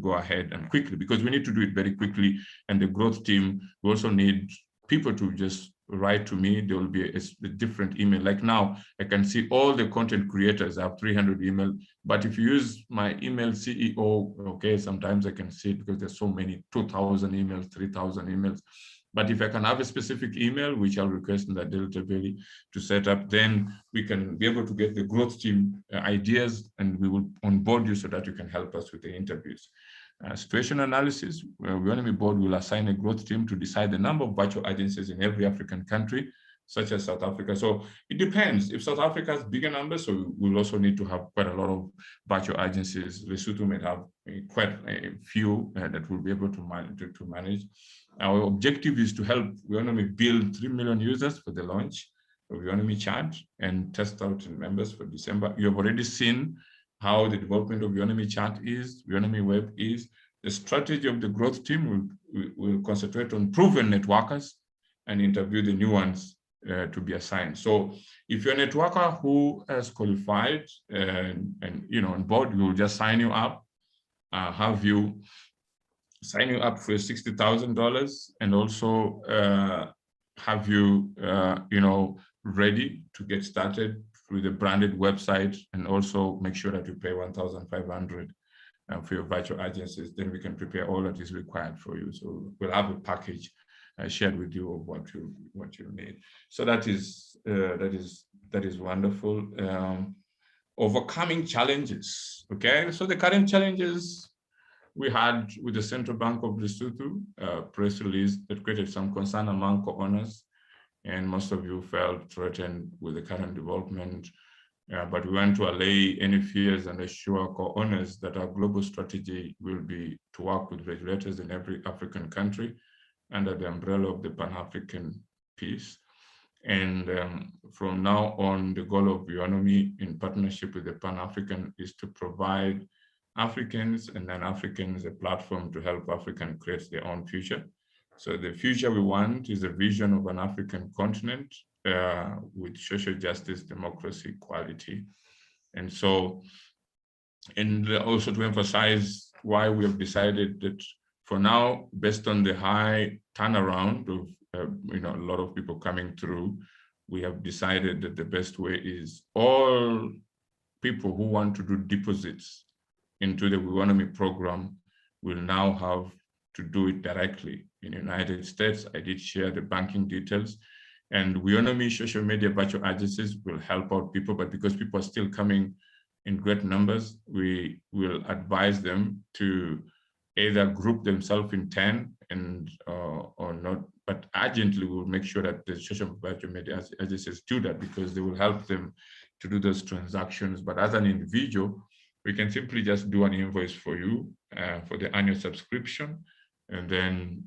go ahead and quickly, because we need to do it very quickly. And the growth team, we also need people to just write to me. There will be a different email. Like now, I can see all the content creators. I have 300 email, but if you use my email CEO, okay, sometimes I can see it because there's so many, 2,000 emails, 3,000 emails. But if I can have a specific email, which I'll request in that Delta Valley to set up, then we can be able to get the growth team ideas, and we will onboard you so that you can help us with the interviews. Situation analysis, Weownomy board will assign a growth team to decide the number of virtual agencies in every African country, such as South Africa. So it depends. If South Africa has bigger numbers, so we'll also need to have quite a lot of virtual agencies. Lesotho may have quite a few that will be able to manage. Our objective is to help Weownomy build 3 million users for the launch of Weownomy Chat and test out in members for December. You have already seen how the development of Weownomy Chat is, Weownomy Web is. The strategy of the growth team will concentrate on proven networkers and interview the new ones to be assigned. So if you're a networker who has qualified and on board, we'll just sign you up, have you sign you up for $60,000, and also have you ready to get started with a branded website, and also make sure that you pay $1,500 for your virtual agencies. Then we can prepare all that is required for you. So we'll have a package shared with you of what you need. So that is wonderful. Overcoming challenges. Okay, so the current challenges we had with the Central Bank of Lesotho press release that created some concern among co-owners, and most of you felt threatened with the current development. But we want to allay any fears and assure co-owners that our global strategy will be to work with regulators in every African country under the umbrella of the Pan-African peace. And from now on, the goal of Weownomy in partnership with the Pan-African is to provide Africans and non-Africans a platform to help Africans create their own future. So the future we want is a vision of an African continent with social justice, democracy, equality. And so, and also to emphasize why we have decided that for now, based on the high turnaround of a lot of people coming through, we have decided that the best way is all people who want to do deposits into the Weownomy program will now have to do it directly. In the United States, I did share the banking details, and Weownomy social media virtual agencies will help out people, but because people are still coming in great numbers, we will advise them to either group themselves in 10 and or not, but urgently we will make sure that the social virtual media agencies do that, because they will help them to do those transactions. But as an individual, we can simply just do an invoice for you for the annual subscription, and then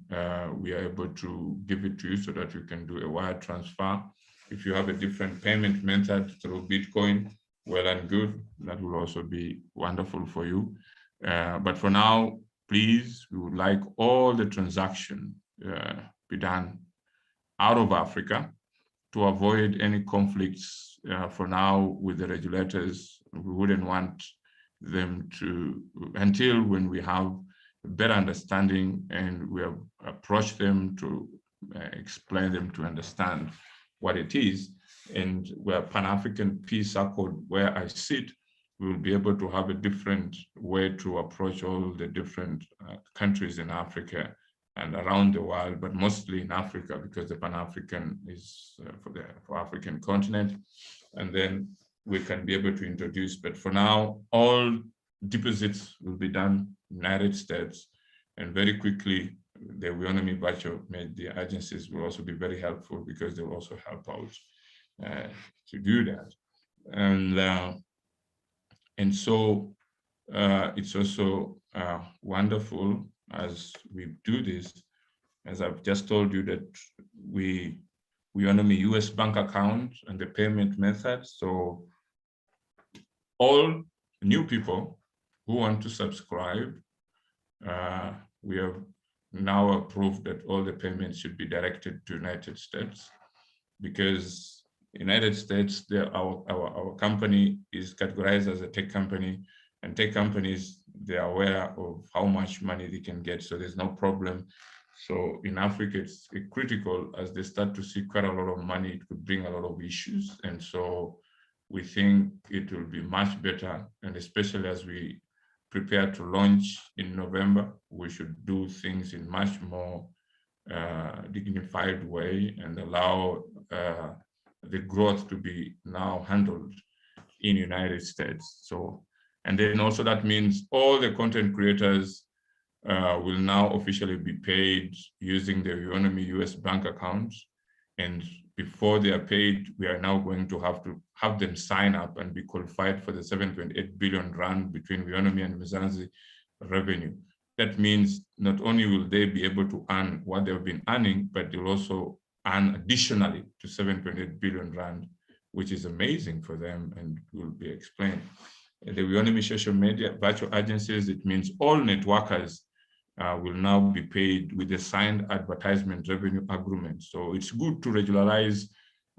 we are able to give it to you so that you can do a wire transfer. If you have a different payment method through Bitcoin, well and good, that will also be wonderful for you. But for now, please, we would like all the transaction be done out of Africa to avoid any conflicts for now with the regulators. We wouldn't want them to, until when we have a better understanding and we have approached them to explain them to understand what it is. And where Pan-African Peace Accord, where I sit, we will be able to have a different way to approach all the different countries in Africa and around the world, but mostly in Africa, because the Pan-African is for African continent. And then we can be able to introduce, but for now, all deposits will be done in the United States, and very quickly, the Weownomy virtual media agencies will also be very helpful, because they will also help out to do that. And so it's also wonderful as we do this, as I've just told you, that we Weownomy US bank account and the payment method. So all new people who want to subscribe, we have now approved that all the payments should be directed to United States, because United States, our company is categorized as a tech company, and tech companies, they are aware of how much money they can get, so there's no problem. So in Africa, it's critical, as they start to see quite a lot of money, it could bring a lot of issues. And so we think it will be much better, and especially as we prepare to launch in November, we should do things in much more dignified way and allow the growth to be now handled in the United States. So, and then also that means all the content creators will now officially be paid using the Weownomy US bank accounts. And before they are paid, we are now going to have them sign up and be qualified for the 7.8 billion rand between Weownomy and Mzanzi revenue. That means not only will they be able to earn what they've been earning, but they'll also earn additionally to 7.8 billion rand, which is amazing for them and will be explained. The Weownomy social media virtual agencies, it means all networkers will now be paid with a signed advertisement revenue agreement. So it's good to regularize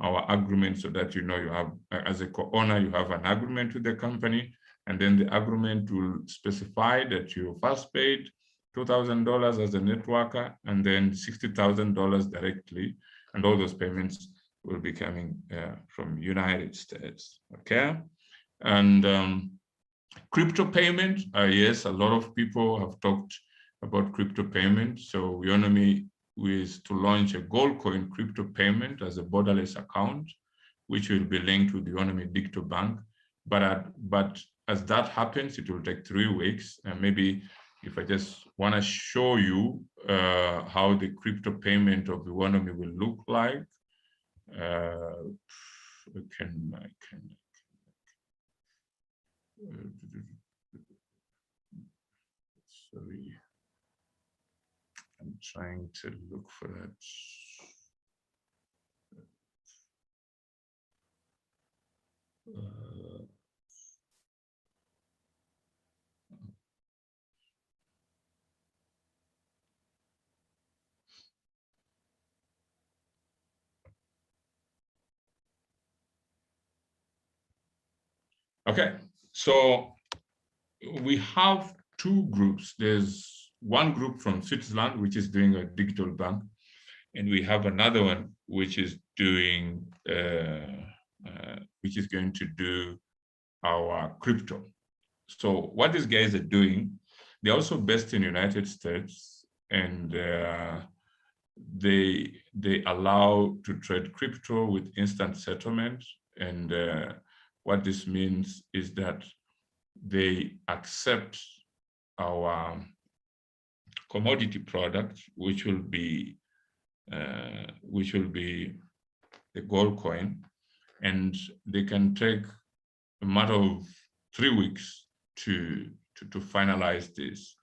our agreement so that you know you have, as a co-owner, you have an agreement with the company, and then the agreement will specify that you first paid $2,000 as a networker and then $60,000 directly, and all those payments will be coming from United States, okay? And crypto payment, yes, a lot of people have talked about crypto payment. So Weownomy is to launch a gold coin crypto payment as a borderless account, which will be linked with the Weownomy Digital Bank. But as that happens, it will take 3 weeks. And maybe if I just want to show you how the crypto payment of the Weownomy will look like, sorry, I'm trying to look for that. Okay, so we have 2 groups. There's one group from Switzerland, which is doing a digital bank, and we have another one which is doing, which is going to do our crypto. So what these guys are doing, they're also based in the United States, and they allow to trade crypto with instant settlement. And what this means is that they accept our commodity product, which will be the gold coin, and they can take a matter of 3 weeks to finalize this.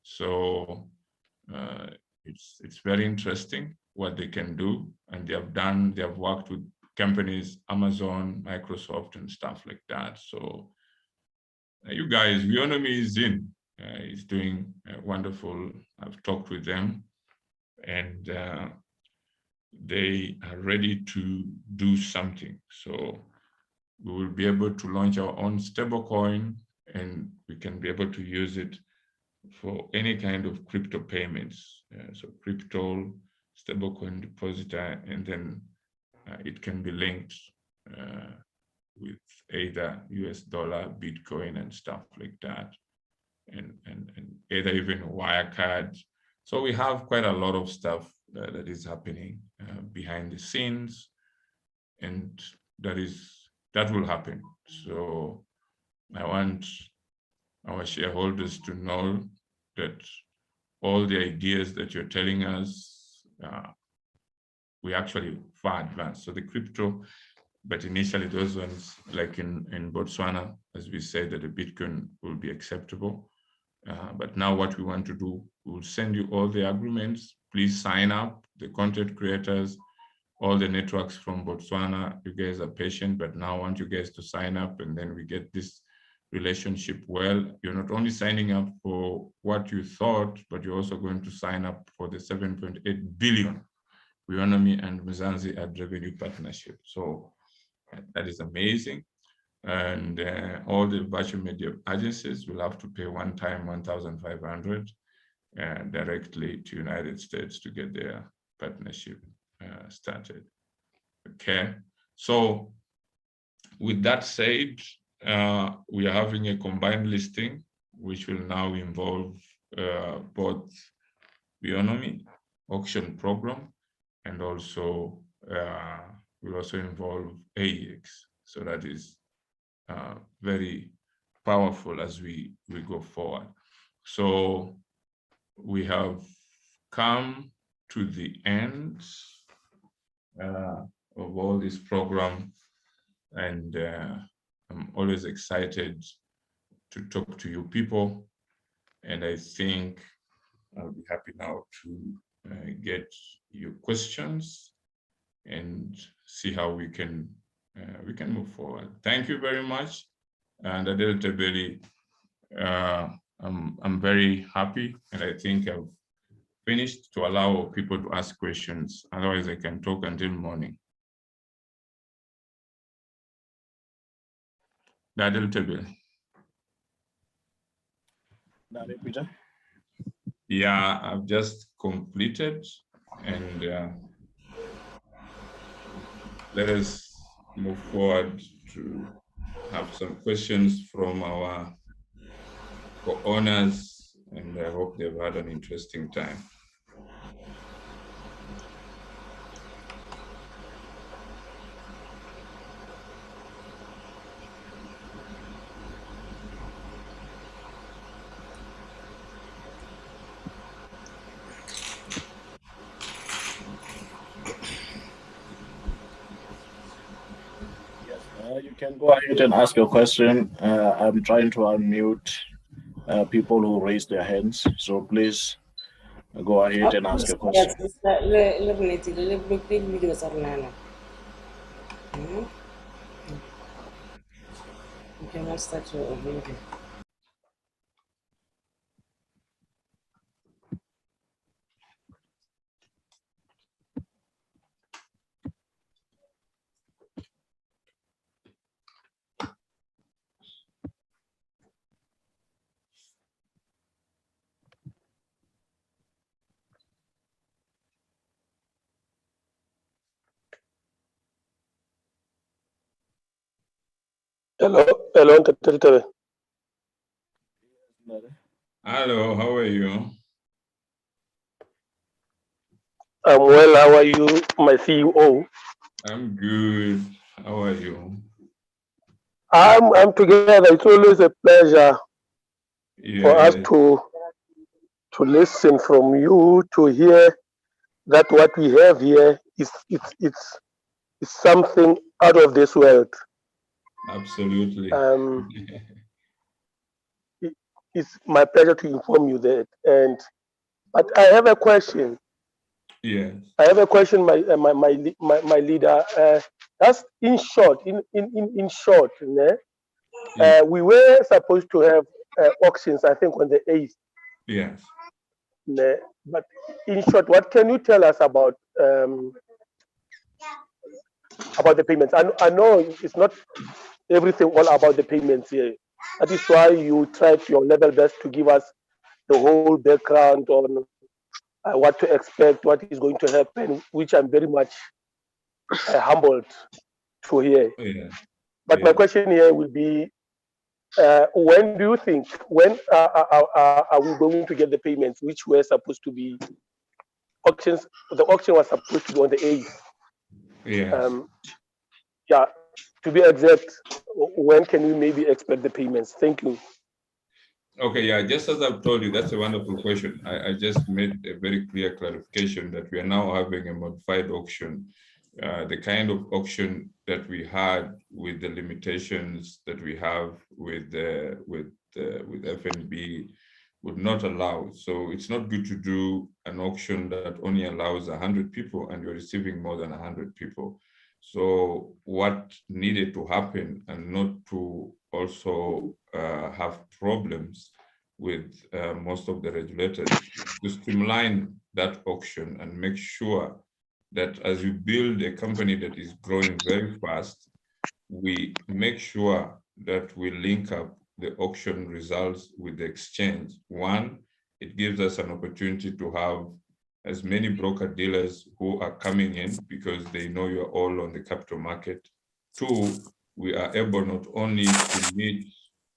So it's very interesting what they can do, and they have worked with companies, Amazon, Microsoft, and stuff like that. So you guys, Weownomy is in. It's doing wonderful. I've talked with them, and they are ready to do something. So we will be able to launch our own stablecoin, and we can be able to use it for any kind of crypto payments. So crypto, stablecoin depositor, and then it can be linked with either US dollar, Bitcoin, and stuff like that, and either even Wirecard. So we have quite a lot of stuff that is happening behind the scenes, and that will happen. So I want our shareholders to know that all the ideas that you're telling us, we actually far advanced. So the crypto, but initially those ones, like in Botswana, as we said, that the Bitcoin will be acceptable. But now what we want to do, we'll send you all the agreements. Please sign up, the content creators, all the networks from Botswana. You guys are patient, but now I want you guys to sign up, and then we get this relationship well. You're not only signing up for what you thought, but you're also going to sign up for the 7.8 billion Weownomy and Mzanzi ad revenue partnership. So that is amazing. And all the virtual media agencies will have to pay one time 1,500 directly to United States to get their partnership started. Okay, so with that said, we are having a combined listing, which will now involve both Weownomy auction program, and also will also involve AEX. So that is very powerful as we go forward. So we have come to the end of all this program, and I'm always excited to talk to you people, and I think I'll be happy now to get your questions and see how we can move forward. Thank you very much, and Adele Tebeli, I'm very happy, and I think I've finished to allow people to ask questions. Otherwise, I can talk until morning. Ladel table. Peter? Yeah, I've just completed, and let us move forward to have some questions from our co-owners, and I hope they've had an interesting time. You can go ahead and ask your question. I'm trying to unmute people who raise their hands, so please go ahead and ask your question. You cannot start your video. Hello, Ntatete. Hello, how are you? I'm well. How are you, my CEO? I'm good. How are you? I'm together. It's always a pleasure for us Yeah. to listen from you, to hear that what we have here is it's something out of this world. Absolutely. It's my pleasure to inform you that. But I have a question. Yes. I have a question, my leader. That's in short. In short, Yeah. we were supposed to have auctions, I think, on the 8th. Yes. But in short, what can you tell us about the payments? I know it's not everything all about the payments here. That is why you tried your level best to give us the whole background on what to expect, what is going to happen, which I'm very much humbled to hear. Yeah. But my question here will be, when do you think, when are we going to get the payments, which were supposed to be auctions? The auction was supposed to be on the 8th. Yes. Yeah, to be exact, when can we maybe expect the payments? Thank you. Okay, yeah, just as I've told you, that's a wonderful question. I just made a very clear clarification that we are now having a modified auction. The kind of auction that we had with the limitations that we have with FNB would not allow. So it's not good to do an auction that only allows 100 people and you're receiving more than 100 people. So what needed to happen, and not to also have problems with most of the regulators, to streamline that auction and make sure that as you build a company that is growing very fast, we make sure that we link up the auction results with the exchange. One, it gives us an opportunity to have as many broker dealers who are coming in because they know you're all on the capital market. Two, we are able not only to meet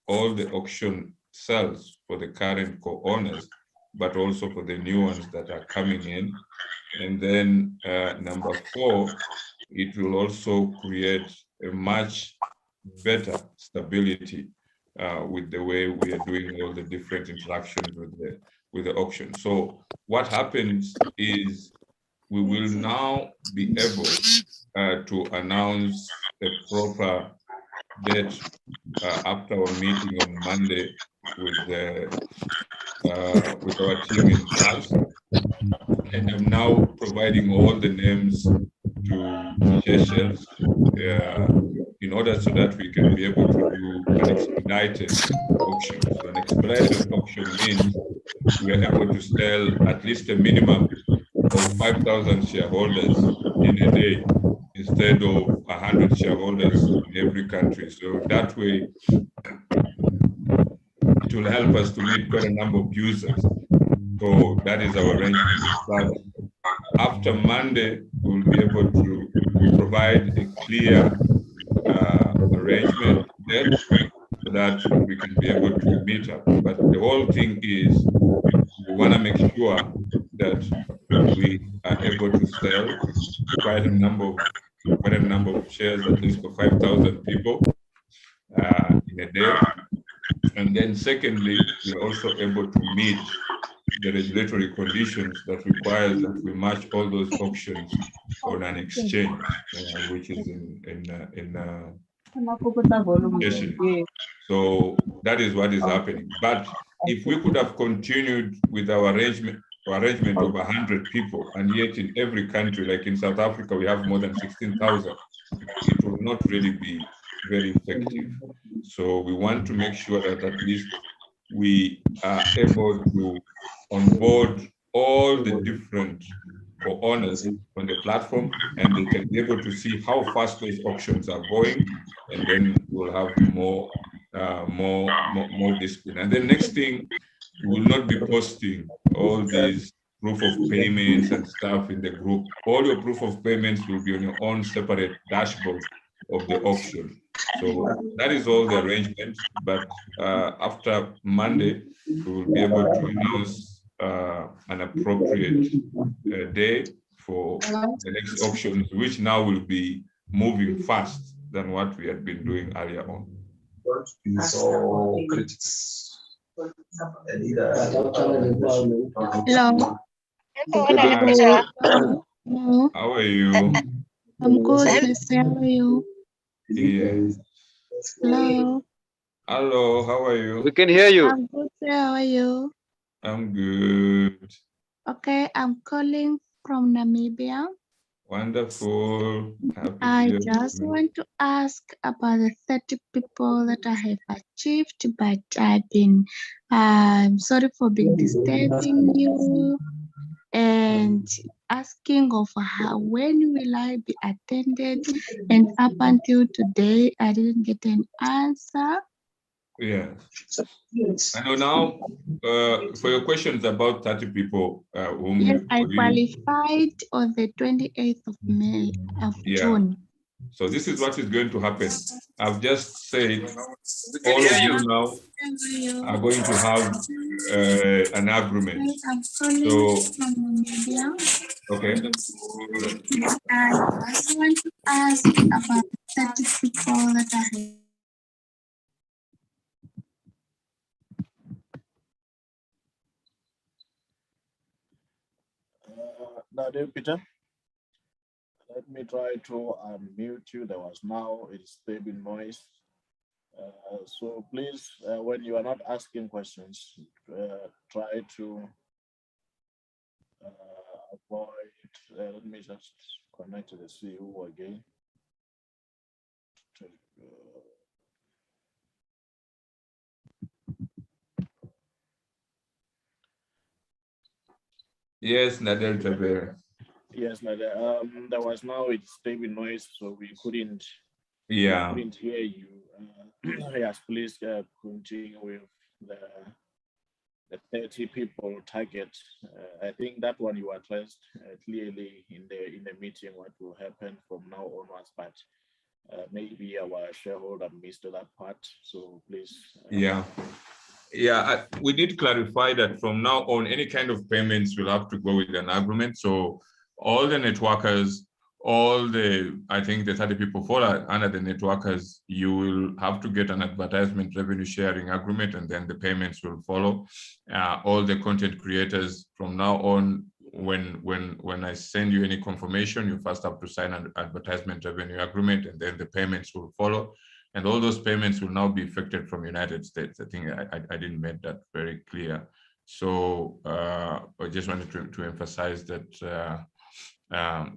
all the auction sales for the current co-owners, but also for the new ones that are coming in. And then number four, it will also create a much better stability with the way we are doing all the different interactions with the auction. So what happens is we will now be able to announce a proper date after our meeting on Monday with our team in charge. And I'm now providing all the names to Shareholders in order so that we can be able to do an expedited auction. So an expedited auction means we are able to sell at least a minimum of 5,000 shareholders in a day, instead of 100 shareholders in every country. So that way, it will help us to meet quite a number of users. So that is our arrangement. But after Monday, we'll be able to provide a clear arrangement there so that we can be able to meet up. But the whole thing is we want to make sure that we are able to sell quite a number of shares, at least for 5,000 people in a day. And then secondly, we're also able to meet the regulatory conditions that requires that we match all those auctions on an exchange, which is in So that is what is happening. But if we could have continued with our arrangement of 100 people, and yet in every country, like in South Africa, we have more than 16,000, it will not really be very effective. So we want to make sure that at least we are able to onboard all the different co-owners on the platform, and they can be able to see how fast those auctions are going, and then we'll have more discipline. And the next thing, we will not be posting all these proof of payments and stuff in the group. All your proof of payments will be on your own separate dashboard of the auction. So that is all the arrangement. But after Monday, we will be able to announce an appropriate day for the next auctions, which now will be moving fast than what we had been doing earlier on. Hello. Hello. How are you? I'm good. How are you? Yes. Hello. Hello, how are you? We can hear you. I'm good. How are you? I'm good. Okay, I'm calling from Namibia. Wonderful. I just want to ask about the 30 people that I have achieved, but I've been, I'm sorry for being disturbing you and asking of how, when will I be attended? And up until today, I didn't get an answer. Yeah. I know now, for your questions about 30 people, yes, I qualified on the 28th of May of June. So this is what is going to happen. I've just said all of you now are going to have an agreement. So, okay. I also want to ask about 30 people that I have. Now, Peter, let me try to unmute you. There was now a disturbing noise. So please, when you are not asking questions, try to avoid. Let me just connect to the CEO again. Yes, Nadel Tabera. Yes, Nadel. There was now a disturbing noise, so we couldn't. Yeah. We couldn't hear you. Yes, please continue with the 30 people target. I think that one you addressed clearly in the meeting what will happen from now onwards, but maybe our shareholder missed that part. So please. We did clarify that from now on, any kind of payments will have to go with an agreement. So all the networkers, I think the 30 people fall under the networkers, you will have to get an advertisement revenue sharing agreement, and then the payments will follow. All the content creators from now on, when I send you any confirmation, you first have to sign an advertisement revenue agreement, and then the payments will follow. And all those payments will now be effected from United States. I think I didn't make that very clear. So I just wanted to emphasize that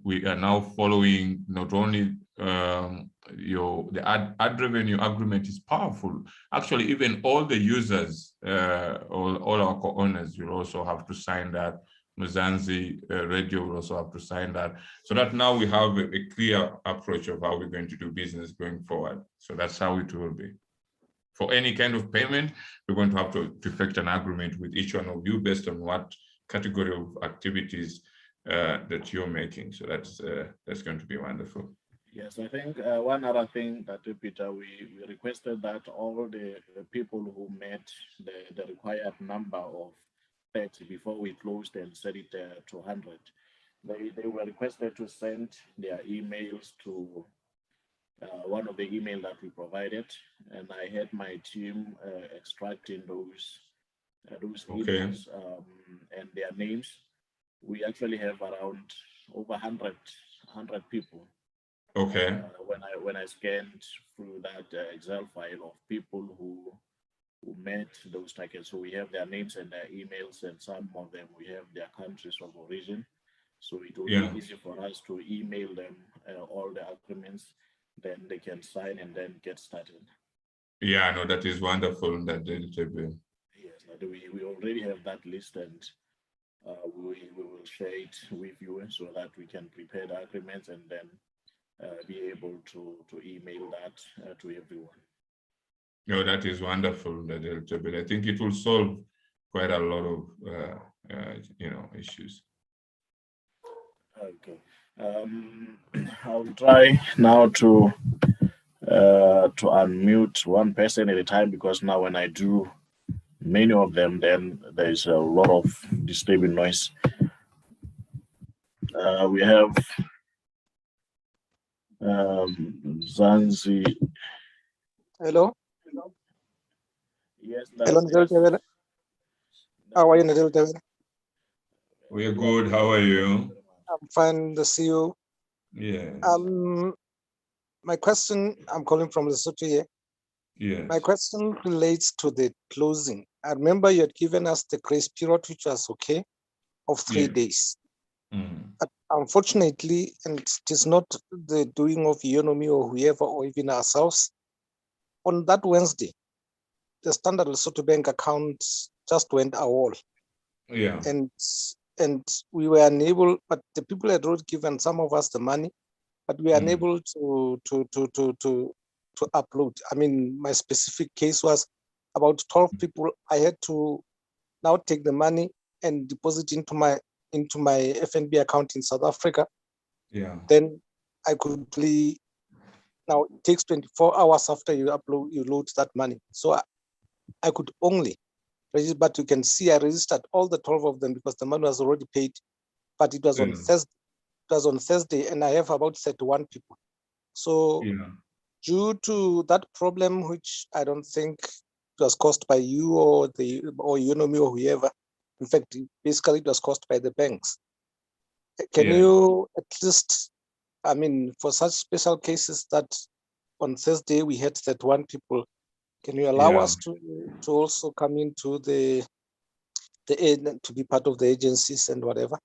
we are now following not only the ad revenue agreement is powerful. Actually, even all the users, all our co-owners will also have to sign that Mzanzi radio will also have to sign that. So that now we have a clear approach of how we're going to do business going forward. So that's how it will be. For any kind of payment, we're going to have to effect an agreement with each one of you based on what category of activities that you're making. So that's going to be wonderful. Yes, I think one other thing that Peter, we requested that all the people who met the required number of 30 before we closed and set it to 100, they were requested to send their emails to one of the email that we provided, and I had my team extracting those emails and their names. We actually have around over 100 people. Okay. When I scanned through that Excel file of people who met those targets, so we have their names and their emails, and some of them we have their countries of origin. So it will be easy for us to email them all the agreements, then they can sign and then get started. Yeah, no, that is wonderful. That yes, we already have that list, and we will share it with you so that we can prepare the agreements and then be able to email that to everyone. No, that is wonderful. I think it will solve quite a lot of issues. Okay, I'll try now to unmute one person at a time, because now when I do many of them, then there's a lot of disturbing noise. We have Mzanzi. Hello. Yes. Hello, Ndelo. How are you, Ndelo? We are good. How are you? I'm fine. To see you. Yeah. My question, I'm calling from Lesotho here. Yeah. My question relates to the closing. I remember you had given us the grace period, which was okay, of 3 days. But unfortunately, and it is not the doing of Weownomy or whoever, or even ourselves, on that Wednesday, the Standard Lesotho Bank account just went AWOL. Yeah. And we were unable, but the people had already given some of us the money, but we were unable to upload. I mean, my specific case was about 12 people. I had to now take the money and deposit into my FNB account in South Africa. Yeah. Then I could really, now it takes 24 hours after you load that money. So I could only register, but you can see I registered all the 12 of them because the money was already paid, but it was on Thursday. It was on Thursday, and I have about 31 people. So due to that problem, which I don't think it was caused by you or Weownomy or whoever, in fact, basically it was caused by the banks. Can you at least, I mean, for such special cases that on Thursday we had 31 people, can you allow us to also come into the to be part of the agencies and whatever?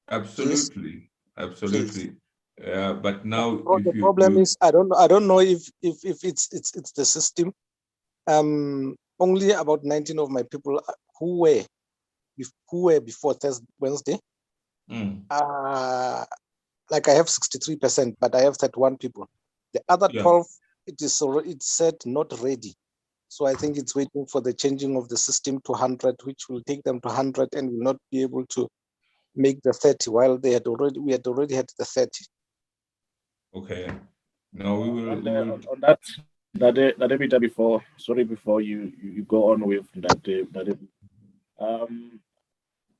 Absolutely. Please? Absolutely. But now the problem is I don't know if it's the system. Only about 19 of my people who were before Thursday, Wednesday. Like I have 63%, but I have 31 people. The other 12, it's said not ready. So I think it's waiting for the changing of the system to 100, which will take them to 100 and will not be able to make the 30 while we had already had the 30. Okay. No, we will on that bit before. Sorry, before you go on with that.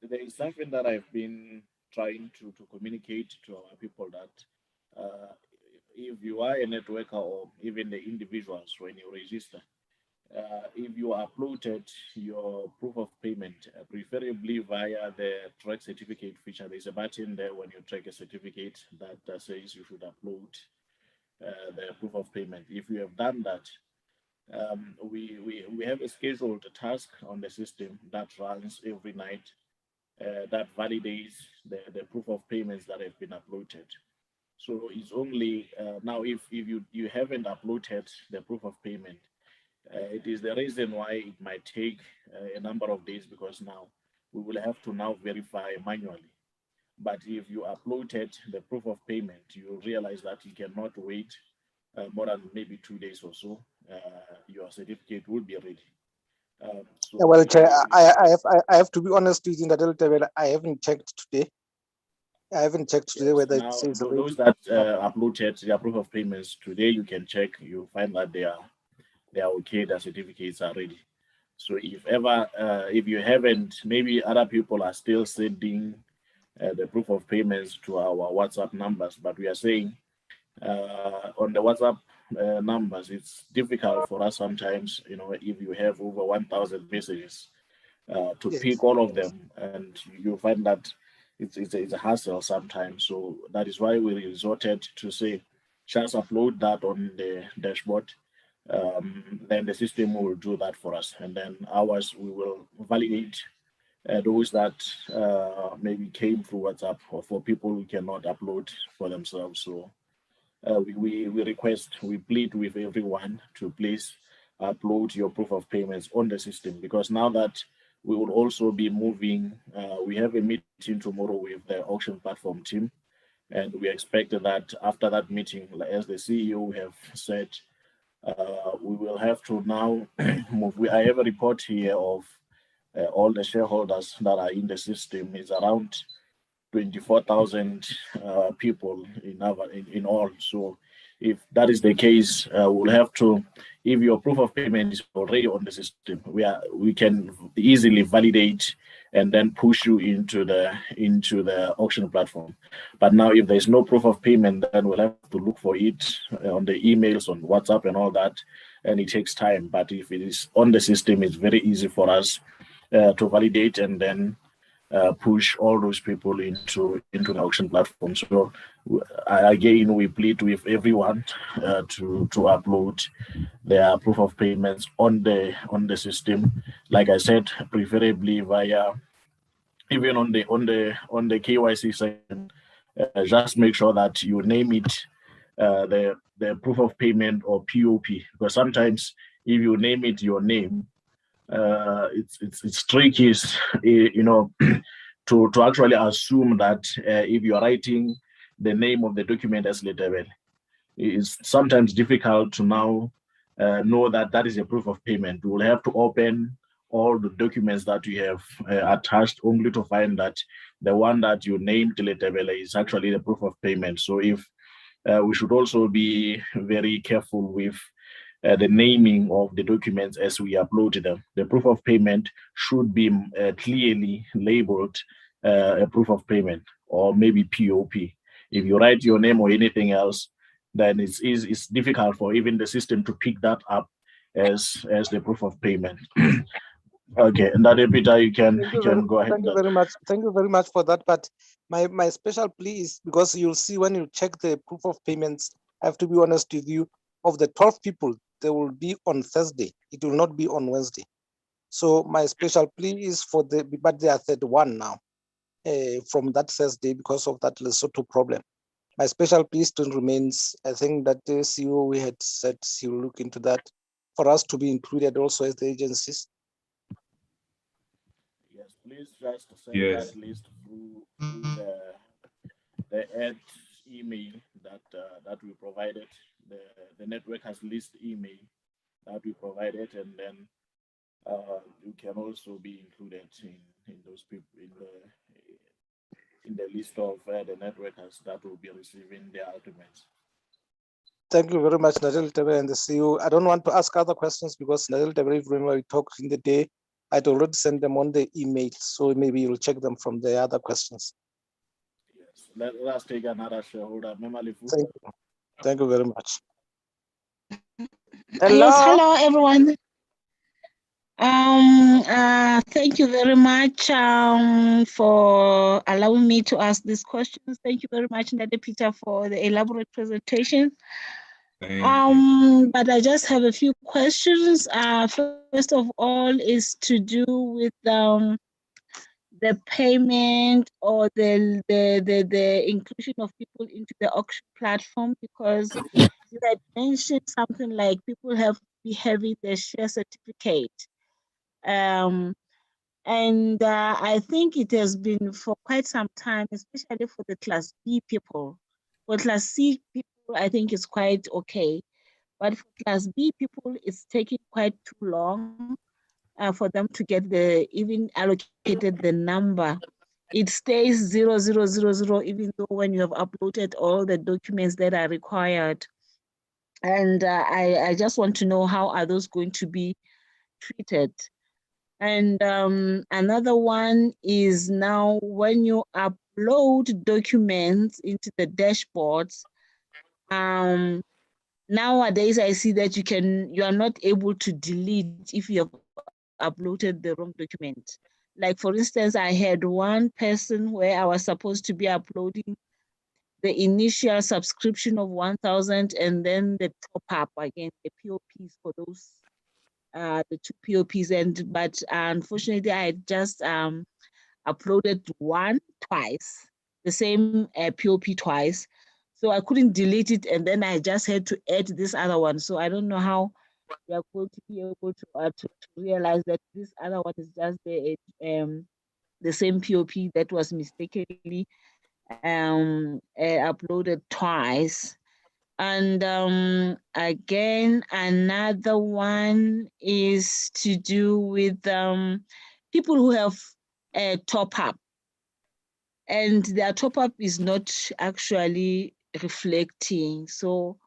There is something that I've been trying to communicate to our people that if you are a networker or even the individuals, when you register, if you uploaded your proof of payment, preferably via the track certificate feature, there's a button there when you track a certificate that says you should upload the proof of payment. If you have done that, we have a scheduled task on the system that runs every night that validates the proof of payments that have been uploaded. So it's only now if you haven't uploaded the proof of payment, it is the reason why it might take a number of days, because now we will have to now verify manually. But if you uploaded the proof of payment, you realize that you cannot wait more than maybe 2 days or so. Your certificate will be ready. So Yeah, well, Chair, I have to be honest with you, that I haven't checked today. I haven't checked today whether now, it says those that uploaded their proof of payments today, you can check. You find that they are okay. Their certificates are ready. So if ever, if you haven't, maybe other people are still sending the proof of payments to our WhatsApp numbers, but we are saying on the WhatsApp numbers, it's difficult for us sometimes, you know, if you have over 1,000 messages to pick all of them, and you find that it's a hassle sometimes. So that is why we resorted to say, just upload that on the dashboard. Then the system will do that for us, and then ours we will validate those that maybe came through WhatsApp, or for people who cannot upload for themselves. So we request, we plead with everyone to please upload your proof of payments on the system, because now that we will also be moving, we have a meeting tomorrow with the auction platform team, and we expect that after that meeting, as the CEO have said, we will have to now move. I have a report here of all the shareholders that are in the system. Is around 24,000 people in all. So if that is the case, we'll have to, if your proof of payment is already on the system, we can easily validate and then push you into the auction platform. But now, if there's no proof of payment, then we'll have to look for it on the emails, on WhatsApp and all that, and it takes time. But if it is on the system, it's very easy for us to validate and then push all those people into the auction platform. So again, we plead with everyone to upload their proof of payments on the system. Like I said, preferably via, even on the KYC section, just make sure that you name it the proof of payment or POP, because sometimes if you name it your name, it's tricky, you know, to actually assume that if you are writing the name of the document as letter, it's sometimes difficult to now know that that is a proof of payment. We will have to open all the documents that you have attached, only to find that the one that you named letter is actually the proof of payment. So if we should also be very careful with the naming of the documents as we upload them. The proof of payment should be clearly labeled a proof of payment, or maybe POP. If you write your name or anything else, then it's difficult for even the system to pick that up as the proof of payment. Okay, and that, Peter, you can go ahead. Thank you very much. Thank you very much for that. But my special plea is, because you'll see when you check the proof of payments, I have to be honest with you, of the 12 people, they will be on Thursday. It will not be on Wednesday. So my special plea is but they are 31 now from that Thursday because of that Lesotho problem. My special plea still remains. I think that the CEO, we had said he will look into that for us to be included also as the agencies. Yes, please just send that list through the ad email that we provided. The network has list email that we provided, and then you can also be included in those people in the list of the networkers that will be receiving their documents. Thank you very much, Nadel Tebe and the CEO. I don't want to ask other questions because Nadel Tebe, remember we talked in the day, I'd already sent them on the email, so maybe you'll check them from the other questions. Yes, let us take another shareholder. Thank you. Thank you very much. Hello. Yes, hello everyone. Thank you very much for allowing me to ask these questions. Thank you very much, Nade Peter, for the elaborate presentation. But I just have a few questions. First of all is to do with the payment or the inclusion of people into the auction platform, because you had mentioned something like people have to be having their share certificate. And I think it has been for quite some time, especially for the Class B people. For Class C people, I think it's quite okay. But for Class B people, it's taking quite too long for them to get even allocated the number. It stays 0000, even though when you have uploaded all the documents that are required. And I just want to know, how are those going to be treated? And another one is, now when you upload documents into the dashboards, nowadays I see that you are not able to delete if you have uploaded the wrong document. Like, for instance, I had one person where I was supposed to be uploading the initial subscription of 1,000 and then the top up again, the POPs for those, the 2 POPs. But unfortunately, I just uploaded twice, the same POP twice. So I couldn't delete it, and then I just had to add this other one. So I don't know how we are going to be able to realize that this other one is just the same POP that was mistakenly uploaded twice. And again, another one is to do with people who have a top up, and their top up is not actually reflecting. So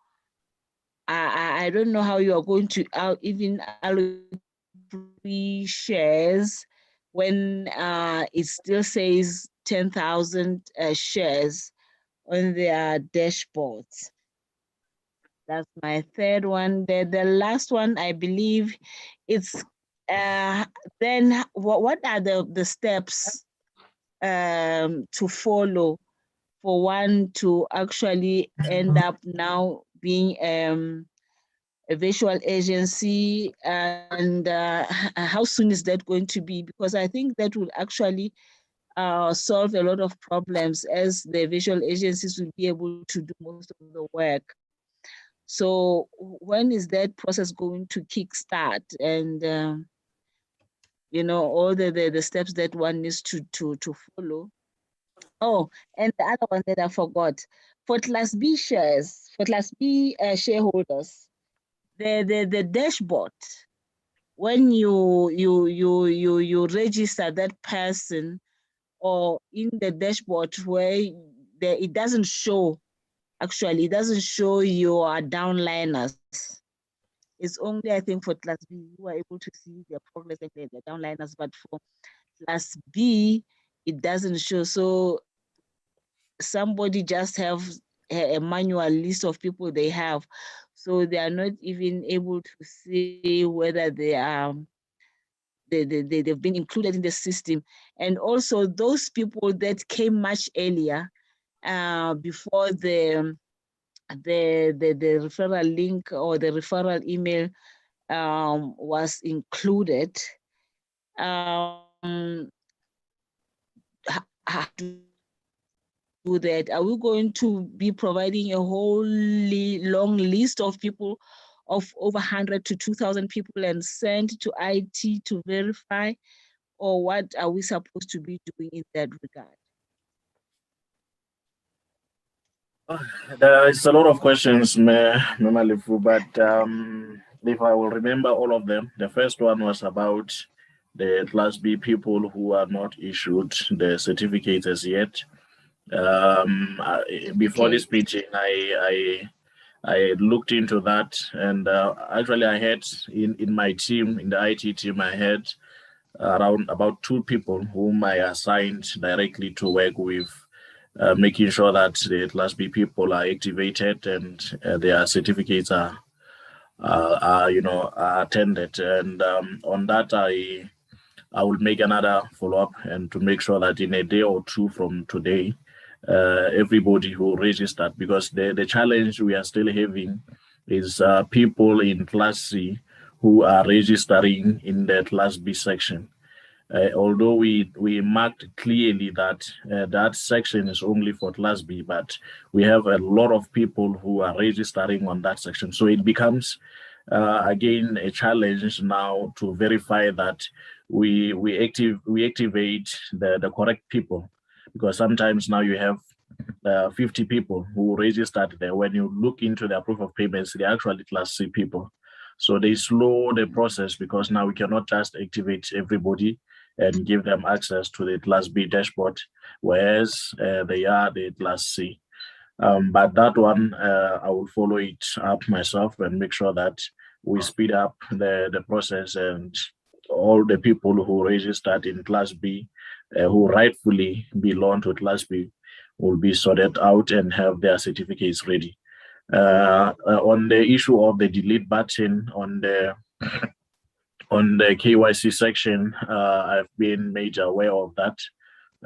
I don't know how you are going to even allocate free shares when it still says 10,000 shares on their dashboards. That's my third one. The last one, I believe, it's then what are the steps to follow for one to actually end up now being a visual agency, and how soon is that going to be? Because I think that will actually solve a lot of problems, as the visual agencies will be able to do most of the work. So when is that process going to kickstart? And you know, all the steps that one needs to follow. Oh, and the other one that I forgot, for Class B shares, for Class B shareholders, the dashboard, when you register that person, or in the dashboard where it doesn't show, actually it doesn't show your downliners. It's only, I think, for Class B you are able to see their progress and the downliners, but for Class B it doesn't show. So somebody just have a manual list of people they have, so they are not even able to see whether they've been included in the system. And also those people that came much earlier, before the referral link or the referral email was included, how to do that? Are we going to be providing a whole long list of people, of over 100 to 2,000 people, and send to IT to verify? Or what are we supposed to be doing in that regard? There is a lot of questions, Malifu, but if I will remember all of them, the first one was about the Class B people who are not issued the certificates as yet. Before this meeting, I looked into that, and actually I had in my team, in the IT team, I had around about 2 people whom I assigned directly to work with, making sure that the Class B people are activated and their certificates are attended. And on that, I will make another follow-up, and to make sure that in a day or 2 from today, everybody who registered, because the challenge we are still having is people in Class C who are registering in the Class B section. Although we marked clearly that that section is only for Class B, but we have a lot of people who are registering on that section. So it becomes, again, a challenge now to verify that we activate the correct people, because sometimes now you have 50 people who registered there. When you look into their proof of payments, they're actually Class C people. So they slow the process, because now we cannot just activate everybody and give them access to the Class B dashboard, whereas they are the Class C. But that one, I will follow it up myself and make sure that we speed up the process, and all the people who registered in Class B, who rightfully belong to Class B, will be sorted out and have their certificates ready. On the issue of the delete button on the KYC section, I've been made aware of that.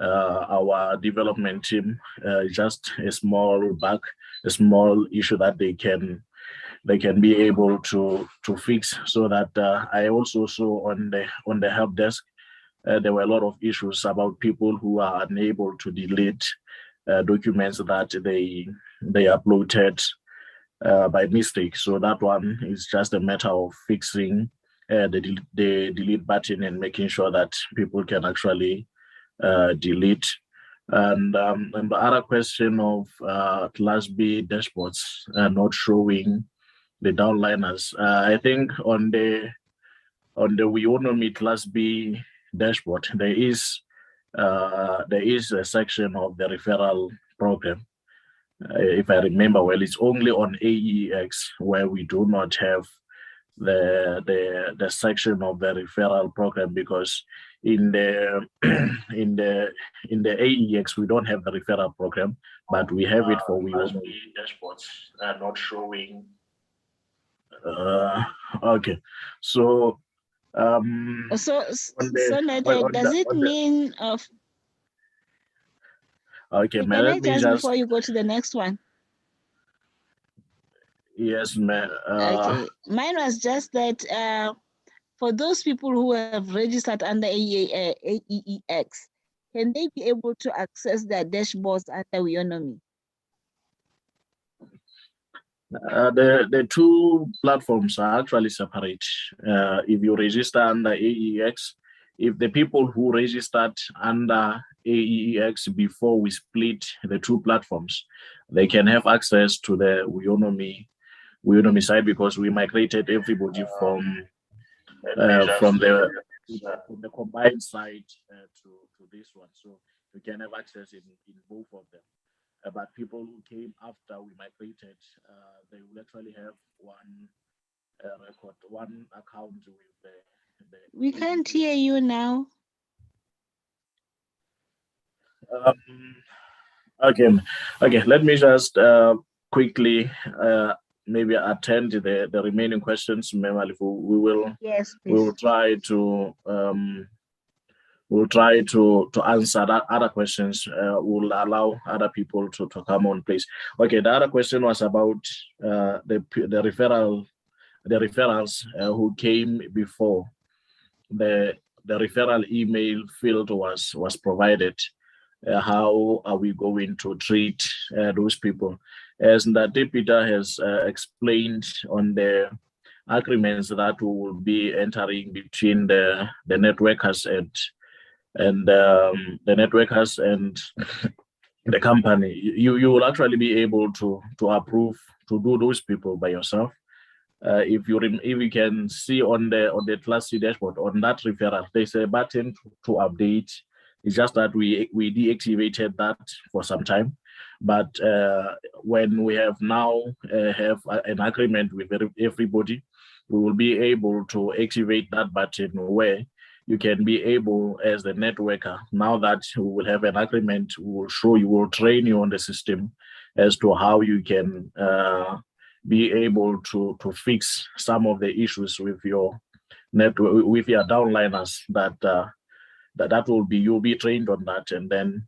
Our development team, just a small bug, a small issue that they can be able to fix, so that I also saw on the help desk, there were a lot of issues about people who are unable to delete documents that they uploaded by mistake. So that one is just a matter of fixing the delete button and making sure that people can actually delete. And the other question of Class B dashboards not showing the downliners, I think on the Weownomy Class B dashboard, there is a section of the referral program. If I remember well, it's only on AEX where we do not have the section of the referral program, because in the AEX we don't have the referral program, but we have it for Weownomy dashboards not showing. Okay, so Network, does it mean of? Okay, can I just before you go to the next one? Yes, ma'am. Okay, mine was just that for those people who have registered under AEX, can they be able to access their dashboards under Weownomy? The two platforms are actually separate. If you register under AEX, if the people who registered under AEX before we split the two platforms, they can have access to the Weownomy side, because we migrated everybody from the combined side to this one. So you can have access in both of them. But people who came after we migrated, they will actually have one record, one account with the we can't hear you now. Okay, let me just quickly maybe attend to the remaining questions. We will try to answer that other questions. We'll allow other people to come on, please. Okay, the other question was about the referrals who came before the referral email field was provided. How are we going to treat those people? As the Peter has explained on the agreements that we will be entering between the networkers and the company, you will actually be able to approve to do those people by yourself. If you can see on the Class C dashboard, on that referral, there's a button to update. It's just that we deactivated that for some time, but when we have now have an agreement with everybody, we will be able to activate that button where you can be able, as the networker, now that we will have an agreement, we will train you on the system as to how you can be able to fix some of the issues with your network, with your downliners, that will be, you'll be trained on that, and then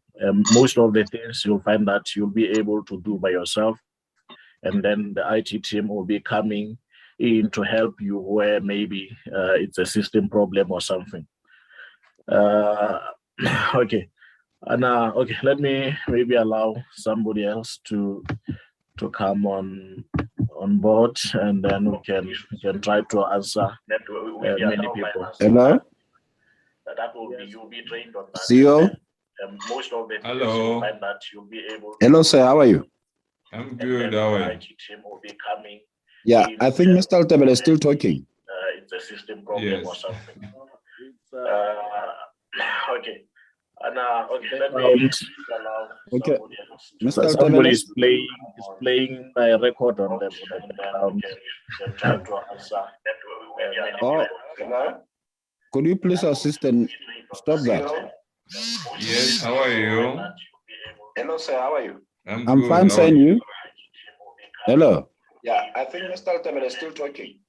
most of the things you'll find that you'll be able to do by yourself, and then the IT team will be coming in to help you where maybe it's a system problem or something. Okay, and okay, let me maybe allow somebody else to come on board, and then we can try to answer many people. Hello? that will be, you'll be trained on that. CEO? Most of the Hello. you'll find that you'll be able. Hello, sir. How are you? I'm good. How are you? Team will be coming. Yeah, I think Mr. Altabel is still talking. It's a system problem Yes. or something. Okay. And okay, let me Okay. Mr. Somebody is playing a record on the try to answer. Oh, could you please assist and stop that? Yes. How are you? Hello, sir. How are you? I'm good. fine, How are saying you. Hello. Yeah, I think Mr. Altabel is still talking.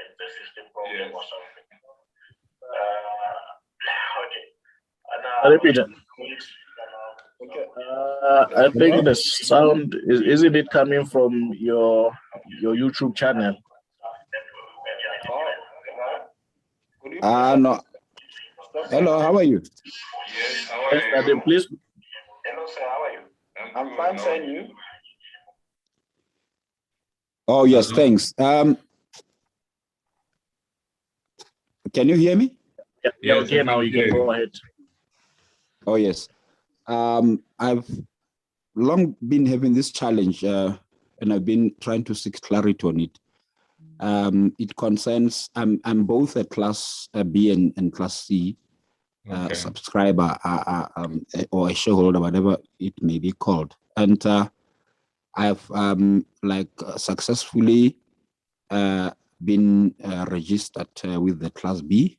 It's a system problem or something. Okay. Repeat it. Okay. I think the sound isn't it coming from your YouTube channel? No. Hello, how are you? Yes. How are you? Please. Hello, sir. How are you? I'm fine, saying you. Oh, yes, thanks. Can you hear me? Yeah, Yes, okay, now you can go ahead. Oh, yes. I've long been having this challenge and I've been trying to seek clarity on it. It concerns, I'm both a Class B and Class C subscriber or a shareholder, whatever it may be called. And I've successfully been registered with the Class B,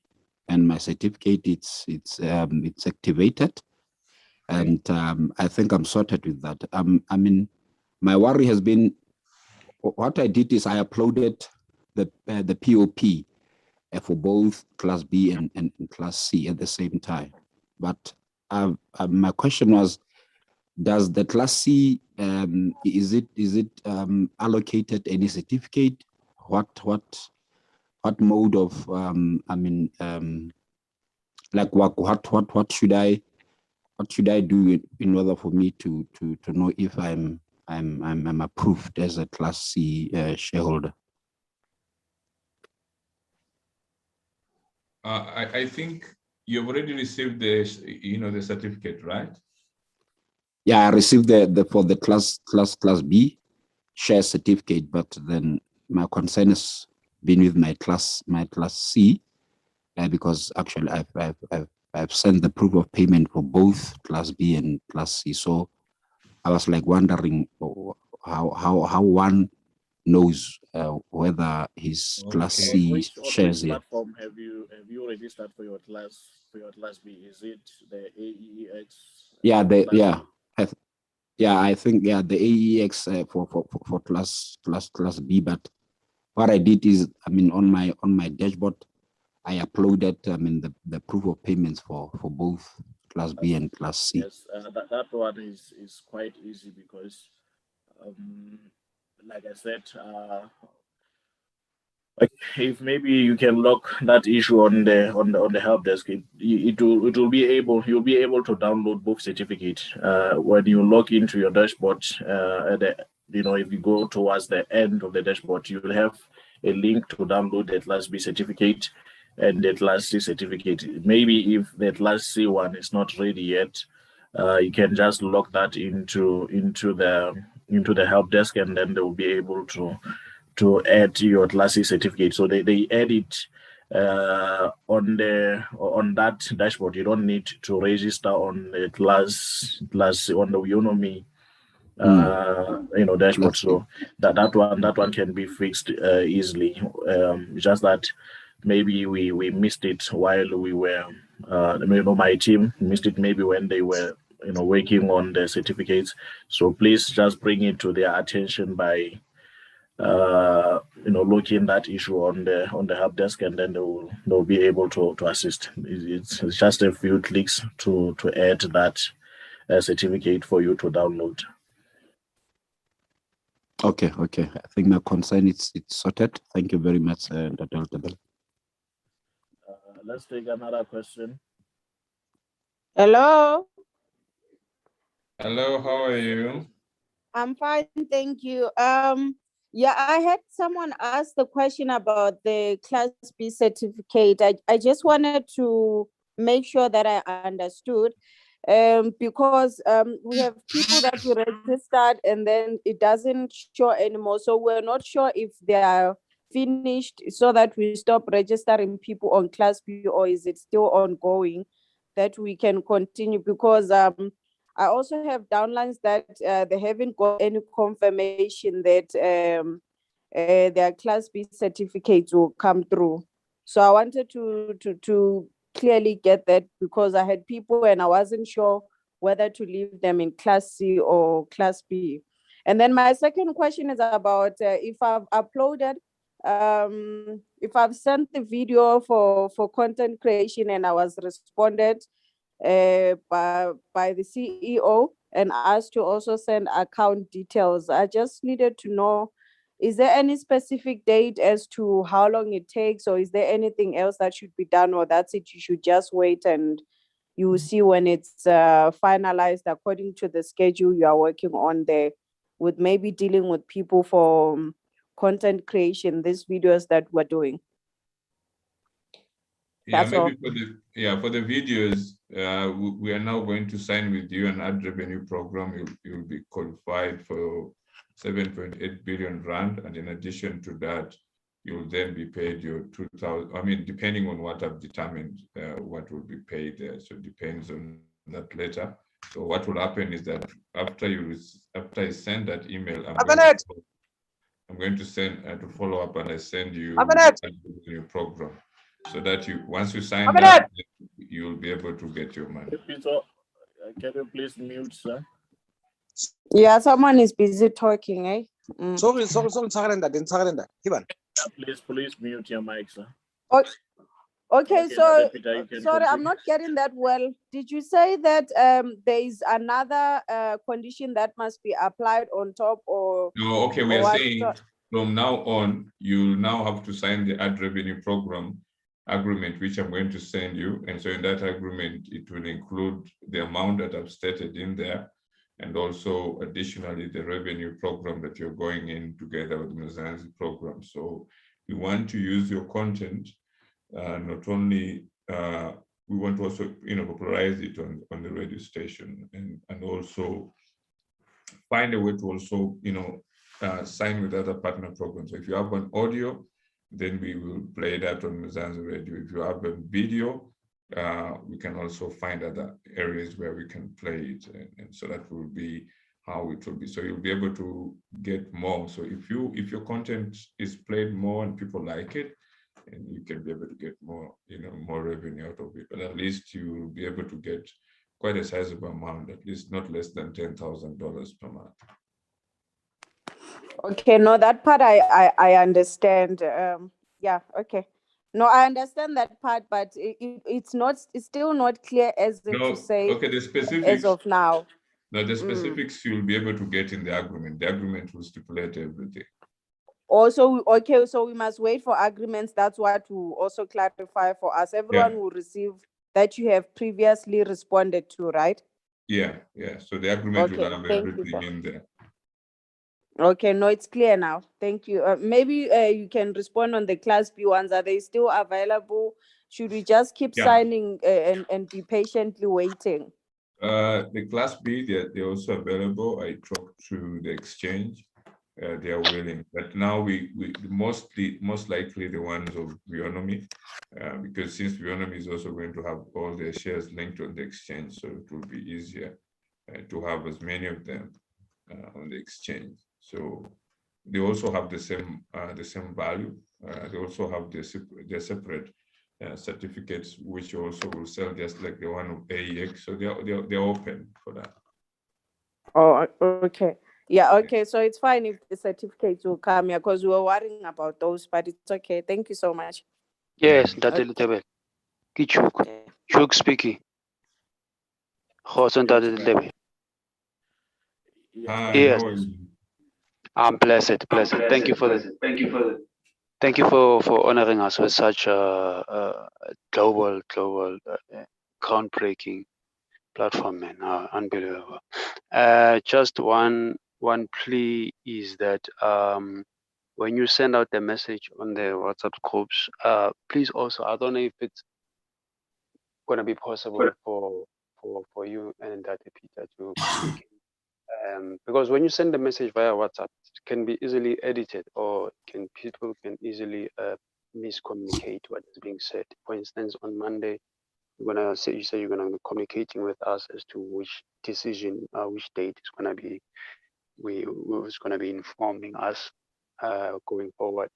and my certificate it's activated, and I think I'm sorted with that. I mean, my worry has been what I did is I uploaded the POP for both Class B and Class C at the same time. But my question was, does the Class C is it allocated any certificate? What mode of what should I do in order for me to know if I'm approved as a Class C shareholder? I think you've already received the the certificate, right? Yeah, I received the for the Class B share certificate, but then my concern has been with my Class C, because actually I've sent the proof of payment for both Class B and Class C. So I was like wondering how one knows whether his Class C shares it. Platform have you registered for your Class B? Is it the AEX? I think the AEX for Class B. But what I did is, on my dashboard, I uploaded the proof of payments for both Class B and Class C. Yes, that one is quite easy because, like I said, if maybe you can lock that issue on the help desk, you'll be able to download both certificates. When you log into your dashboard, if you go towards the end of the dashboard, you will have a link to download the Class B certificate and the Class C certificate. Maybe if the Class C one is not ready yet, you can just log that into the help desk, and then they will be able to add your Class C certificate. So they add it on that dashboard. You don't need to register on the Class on the Weownomy dashboard. So that one can be fixed easily. Just that maybe we missed it while we were my team missed it maybe when they were working on the certificates. So please just bring it to their attention by looking that issue on the help desk, and then they'll be able to assist. It's just a few clicks to add that certificate for you to download. Okay. I think my concern it's sorted. Thank you very much, Dr. Altabel. Let's take another question. Hello. Hello, how are you? I'm fine, thank you. Yeah, I had someone ask the question about the Class B certificate. I just wanted to make sure that I understood. Because we have people that we registered and then it doesn't show anymore. So we're not sure if they are finished so that we stop registering people on Class B, or is it still ongoing that we can continue? Because I also have downlines that they haven't got any confirmation that their Class B certificates will come through. So I wanted to clearly get that, because I had people and I wasn't sure whether to leave them in Class C or Class B. And then my second question is about if I've uploaded, if I've sent the video for content creation and I was responded by the CEO and asked to also send account details. I just needed to know, is there any specific date as to how long it takes, or is there anything else that should be done, or that's it, you should just wait and you will see when it's finalized according to the schedule you are working on there, with maybe dealing with people for content creation, these videos that we're doing? Yeah, That's all. maybe for the videos, we are now going to sign with you an ad revenue program. You'll be qualified for 7.8 billion rand, and in addition to that, you'll then be paid your 2,000. I mean, depending on what I've determined, what will be paid there. So it depends on that later. So what will happen is that after I send that email, I'm going to send to follow up, and I send you the program, so that once you sign that, you'll be able to get your money. Can you please mute, sir? Yeah, someone is busy talking, eh? Sorry, Kiban. Please mute your mic, sir. Okay, so Deputy, sorry, I'm not getting that well. Did you say that there is another condition that must be applied on top, or? No, okay, we are saying from now on, you'll now have to sign the ad revenue program agreement, which I'm going to send you. And so in that agreement, it will include the amount that I've stated in there, and also additionally the revenue program that you're going in together with the Mzanzi program. So we want to use your content. Not only we want to also popularize it on the radio station, and also find a way to also sign with other partner programs. So if you have an audio, then we will play that on Mzanzi Radio. If you have a video, we can also find other areas where we can play it, and so that will be how it will be. So you'll be able to get more. So if your content is played more and people like it, and you can be able to get more, more revenue out of it. But at least you will be able to get quite a sizable amount, at least not less than $10,000 per month. Okay, no, that part I understand. Yeah, okay. No, I understand that part, but it's still not clear as to say. Okay, the specifics as of now. No, the specifics you'll be able to get in the agreement. The agreement will stipulate everything. Also, okay, so we must wait for agreements. That's what to also clarify for us. Everyone will receive that you have previously responded to, right? Yeah. So the agreement will have everything in there. Okay, no, it's clear now. Thank you. Maybe you can respond on the Class B ones. Are they still available? Should we just keep signing and be patiently waiting? The Class B, they're also available. I talked to the exchange. They are willing, but now we most likely the ones of Weownomy, because since Weownomy is also going to have all their shares linked on the exchange, so it will be easier to have as many of them on the exchange. So they also have the same value. They also have their separate certificates, which also will sell just like the one of AEX. So they're open for that. Oh, okay. Yeah, okay. So it's fine if the certificates will come here, because we were worrying about those, but it's okay. Thank you so much. Yes, that's a little bit. Kichuk speaking. Yes. I'm blessed. Thank you for honoring us with such a global groundbreaking platform, man. Unbelievable. Just one plea is that when you send out the message on the WhatsApp groups, please also, I don't know if it's going to be possible for you and Dr. Peter to communicate. Because when you send a message via WhatsApp, it can be easily edited, or people can easily miscommunicate what is being said. For instance, on Monday, you say you're gonna be communicating with us as to which decision, which date is gonna be, who's gonna be informing us going forward.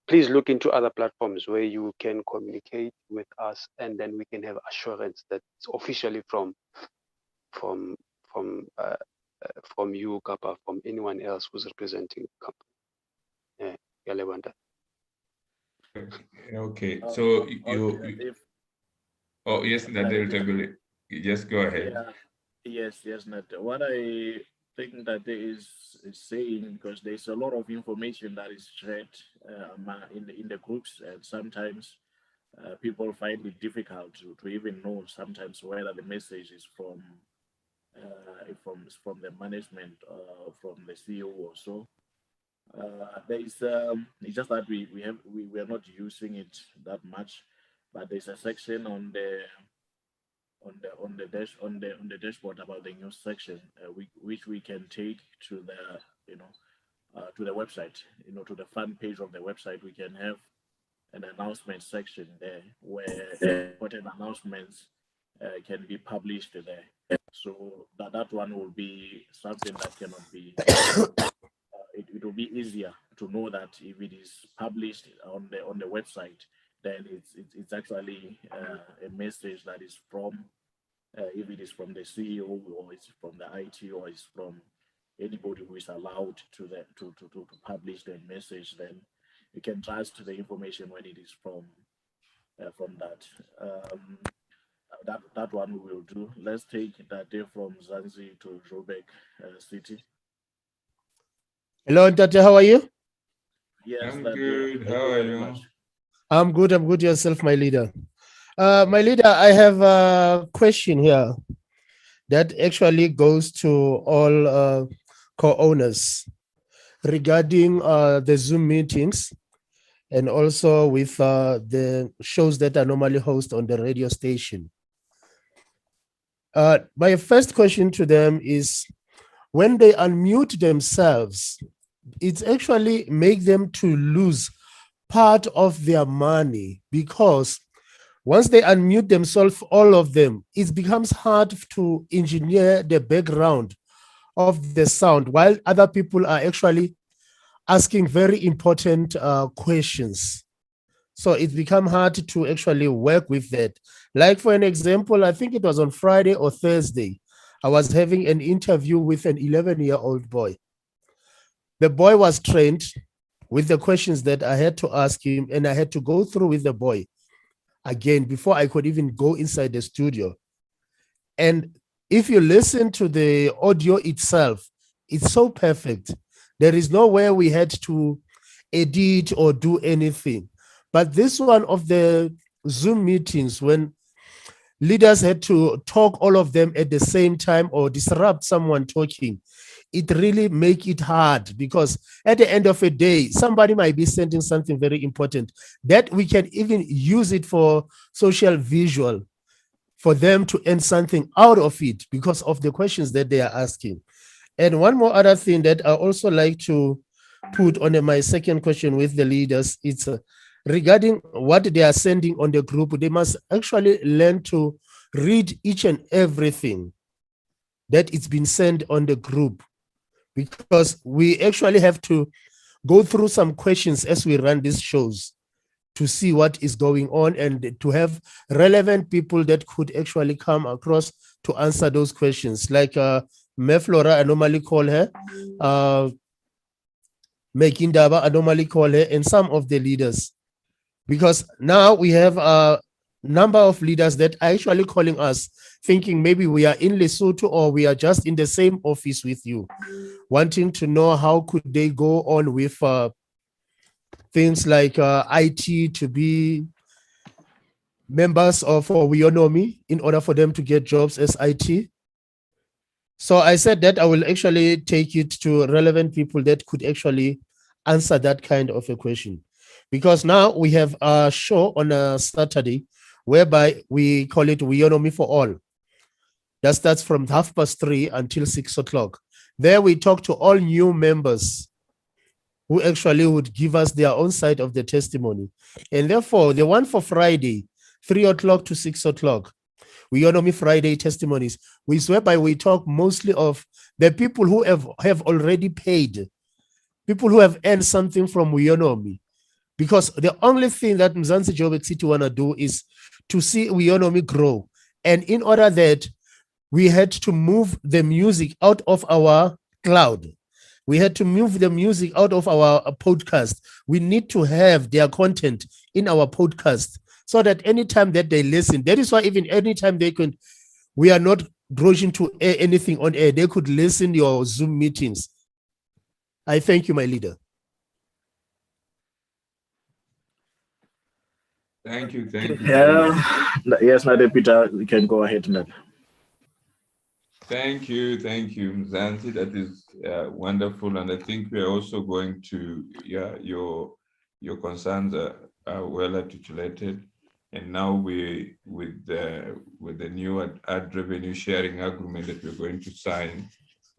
Please look into other platforms where you can communicate with us, and then we can have assurance that it's officially from you, Kappa, from anyone else who's representing the company. Yeah, okay, so oh yes, that just go ahead. Yeah, yes, Nat. What I think that there is saying, because there's a lot of information that is shared in the groups, and sometimes people find it difficult to even know sometimes whether the message is from the management, from the CEO or so. There is it's just that we are not using it that much, but there's a section on the dashboard about the news section, which we can take to the to the website, to the front page of the website. We can have an announcement section there where important announcements can be published there. So that one will be something that cannot be. It will be easier to know that if it is published on the website, then it's actually a message that is from, if it is from the CEO, or it's from the IT, or it's from anybody who is allowed to publish the message, then you can trust the information when it is from that. That one we will do. Let's take that day from Mzanzi to Joburg City. Hello, Tate, how are you? Yes, I'm good. How are you? I'm good. I'm good yourself, my leader. My leader, I have a question here that actually goes to all co-owners regarding the Zoom meetings, and also with the shows that are normally hosted on the radio station. My first question to them is, when they unmute themselves, it's actually make them to lose part of their money, because once they unmute themselves, all of them, it becomes hard to engineer the background of the sound while other people are actually asking very important questions. So it become hard to actually work with that. Like for an example, I think it was on Friday or Thursday, I was having an interview with an 11-year-old boy. The boy was trained with the questions that I had to ask him, and I had to go through with the boy again before I could even go inside the studio. And if you listen to the audio itself, it's so perfect. There is nowhere we had to edit or do anything. But this one of the Zoom meetings, when leaders had to talk all of them at the same time or disrupt someone talking, it really make it hard, because at the end of the day, somebody might be sending something very important that we can even use it for social visual, for them to earn something out of it because of the questions that they are asking. And one more other thing that I also like to put on my second question with the leaders, it's regarding what they are sending on the group. They must actually learn to read each and everything that it's been sent on the group, because we actually have to go through some questions as we run these shows to see what is going on, and to have relevant people that could actually come across to answer those questions. Like Meflora, I normally call her, Mekindaba, I normally call her, and some of the leaders. Because now we have a number of leaders that are actually calling us, thinking maybe we are in Lesotho or we are just in the same office with you, wanting to know how could they go on with things like IT, to be members of Weownomy in order for them to get jobs as IT. So I said that I will actually take it to relevant people that could actually answer that kind of a question. Because now we have a show on a Saturday whereby we call it Weownomy for All. That starts from 3:30 until 6 o'clock. There we talk to all new members who actually would give us their own side of the testimony. And therefore, the one for Friday, 3 o'clock to 6 o'clock, Weownomy Friday testimonies, whereby we talk mostly of the people who have already paid, people who have earned something from Weownomy. Because the only thing that Mzanzi Joburg City want to do is to see Weownomy grow. And in order that, we had to move the music out of our cloud. We had to move the music out of our podcast. We need to have their content in our podcast so that anytime that they listen, that is why even anytime they can, we are not rushing to air anything on air. They could listen to your Zoom meetings. I thank you, my leader. Thank you. Thank you. Yes, Madam Peter, we can go ahead now. Thank you, Mzanzi. That is wonderful, and I think we are also going to, your concerns are well articulated, and now we with the new ad revenue sharing agreement that we're going to sign,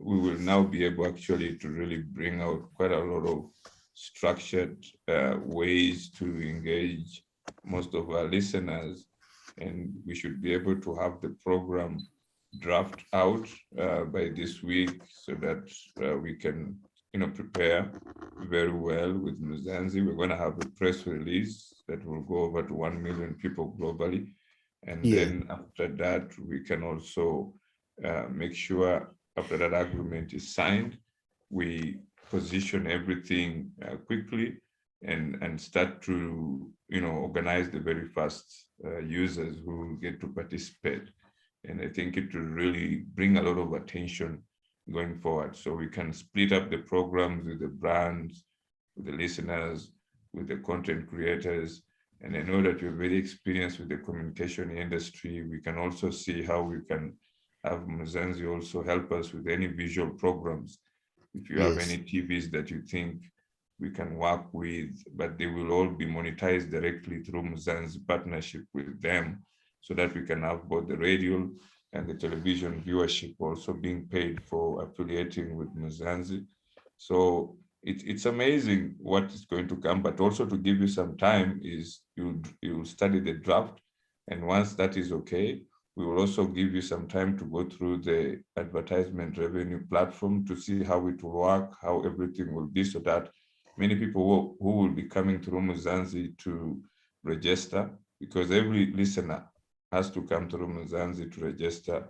we will now be able actually to really bring out quite a lot of structured ways to engage most of our listeners, and we should be able to have the program draft out by this week so that we can prepare very well with Mzanzi. We're going to have a press release that will go over to 1 million people globally, and then after that we can also make sure after that agreement is signed, we position everything quickly and start to organize the very first users who get to participate. And I think it will really bring a lot of attention going forward. So we can split up the programs with the brands, with the listeners, with the content creators. And I know that you're very experienced with the communication industry. We can also see how we can have Mzanzi also help us with any visual programs. If you have any TVs that you think we can work with, but they will all be monetized directly through Mzanzi partnership with them, so that we can have both the radio and the television viewership also being paid for affiliating with Mzanzi. So it's amazing what is going to come, but also to give you some time is you'll study the draft. And once that is okay, we will also give you some time to go through the advertisement revenue platform to see how it will work, how everything will be, so that many people who will be coming through Mzanzi to register, because every listener has to come through Mzanzi to register.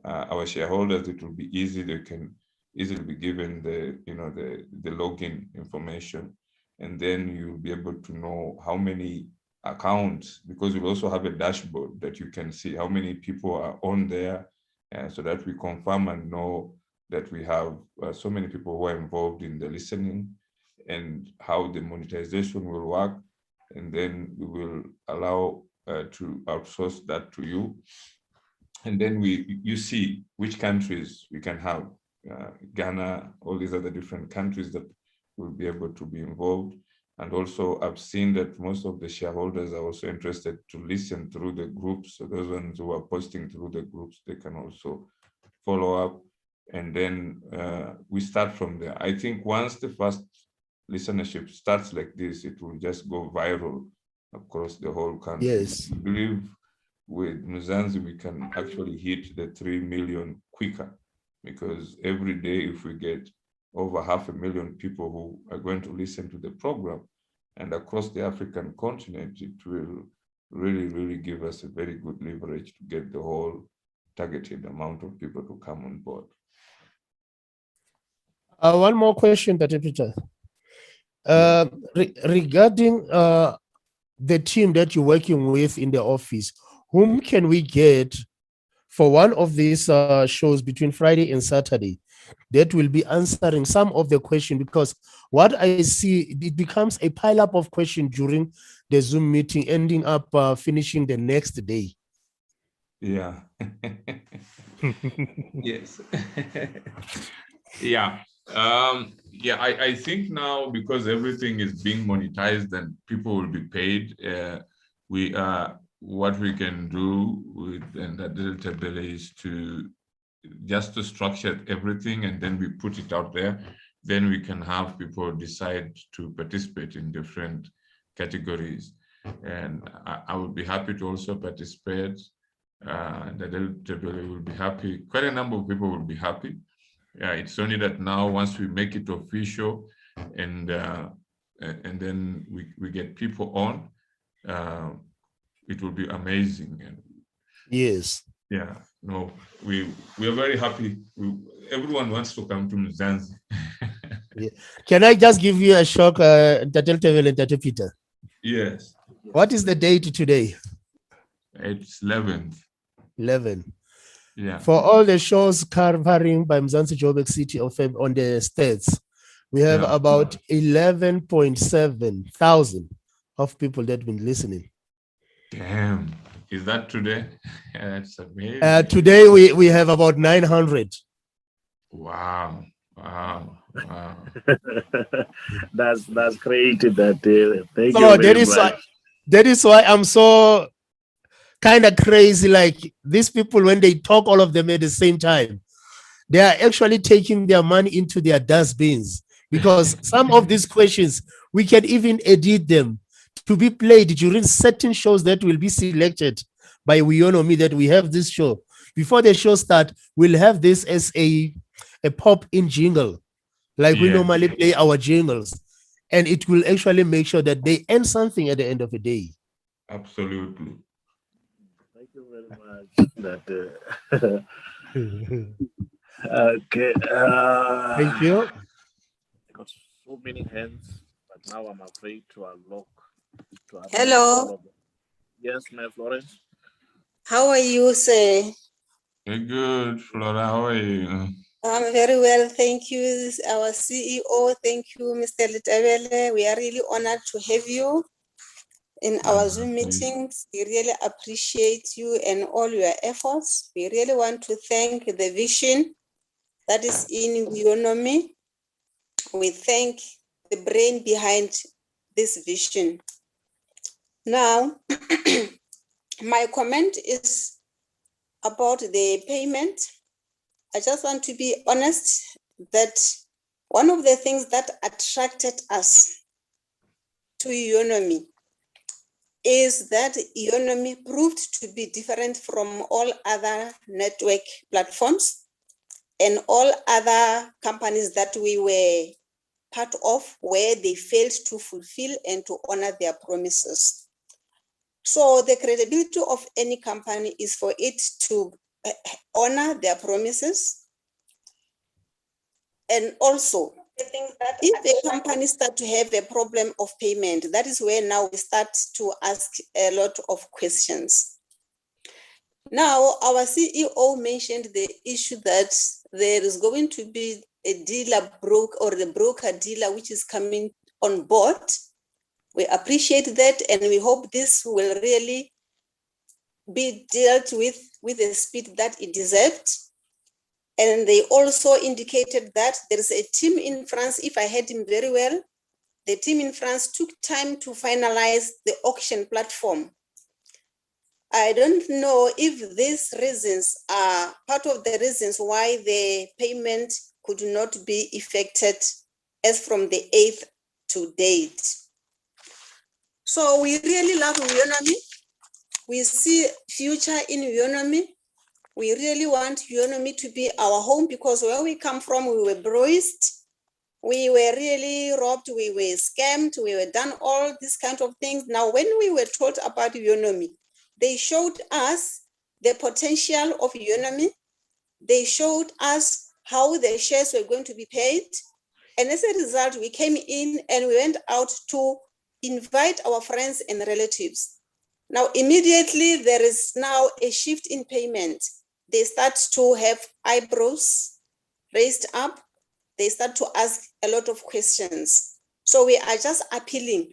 Our shareholders, it will be easy. They can easily be given the login information, and then you'll be able to know how many accounts, because we'll also have a dashboard that you can see how many people are on there, so that we confirm and know that we have so many people who are involved in the listening, and how the monetization will work. And then we will allow to outsource that to you. And then you see which countries we can have, Ghana, all these other different countries that will be able to be involved. And also I've seen that most of the shareholders are also interested to listen through the groups. So those ones who are posting through the groups, they can also follow up. And then we start from there. I think once the first listenership starts like this, it will just go viral across the whole country. Yes. I believe with Mzanzi, we can actually hit the 3 million quicker, because every day if we get over 500,000 people who are going to listen to the program, and across the African continent, it will really give us a very good leverage to get the whole targeted amount of people to come on board. One more question, Dr. Peter. Regarding the team that you're working with in the office, whom can we get for one of these shows between Friday and Saturday that will be answering some of the questions? Because what I see, it becomes a pile up of questions during the Zoom meeting, ending up finishing the next day. Yeah. Yes. Yeah. I think now, because everything is being monetized and people will be paid, we are what we can do with that little table is to just to structure everything, and then we put it out there. Then we can have people decide to participate in different categories. And I would be happy to also participate. The little table will be happy. Quite a number of people will be happy. It's only that now, once we make it official, and then we get people on, it will be amazing. And yes. yeah, no, we are very happy. Everyone wants to come to Mzanzi. Yeah. Can I just give you a shock, Tateltevel and Tate Peter? Yes. What is the date today? It's 11th. 11. Yeah. For all the shows covering by Mzansi Joburg City of on the states, we have about 11.7 thousand of people that have been listening. Damn. Is that today? That's amazing. Today we have about 900. Wow. Wow. Wow. That's great. Thank So you very much. That is why I'm so kind of crazy. Like these people, when they talk, all of them at the same time, they are actually taking their money into their dustbins, because some of these questions, we can even edit them to be played during certain shows that will be selected by Weownomy, that we have this show. Before the show start, we'll have this as a pop-in jingle, like we normally play our jingles. And it will actually make sure that they earn something at the end of the day. Absolutely. Thank you very much. Okay. Thank you. I got so many hands, but now I'm afraid to unlock. Hello. Yes, my Florence. How are you, sir? Very good, Flora. How are you? I'm very well, thank you. Our CEO, thank you, Mr. Litavele. We are really honored to have you in our Zoom meetings. We really appreciate you and all your efforts. We really want to thank the vision that is in Weownomy. We thank the brain behind this vision. Now, my comment is about the payment. I just want to be honest that one of the things that attracted us to Weownomy is that Weownomy proved to be different from all other network platforms and all other companies that we were part of, where they failed to fulfill and to honor their promises. So the credibility of any company is for it to honor their promises. And also, if a company starts to have a problem of payment, that is where now we start to ask a lot of questions. Now, our CEO mentioned the issue that there is going to be a dealer or the broker dealer which is coming on board. We appreciate that, and we hope this will really be dealt with the speed that it deserved. And they also indicated that there is a team in France, if I heard him very well, the team in France took time to finalize the auction platform. I don't know if these reasons are part of the reasons why the payment could not be effected as from the 8th to date. So we really love Weownomy. We see future in Weownomy. We really want Weownomy to be our home, because where we come from, we were bruised, we were really robbed, we were scammed, we were done all these kind of things. Now, when we were told about Weownomy, they showed us the potential of Weownomy. They showed us how the shares were going to be paid. And as a result, we came in and we went out to invite our friends and relatives. Now, immediately there is now a shift in payment. They start to have eyebrows raised up. They start to ask a lot of questions. So we are just appealing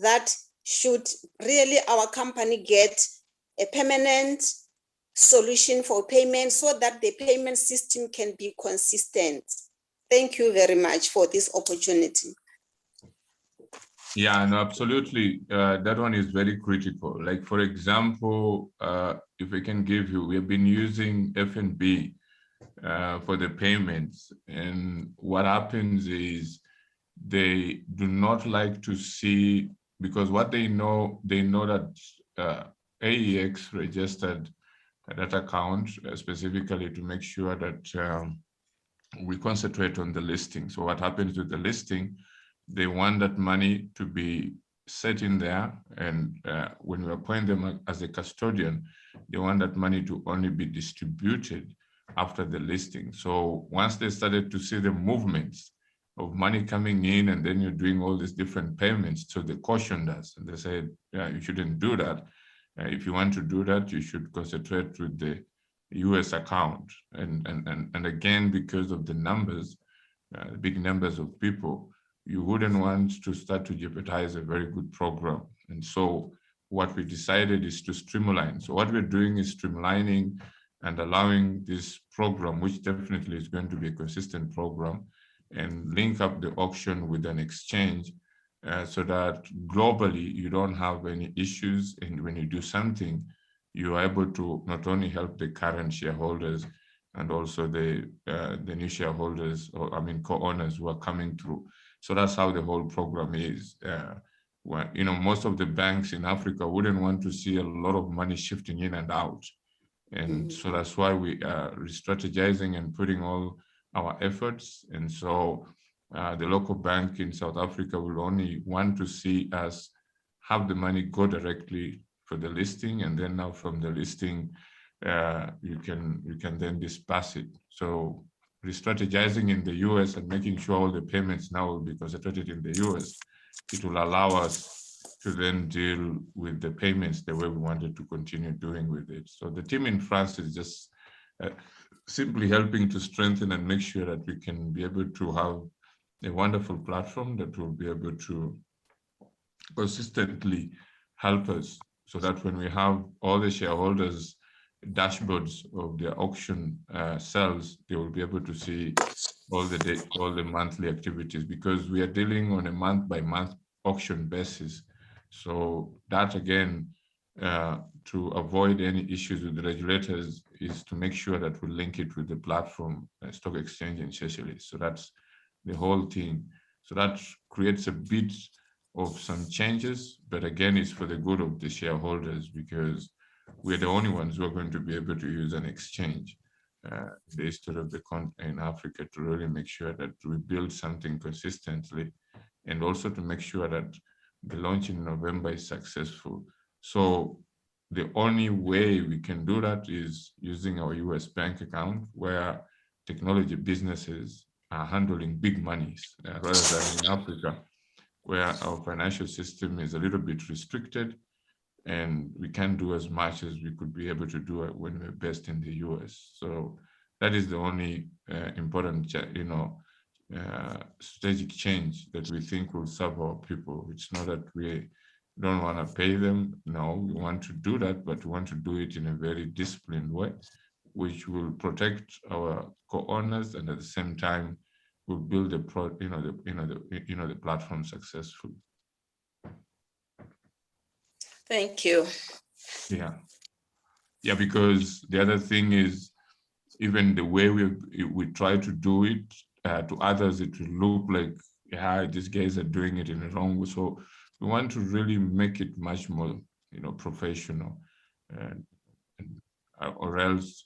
that should really our company get a permanent solution for payment so that the payment system can be consistent. Thank you very much for this opportunity. Yeah, no, absolutely. That one is very critical. Like, for example, if we can give you, we have been using FNB for the payments. And what happens is they do not like to see, because what they know that AEX registered that account specifically to make sure that we concentrate on the listing. So what happens with the listing, they want that money to be set in there. And when we appoint them as a custodian, they want that money to only be distributed after the listing. So once they started to see the movements of money coming in, and then you're doing all these different payments, so they cautioned us and they said, yeah, you shouldn't do that. If you want to do that, you should concentrate with the US account. And again, because of the numbers, big numbers of people, you wouldn't want to start to jeopardize a very good program. And so what we decided is to streamline. So what we're doing is streamlining and allowing this program, which definitely is going to be a consistent program, and link up the auction with an exchange so that globally you don't have any issues. And when you do something, you are able to not only help the current shareholders and also the new shareholders, or I mean co-owners who are coming through. So that's how the whole program is. Well, you know, most of the banks in Africa wouldn't want to see a lot of money shifting in and out. And so that's why we are re-strategizing and putting all our efforts. And so the local bank in South Africa will only want to see us have the money go directly for the listing, and then now from the listing, you can then disperse it. So re-strategizing in the US and making sure all the payments now will be concentrated in the US, it will allow us to then deal with the payments the way we wanted to continue doing with it. So the team in France is just simply helping to strengthen and make sure that we can be able to have a wonderful platform that will be able to consistently help us, so that when we have all the shareholders dashboards of their auction cells, they will be able to see all the monthly activities, because we are dealing on a month-by-month auction basis. So that again, to avoid any issues with the regulators, is to make sure that we link it with the platform, stock exchange especially. So that's the whole thing. So that creates a bit of some changes, but again, it's for the good of the shareholders, because we're the only ones who are going to be able to use an exchange the history of the continent in Africa, to really make sure that we build something consistently, and also to make sure that the launch in November is successful. So the only way we can do that is using our US bank account, where technology businesses are handling big monies rather than in Africa, where our financial system is a little bit restricted, and we can't do as much as we could be able to do it when we're based in the US. So that is the only important, strategic change that we think will serve our people. It's not that we don't want to pay them. No, we want to do that, but we want to do it in a very disciplined way, which will protect our co-owners, and at the same time will build the the platform successfully. Thank you. Yeah, because the other thing is, even the way we try to do it to others, it will look like, yeah, these guys are doing it in the wrong way. So we want to really make it much more, professional, or else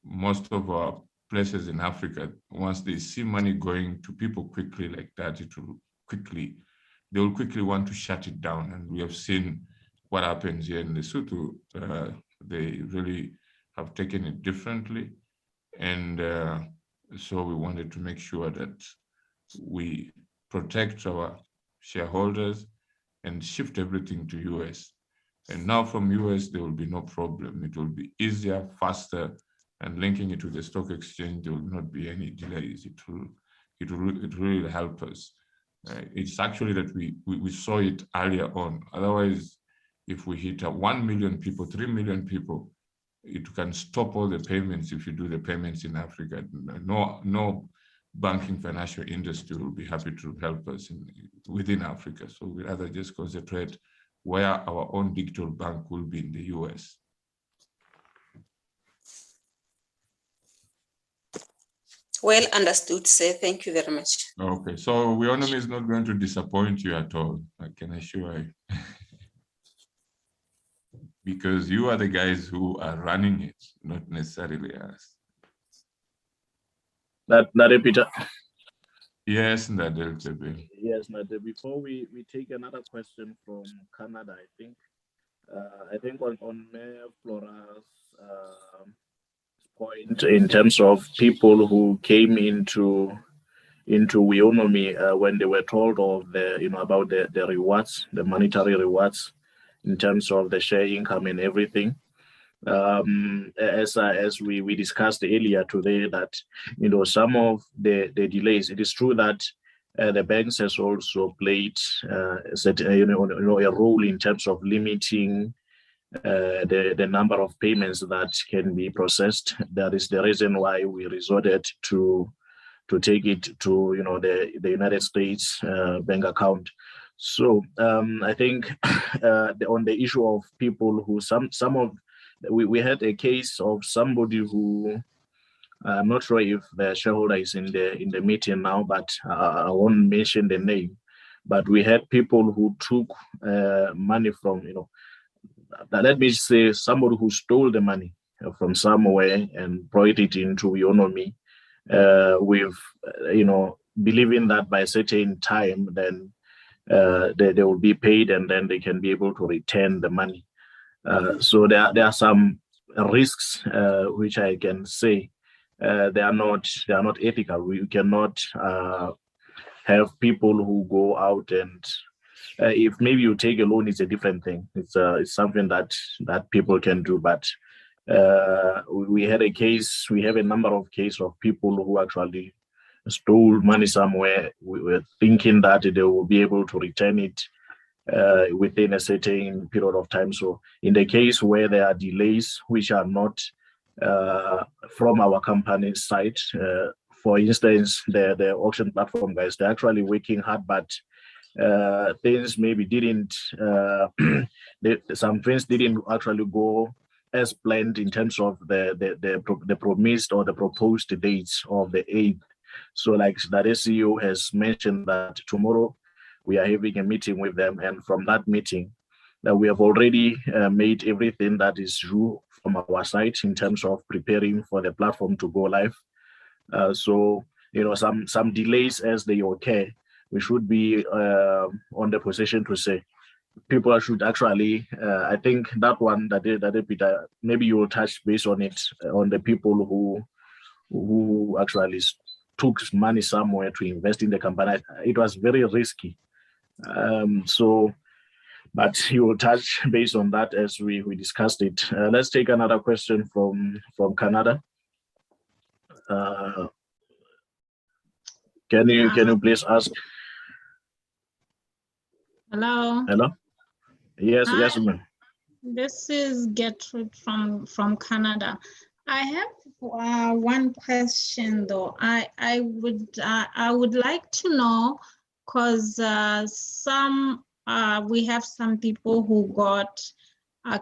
most of our places in Africa, once they see money going to people quickly like that, they will quickly want to shut it down. And we have seen what happens here in Lesotho. They really have taken it differently. And so we wanted to make sure that we protect our shareholders and shift everything to US. And now from US, there will be no problem. It will be easier, faster, and linking it to the stock exchange, there will not be any delays. It will really help us. It's actually that we saw it earlier on. Otherwise, if we hit 1 million people, 3 million people, it can stop all the payments if you do the payments in Africa. No banking financial industry will be happy to help us within Africa. So we'd rather just concentrate where our own digital bank will be in the US. Well understood, sir. Thank you very much. Okay, so Weownomy is not going to disappoint you at all, I can assure you. Because you are the guys who are running it, not necessarily us. That Peter. Yes, Ndadel. Yes, Nade. Before we take another question from Canada, I think on Mayor Flora's point in terms of people who came into Weownomy when they were told of about the rewards, the monetary rewards in terms of the share income and everything. As we discussed earlier today, that some of the delays. It is true that the banks has also played a role in terms of limiting the number of payments that can be processed. That is the reason why we resorted to take it to the United States bank account. So I think on the issue of people who we had a case of somebody who, I'm not sure if the shareholder is in the meeting now, but I won't mention the name. But we had people who took money from, let me say, somebody who stole the money from somewhere and brought it into Weownomy, with believing that by a certain time, then they will be paid and then they can be able to return the money. So there are some risks which I can say they are not ethical. We cannot have people who go out and if maybe you take a loan, it's a different thing. It's something that people can do. But we had a case. We have a number of cases of people who actually stole money somewhere. We were thinking that they will be able to return it within a certain period of time. So in the case where there are delays which are not from our company's side, for instance, the auction platform guys, they're actually working hard, but things maybe didn't, some things didn't actually go as planned in terms of the promised or the proposed dates of the 8th. So like that CEO has mentioned that tomorrow we are having a meeting with them, and from that meeting that we have already made everything that is due from our side in terms of preparing for the platform to go live. So some delays as they occur, we should be on the position to say people should actually, I think that one that Peter, maybe you will touch base on it, on the people who actually took money somewhere to invest in the company. It was very risky. But you will touch base on that as we discussed it. Let's take another question from Canada. Can you please ask? Hello. Hello. Yes, Hi. yes, ma'am. This is Gertrude from Canada. I have one question though. I would like to know, because we have some people who got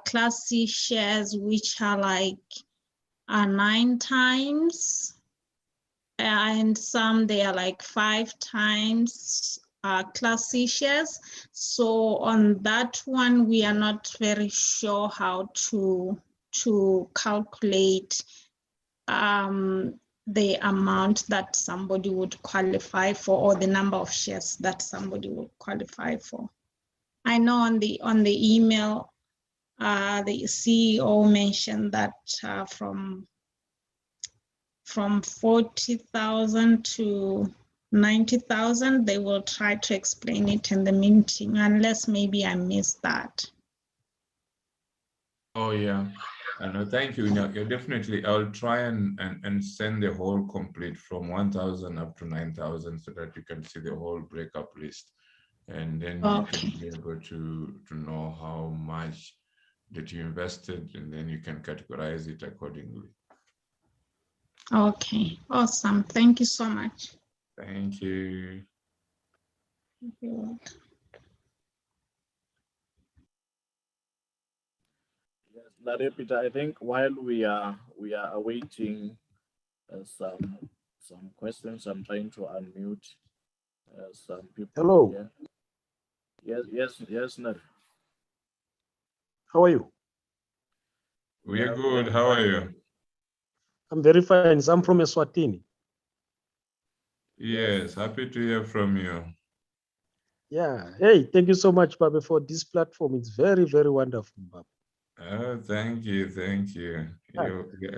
Class C shares which are like 9 times, and some they are like 5 times Class C shares. So on that one, we are not very sure how to calculate the amount that somebody would qualify for, or the number of shares that somebody would qualify for. I know on the email, the CEO mentioned that from 40,000 to 90,000, they will try to explain it in the meeting, unless maybe I missed that. Oh yeah, no, thank you. You're definitely, I'll try and send the whole complete from 1,000 up to 9,000 so that you can see the whole breakup list. And then you can be able to know how much that you invested, and then you can categorize it accordingly. Okay, awesome. Thank you so much. Thank you. Yes, Peter, I think while we are awaiting some questions, I'm trying to unmute some people. Hello. Here. Yes, Nare. How are you? We're good. How are you? I'm very fine. I'm from Eswatini. Yes, happy to hear from you. Yeah. Hey, thank you so much, Baba, for this platform. It's very, very wonderful, Baba. Oh, thank you. Thank you.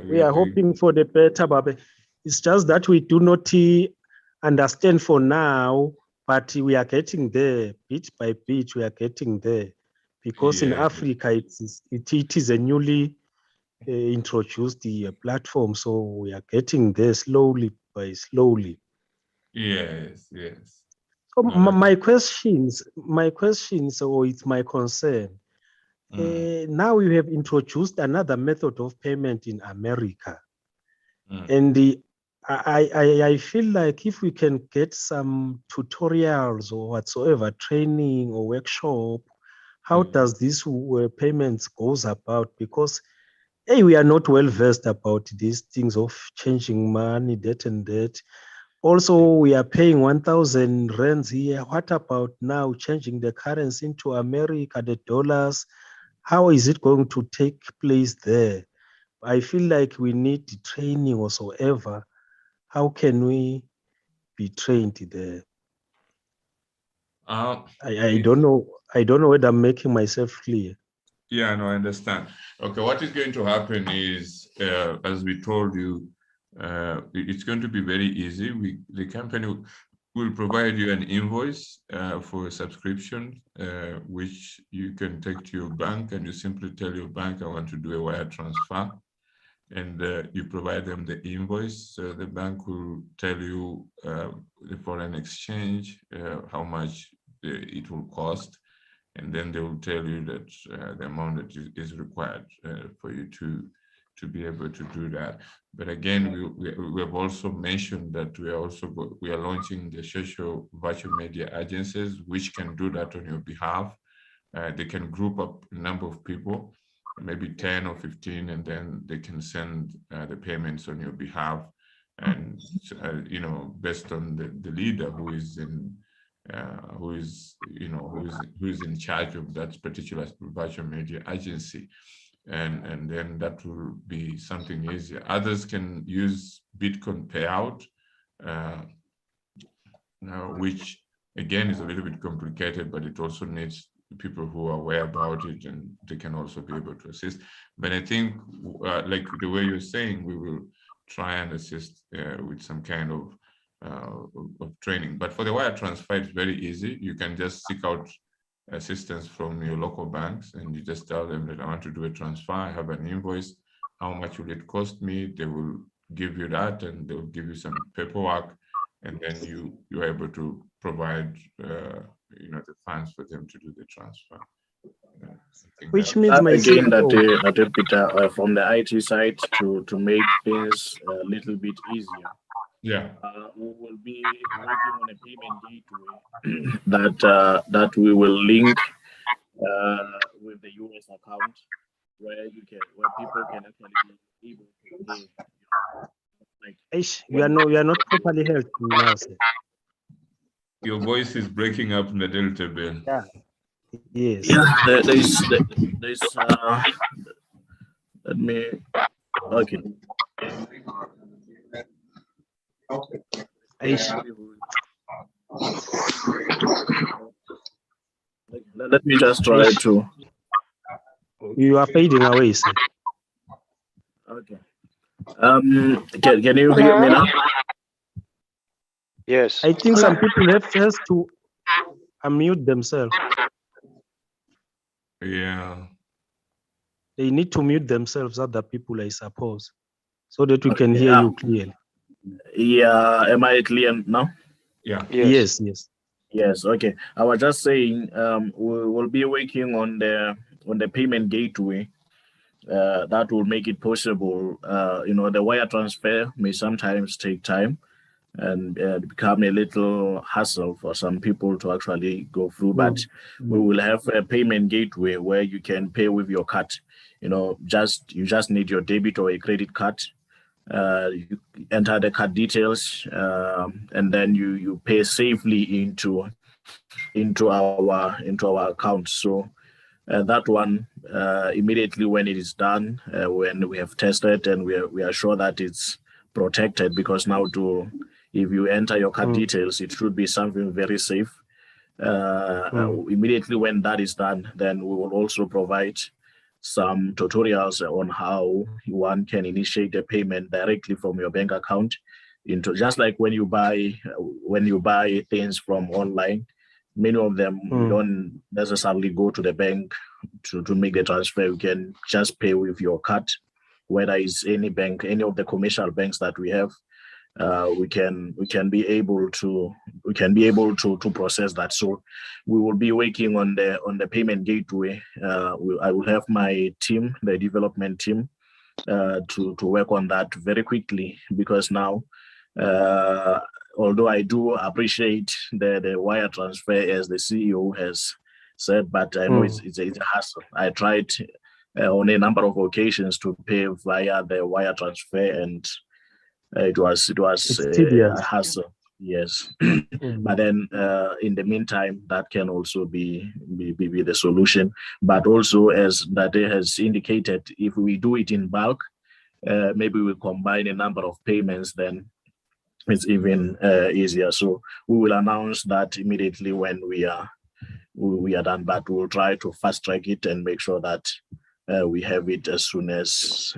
We are hoping for the better, Baba. It's just that we do not understand for now, but we are getting there bit by bit. We are getting there because in Africa, it is a newly introduced platform, so we are getting there slowly by slowly. Yes, yes. So my questions, or it's my concern. Now you have introduced another method of payment in America, and I feel like if we can get some tutorials or whatsoever, training or workshop, how does this payments goes about? Because hey, we are not well versed about these things of changing money, that and that. Also, we are paying 1,000 rands here. What about now changing the currency into America, the dollars? How is it going to take place there? I feel like we need training whatsoever. How can we be trained there? I don't know. I don't know whether I'm making myself clear. Yeah, no, I understand. Okay, what is going to happen is, as we told you, it's going to be very easy. The company will provide you an invoice for a subscription, which you can take to your bank, and you simply tell your bank, I want to do a wire transfer. And you provide them the invoice. So the bank will tell you the foreign exchange, how much it will cost. And then they will tell you that the amount that is required for you to be able to do that. But again, we have also mentioned that we are launching the social virtual media agencies, which can do that on your behalf. They can group up a number of people, maybe 10 or 15, and then they can send the payments on your behalf. And based on the leader who is in charge of that particular virtual media agency, and then that will be something easier. Others can use Bitcoin payout, which again is a little bit complicated, but it also needs people who are aware about it, and they can also be able to assist. But I think, like the way you're saying, we will try and assist with some kind of training. But for the wire transfer, it's very easy. You can just seek out assistance from your local banks, and you just tell them that I want to do a transfer. I have an invoice. How much will it cost me? They will give you that, and they'll give you some paperwork, and then you are able to provide the funds for them to do the transfer. Which means again that Peter, from the IT side to make things a little bit easier. Yeah. We will be working on a payment gateway that we will link with the US account, where people can actually be able to pay. You are not properly heard now, sir. Your voice is breaking up in a little bit. Yeah. Yes. Yeah, there's let me. Okay. Let me just try to. You are fading away, sir. Okay. Can you hear me now? Yes. I think some people have to unmute themselves. Yeah. They need to mute themselves, other people, I suppose, so that we can hear you clearly. Yeah. Am I clear now? Yeah. Yes. Yes. Okay. I was just saying, we will be working on the payment gateway. That will make it possible. The wire transfer may sometimes take time, and become a little hassle for some people to actually go through. But we will have a payment gateway where you can pay with your card. You just need your debit or a credit card. You enter the card details, and then you pay safely into our account. So that one, immediately when it is done, when we have tested and we are sure that it's protected, because now if you enter your card details, it should be something very safe. Immediately when that is done, then we will also provide some tutorials on how one can initiate a payment directly from your bank account into, just like when you buy things from online. Many of them you don't necessarily go to the bank to make the transfer. You can just pay with your card, whether it's any bank, any of the commercial banks that we have. We can be able to process that. So we will be working on the payment gateway. I will have my team, the development team, to work on that very quickly, because now, although I do appreciate the wire transfer, as the CEO has said, but I know it's a hassle. I tried on a number of occasions to pay via the wire transfer, and it was a hassle. Yes. But then in the meantime, that can also be the solution. But also, as Dade has indicated, if we do it in bulk, maybe we combine a number of payments, then it's even easier. So we will announce that immediately when we are done, but we'll try to fast track it and make sure that we have it as soon as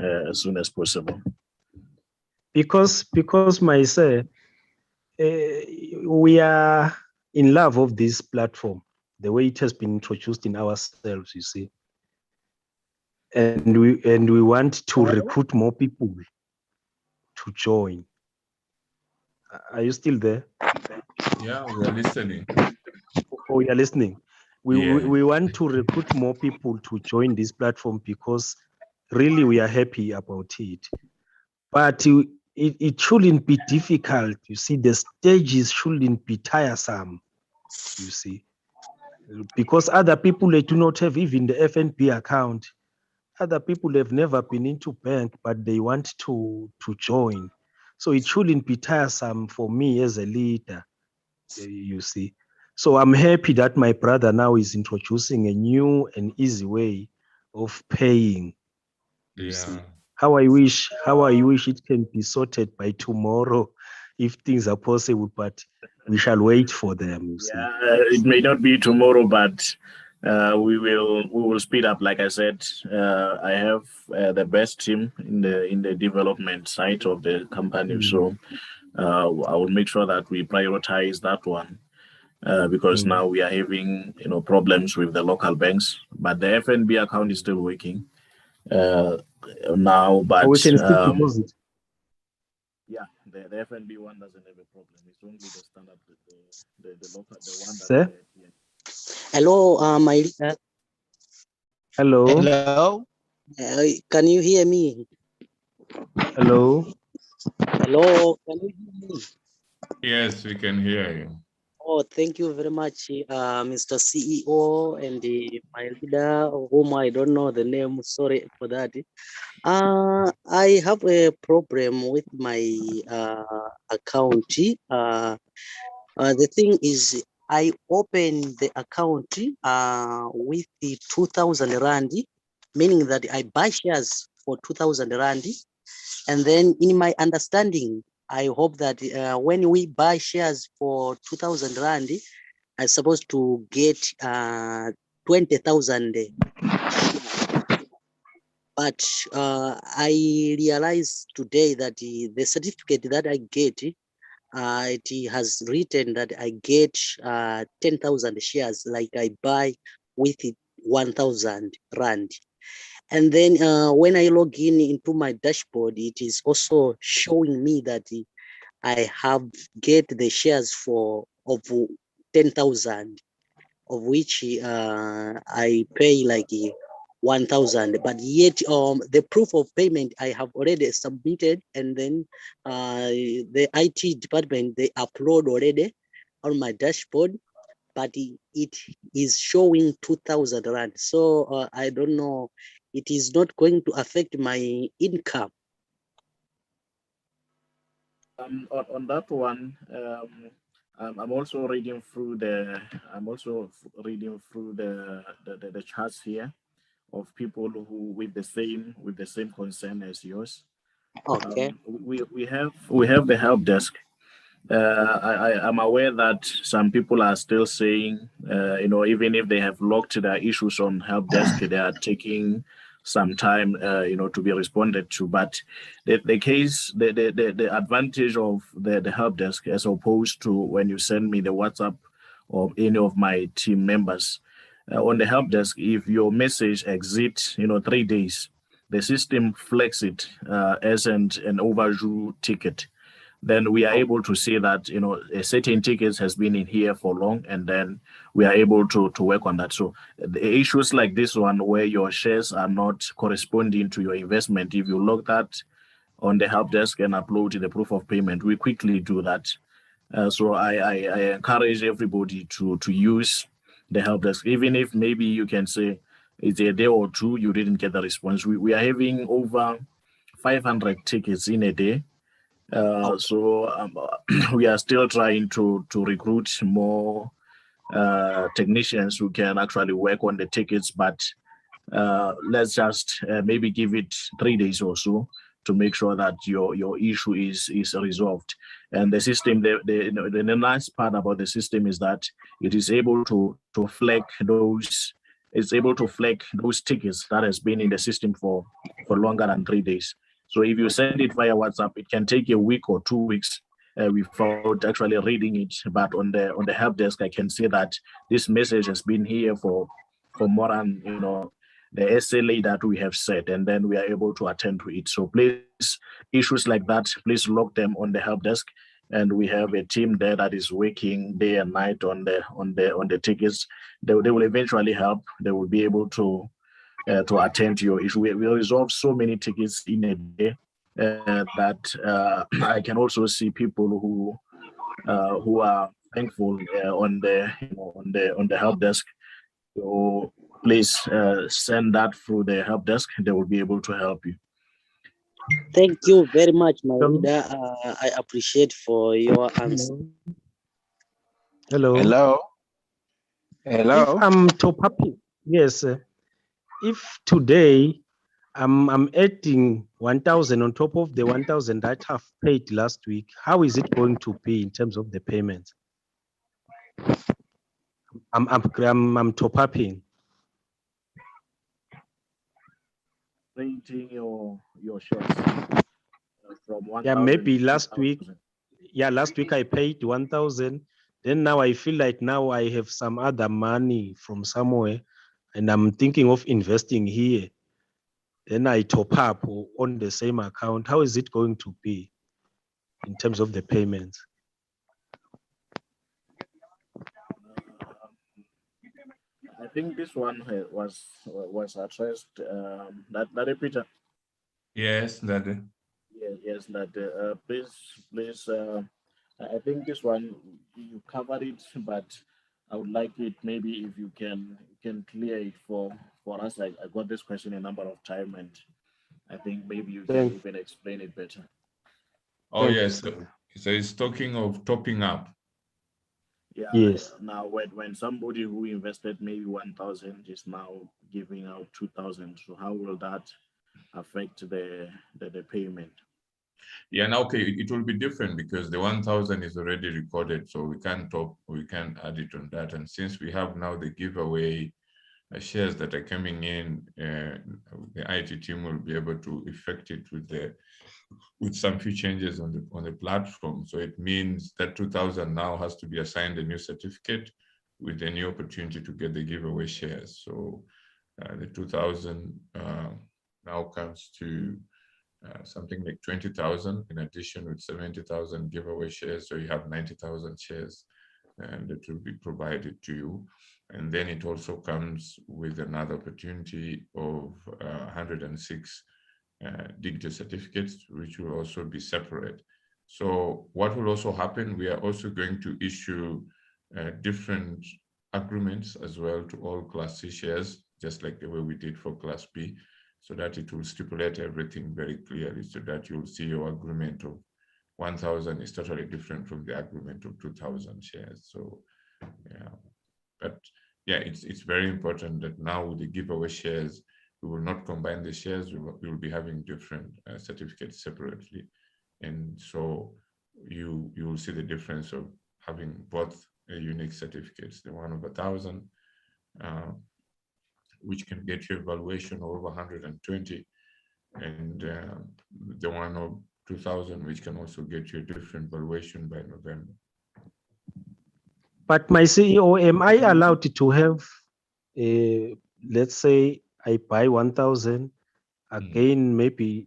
possible. Because myself, we are in love of this platform, the way it has been introduced in ourselves, you see. And we want to recruit more people to join. Are you still there? Yeah, we are listening. Oh, you're listening. We want to recruit more people to join this platform, because really we are happy about it. But it shouldn't be difficult. You see, the stages shouldn't be tiresome, you see, because other people, they do not have even the FNB account. Other people have never been into bank, but they want to join. So it shouldn't be tiresome for me as a leader, you see. So I'm happy that my brother now is introducing a new and easy way of paying. You see. How I wish it can be sorted by tomorrow, if things are possible, but we shall wait for them. You see. It may not be tomorrow, but we will speed up. Like I said, I have the best team in the development side of the company, so I will make sure that we prioritize that one, because now we are having problems with the local banks, but the FNB account is still working now. But we can still deposit. Yeah, the FNB one doesn't have a problem. It's only the standard, the local, the one that. Sir? Hello, my leader. Hello. Hello. Can you hear me? Hello. Hello. Can you hear me? Yes, we can hear you. Oh, thank you very much, Mr. CEO and my leader, whom I don't know the name. Sorry for that. I have a problem with my account. The thing is, I opened the account with the 2,000 Rand, meaning that I buy shares for 2,000 Rand. And then in my understanding, I hope that when we buy shares for 2,000 Rand, I'm supposed to get 20,000. But I realized today that the certificate that I get, it has written that I get 10,000 shares, like I buy with it 1,000 Rand. And then when I log in into my dashboard, it is also showing me that I have get the shares of 10,000, of which I pay like 1,000, but yet the proof of payment I have already submitted, and then the IT department, they upload already on my dashboard, but it is showing 2,000 rand. So I don't know, it is not going to affect my income. On that one, I'm also reading through the the charts here of people who with the same concern as yours. Okay. We have the help desk. I'm aware that some people are still saying, even if they have logged their issues on help desk, they are taking some time, to be responded to. But the advantage of the help desk, as opposed to when you send me the WhatsApp of any of my team members, on the help desk, if your message exceeds, 3 days, the system flags it as an overdue ticket. Then we are able to see that a certain tickets has been in here for long, and then we are able to work on that. So the issues like this one, where your shares are not corresponding to your investment, if you log that on the help desk and upload the proof of payment, we quickly do that. So I encourage everybody to use the help desk, even if maybe you can say it's a day or two you didn't get the response. We are having over 500 tickets in a day. So we are still trying to recruit more technicians who can actually work on the tickets, but let's just maybe give it 3 days or so to make sure that your issue is resolved. And the system, the nice part about the system is that it is able to flag those. It's able to flag those tickets that has been in the system for longer than 3 days. So if you send it via WhatsApp, it can take a week or 2 weeks without actually reading it. But on the help desk, I can see that this message has been here for more than the SLA that we have set, and then we are able to attend to it. So please, issues like that, please log them on the help desk, and we have a team there that is working day and night on the tickets. They will eventually help. They will be able to attend to your issue. We resolve so many tickets in a day that I can also see people who are thankful on the help desk. So please send that through the help desk. They will be able to help you. Thank you very much, my leader. I appreciate for your answer. Hello. Hello. Hello. If I'm top up, yes. If today I'm adding 1,000 on top of the 1,000 that I've paid last week, how is it going to be in terms of the payment? I'm top upping. Printing your shares from 1,000. Yeah, maybe last week. Yeah, last week I paid 1,000. Then now I feel like now I have some other money from somewhere, and I'm thinking of investing here. Then I top up on the same account. How is it going to be in terms of the payments? I think this one was addressed. That Peter. Yes, that. Yes, that. Please. I think this one you covered it, but I would like it maybe if you can clear it for us. I got this question a number of times, and I think maybe you can even explain it better. Oh yes, so it's talking of topping up. Yeah. Yes. Now, when somebody who invested maybe 1,000 is now giving out 2,000, so how will that affect the payment? Yeah, now okay, it will be different because the 1,000 is already recorded, so we can't add it on that. And since we have now the giveaway shares that are coming in, the IT team will be able to effect it with some few changes on the platform. So it means that 2,000 now has to be assigned a new certificate with a new opportunity to get the giveaway shares. So the 2,000 now comes to something like 20,000 in addition with 70,000 giveaway shares. So you have 90,000 shares that will be provided to you. And then it also comes with another opportunity of 106 digital certificates, which will also be separate. So what will also happen, we are also going to issue different agreements as well to all Class C shares, just like the way we did for Class B, so that it will stipulate everything very clearly, so that you'll see your agreement of 1,000 is totally different from the agreement of 2,000 shares. So yeah, but yeah, it's very important that now with the giveaway shares, we will not combine the shares. We will be having different certificates separately, and so you will see the difference of having both unique certificates, the one of 1,000, which can get you evaluation of over 120, and the one of 2,000, which can also get you a different valuation by November. But my CEO, am I allowed to have, let's say I buy 1,000, again, maybe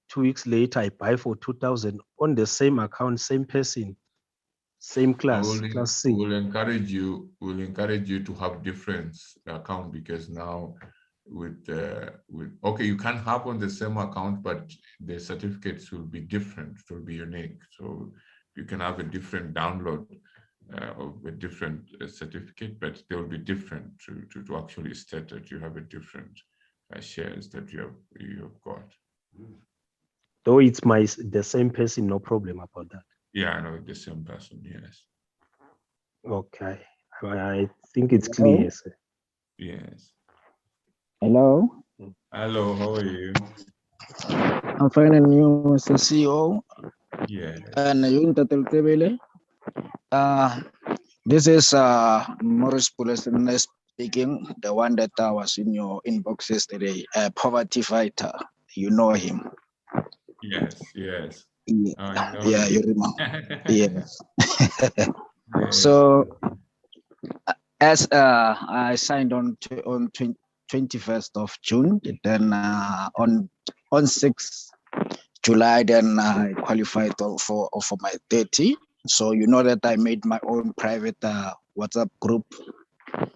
2 weeks later, I buy for 2,000 on the same account, same person, same class, class C? We'll encourage you to have different account, because now with okay, you can have on the same account, but the certificates will be different, it will be unique. So you can have a different download of a different certificate, but they will be different to actually state that you have a different shares that you have got. Though it's the same person, no problem about that. Yeah, I know, the same person, yes. Okay, I think it's clear. Sir. Yes. Hello. Hello, how are you? I'm fine, and you, Mr. CEO. Yes. And you, Tebele. This is Morris Pulesen speaking, the one that was in your inbox yesterday, a poverty fighter. You know him. Yes, yes. Yeah, you remember. Yes. So, as I signed on 21st of June, then on 6th July, then I qualified for my 30. So you know that I made my own private WhatsApp group.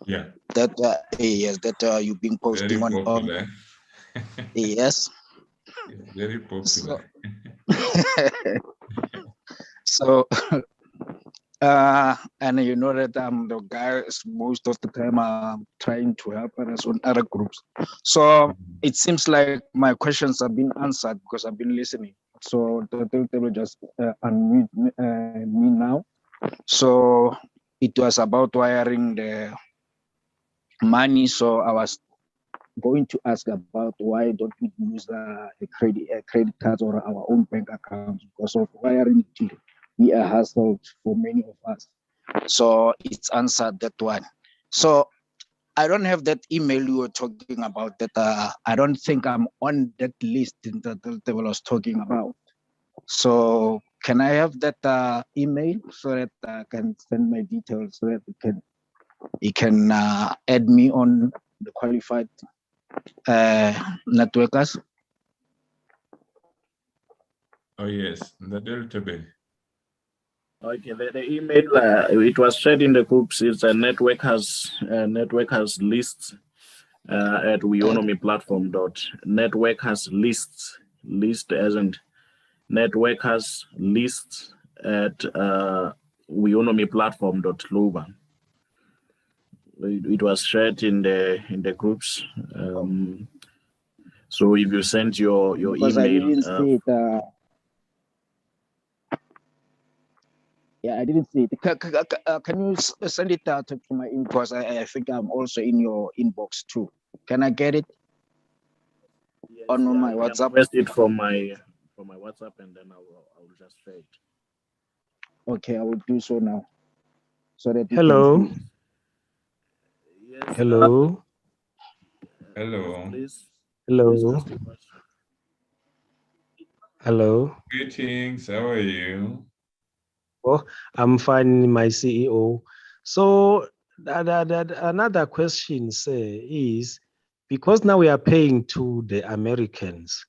Yeah. That yes, that you've been posting very on. Yes. It's very popular. So, and you know that I'm the guy most of the time trying to help others on other groups. So it seems like my questions have been answered because I've been listening. So they will just unmute me now. So it was about wiring the money. So I was going to ask about why don't we use a credit card or our own bank account, because of wiring it be a hassle for many of us. So it's answered that one. So I don't have that email you were talking about. That I don't think I'm on that list that they was talking about. So can I have that email so that I can send my details so that you can add me on the qualified networkers? Oh yes, the Delta Bay. Okay, the email it was shared in the groups. It's a network has lists at Weownomy platform network has lists as in network has lists at Weownomy platform.global. It was shared in the groups. So if you send your because email, I didn't see it. Yeah, I didn't see it. Can you send it out to my inbox? I think I'm also in your inbox too. Can I get it on my WhatsApp? Request it from my WhatsApp, and then I will just share it. Okay, I will do so now. So that Hello. Yes. Hello. Hello. Please. Hello. Please ask your question. Hello. Greetings. How are you? Oh, I'm fine, my CEO. So another question, say, is because now we are paying to the Americans,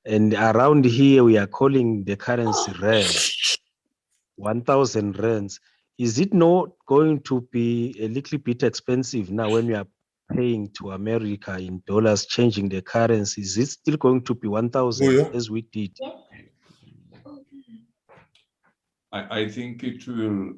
and around here we are calling the currency rand, 1,000 rands. is it not going to be a little bit expensive now when we are paying to America in dollars, changing the currency? Is it still going to be 1,000 as we did? I think it will,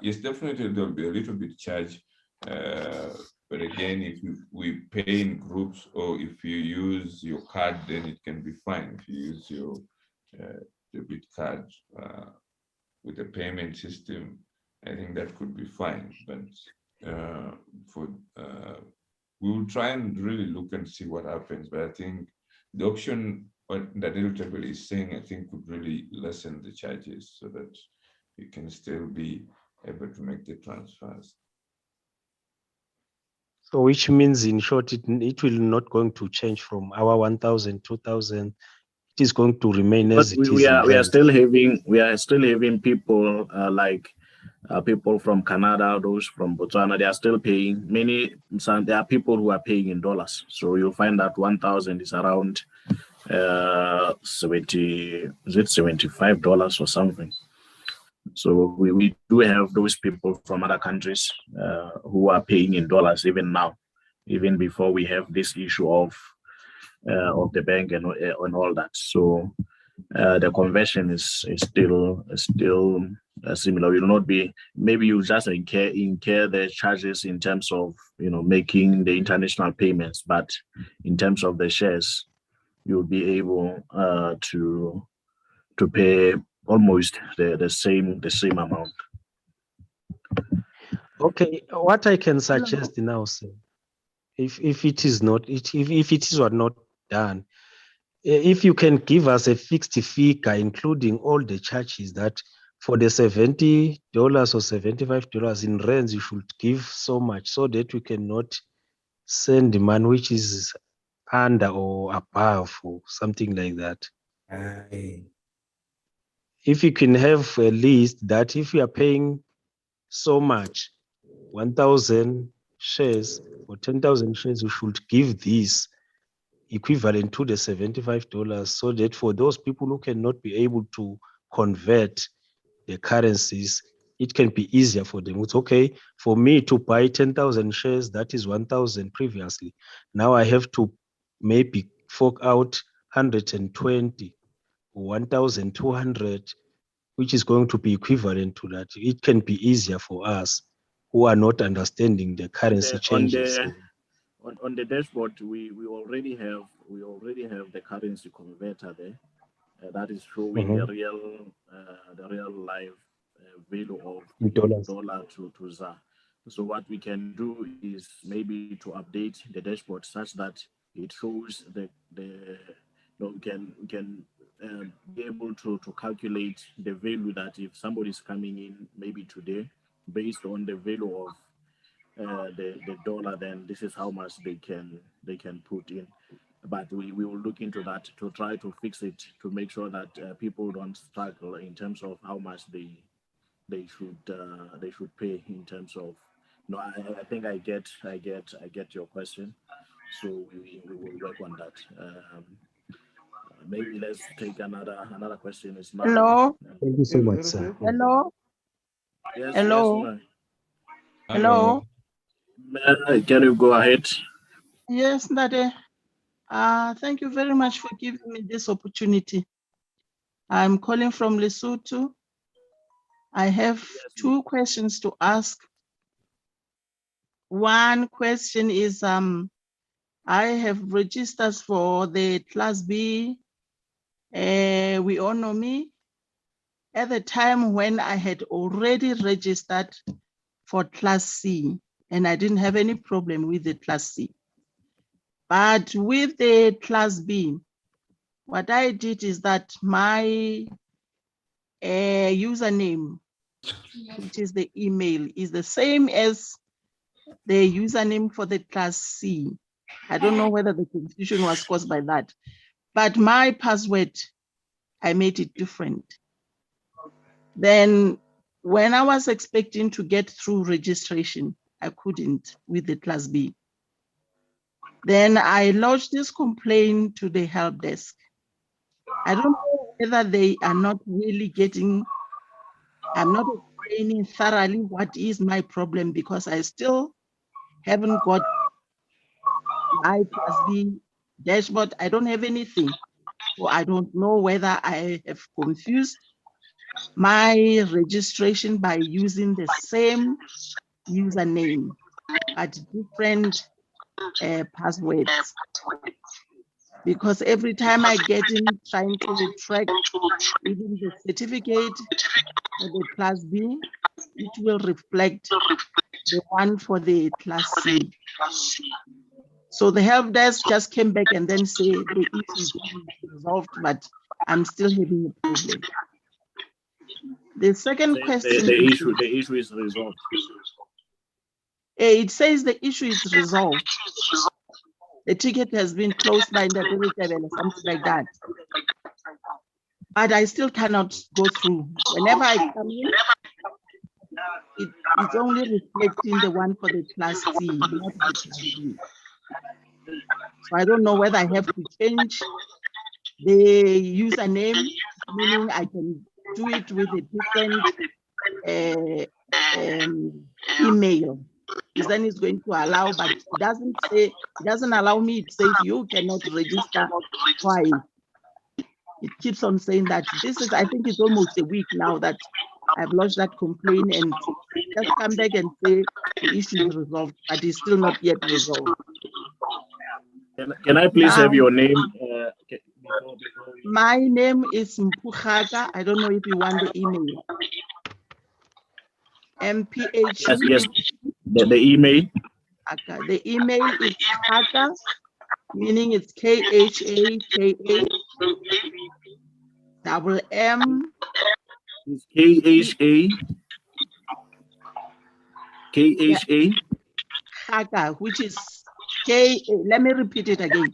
yes, definitely there'll be a little bit charge. But again, if we pay in groups or if you use your card, then it can be fine. If you use your debit card with the payment system, I think that could be fine. But we will try and really look and see what happens. But I think the option that Irritable is saying, I think would really lessen the charges so that you can still be able to make the transfers. So which means in short, it will not going to change from our 1,000, 2,000. It is going to remain But as it is. we are still having people like people from Canada, those from Botswana, they are still paying. There are people who are paying in dollars. So you'll find that 1,000 is around $75 or something. So we do have those people from other countries who are paying in dollars even now, even before we have this issue of the bank and all that. So the conversion is still similar. Will not be, maybe you just incur the charges in terms of making the international payments, but in terms of the shares, you'll be able to pay almost the same amount. Okay, what I can suggest now, sir, if it is not done, if you can give us a fixed figure, including all the charges, that for the $70 or $75 in rands, you should give so much, so that we cannot send the money which is under or above or something like that. If you can have a list that if you are paying so much, 1,000 shares or 10,000 shares, you should give this equivalent to the $75, so that for those people who cannot be able to convert the currencies, it can be easier for them. It's okay for me to buy 10,000 shares, that is 1,000 previously. Now I have to maybe fork out 120 or 1,200, which is going to be equivalent to that. It can be easier for us who are not understanding the currency changes. On the dashboard, we already have the currency converter there. That is showing the real live value of dollar to ZAR. So what we can do is maybe to update the dashboard such that it shows we can be able to calculate the value that if somebody is coming in maybe today, based on the value of the dollar, then this is how much they can put in. But we will look into that to try to fix it, to make sure that people don't struggle in terms of how much they should pay in terms of. No, I think I get your question. So we will work on that. Maybe let's take another question. Is Hello. Thank you so much, sir. Hello. Yes. Hello. Yes, Hello. Can you go ahead? Yes, Nade. Thank you very much for giving me this opportunity. I'm calling from Lesotho. I have two questions to ask. One question is, I have registered for the Class B, Weownomy, at the time when I had already registered for Class C, and I didn't have any problem with the Class C. But with the Class B, what I did is that my username, which is the email, is the same as the username for the Class C. I don't know whether the confusion was caused by that, but my password, I made it different. Then when I was expecting to get through registration, I couldn't with the Class B. Then I lodged this complaint to the help desk. I don't know whether they are not really getting, I'm not explaining thoroughly what is my problem, because I still haven't got my Class B dashboard. I don't have anything. So I don't know whether I have confused my registration by using the same username, but different passwords. Because every time I get in trying to track even the certificate for the Class B, it will reflect the one for the Class C. So the help desk just came back and then say the issue is resolved, but I'm still having a problem. The second question. The issue is resolved. It says the issue is resolved. The ticket has been closed by the or something like that. But I still cannot go through. Whenever I come in, it's only reflecting the one for the Class C, not the Class B. So I don't know whether I have to change the username, meaning I can do it with a different email. Then it's going to allow, but it doesn't say, it doesn't allow me. It says you cannot register twice. It keeps on saying that. This is, I think it's almost a week now that I've lodged that complaint, and just come back and say the issue is resolved, but it's still not yet resolved. Can I please have your name? My name is Mpuchaka. I don't know if you want the email. MPH. Yes. The email. Okay. The email is Khaka, meaning it's KHAKA double M. KHA. Khaka, which is K. Let me repeat it again.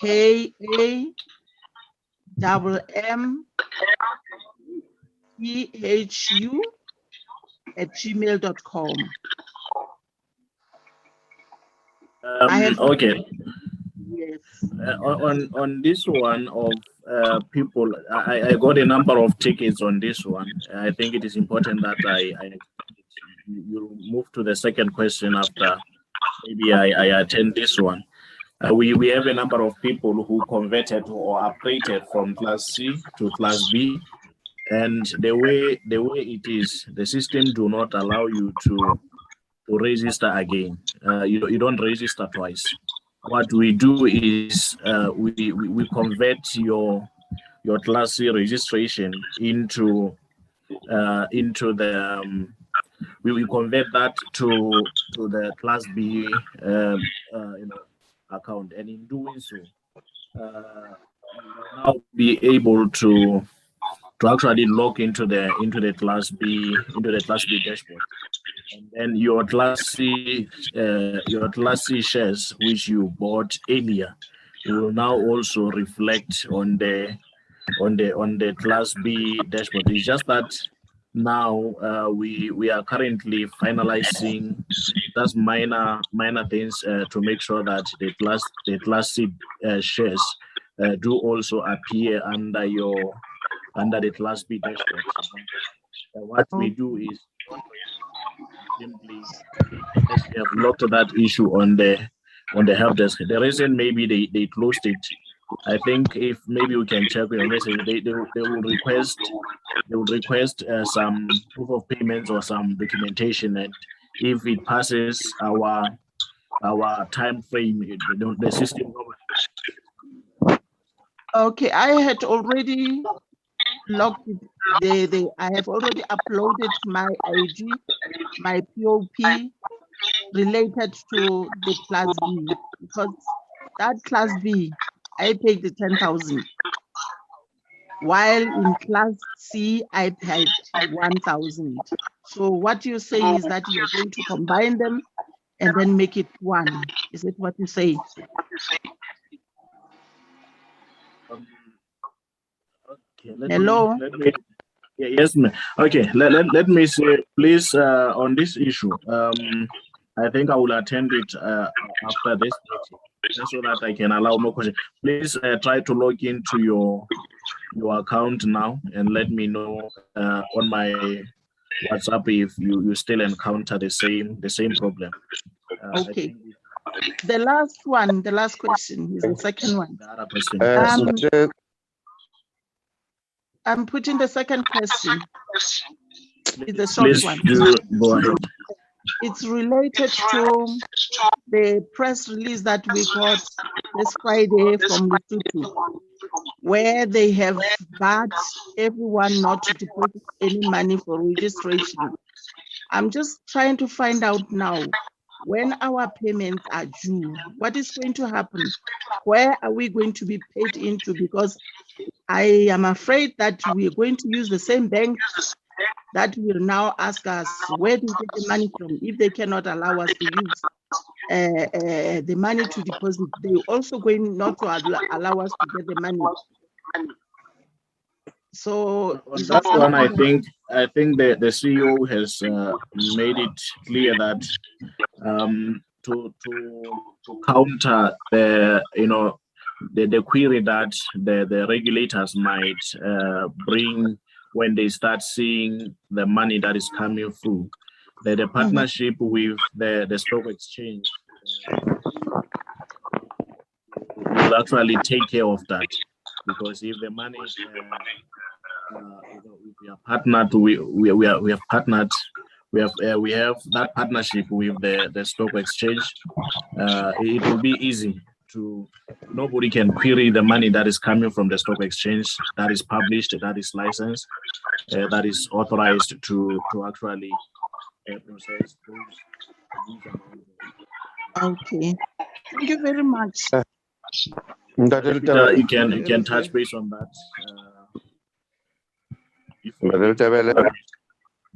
KHAKA double M PHU@gmail.com. Okay. Yes. On this one of people, I got a number of tickets on this one. I think it is important that you move to the second question after maybe I attend this one. We have a number of people who converted or upgraded from Class C to Class B, and the way it is, the system do not allow you to register again. You don't register twice. What we do is we convert your Class C registration into the we convert that to the Class B account, and in doing so, you will now be able to actually log into the Class B dashboard, and then your Class C shares which you bought earlier will now also reflect on the Class B dashboard. It's just that now we are currently finalizing those minor things to make sure that the Class C shares do also appear under the Class B dashboard. What we do is simply have looked at that issue on the help desk. The reason maybe they closed it, I think if maybe we can check your message, they will request some proof of payments or some documentation, and if it passes our time frame, the system. Okay, I had already logged it. I have already uploaded my ID, my POP related to the Class B, because that Class B, I paid the 10,000. While in Class C, I paid 1,000. So what you say is that you're going to combine them and then make it one. Is it what you say? Okay, hello? Yes, ma'am. Okay, let me say, please, on this issue, I think I will attend it after this meeting. just so that I can allow more questions. Please try to log into your account now and let me know on my WhatsApp if you still encounter the same problem. Okay. The last question is the second one. The other question. I'm putting the second question. It's a short Please one. go ahead. It's related to the press release that we got this Friday from Lesotho, where they have barred everyone not to deposit any money for registration. I'm just trying to find out now, when our payments are due, what is going to happen? Where are we going to be paid into? Because I am afraid that we're going to use the same bank that will now ask us, where do we get the money from? If they cannot allow us to use the money to deposit, they're also going not to allow us to get the money. So on that one, I think the CEO has made it clear that to counter the query that the regulators might bring when they start seeing the money that is coming through, the partnership with the stock exchange will actually take care of that, because if the money we are partnered, we have partnered, we have that partnership with the stock exchange. It will be easy to, nobody can query the money that is coming from the stock exchange, that is published, that is licensed, that is authorized to actually process those. Okay, thank you very much. You can touch base on that.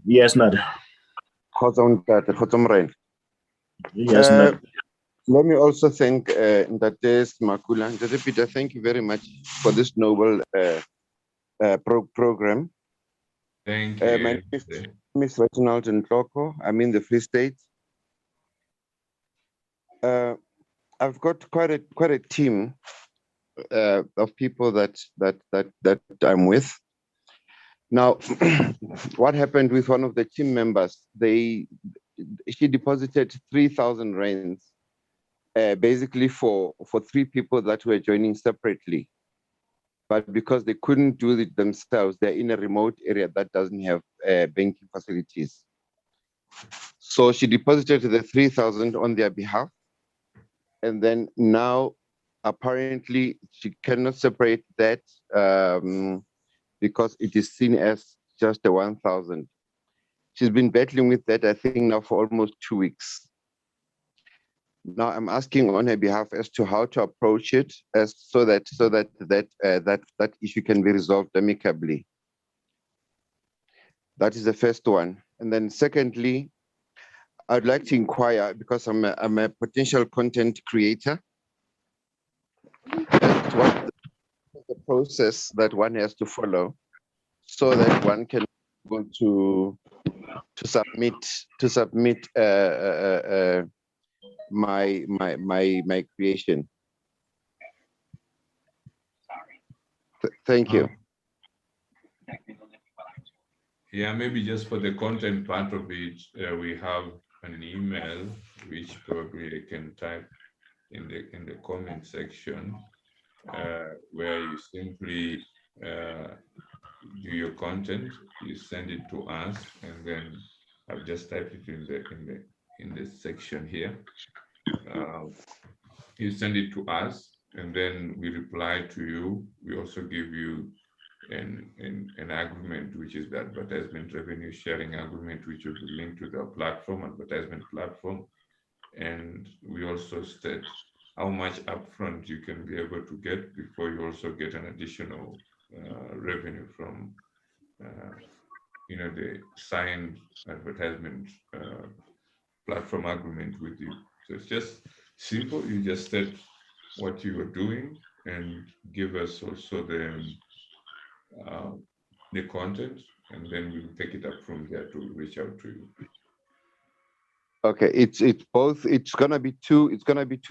Yes, Nada. Yes, Nada. Let me also thank Ndates Makula. Ndate Peter, thank you very much for this noble program. Thank you. My name is Ms. Reginald Ntloko. I'm in the Free State. I've got quite a team of people that I'm with. Now, what happened with one of the team members? She deposited 3,000 rands, basically for 3 people that were joining separately. But because they couldn't do it themselves, they're in a remote area that doesn't have banking facilities. So she deposited the 3,000 on their behalf. And then now, apparently, she cannot separate that because it is seen as just the 1,000. She's been battling with that, I think, now for almost 2 weeks. Now I'm asking on her behalf as to how to approach it, so that issue can be resolved amicably. That is the first one. And then secondly, I'd like to inquire, because I'm a potential content creator, what the process that one has to follow so that one can go to submit my creation. Thank you. Yeah, maybe just for the content part of it, we have an email which probably I can type in the comment section, where you simply do your content, you send it to us, and then I've just typed it in the section here. You send it to us, and then we reply to you. We also give you an agreement, which is the advertisement revenue sharing agreement, which will be linked to the platform, advertisement platform. And we also state how much upfront you can be able to get before you also get an additional revenue from the signed advertisement platform agreement with you. So it's just simple. You just state what you are doing and give us also the content, and then we'll take it up from there to reach out to you. Okay, it's both. It's gonna be two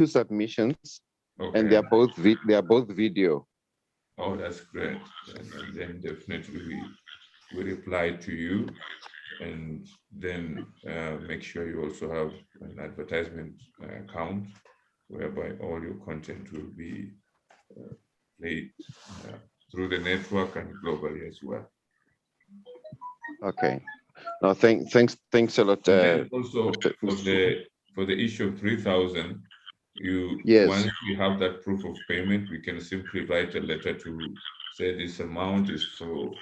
submissions. Okay. and they are both video. Oh, that's great. And then definitely we reply to you, and then make sure you also have an advertisement account whereby all your content will be played through the network and globally as well. Okay. No, thanks a lot. Also for the issue of 3,000, Yes. once we have that proof of payment, we can simply write a letter to say this amount is for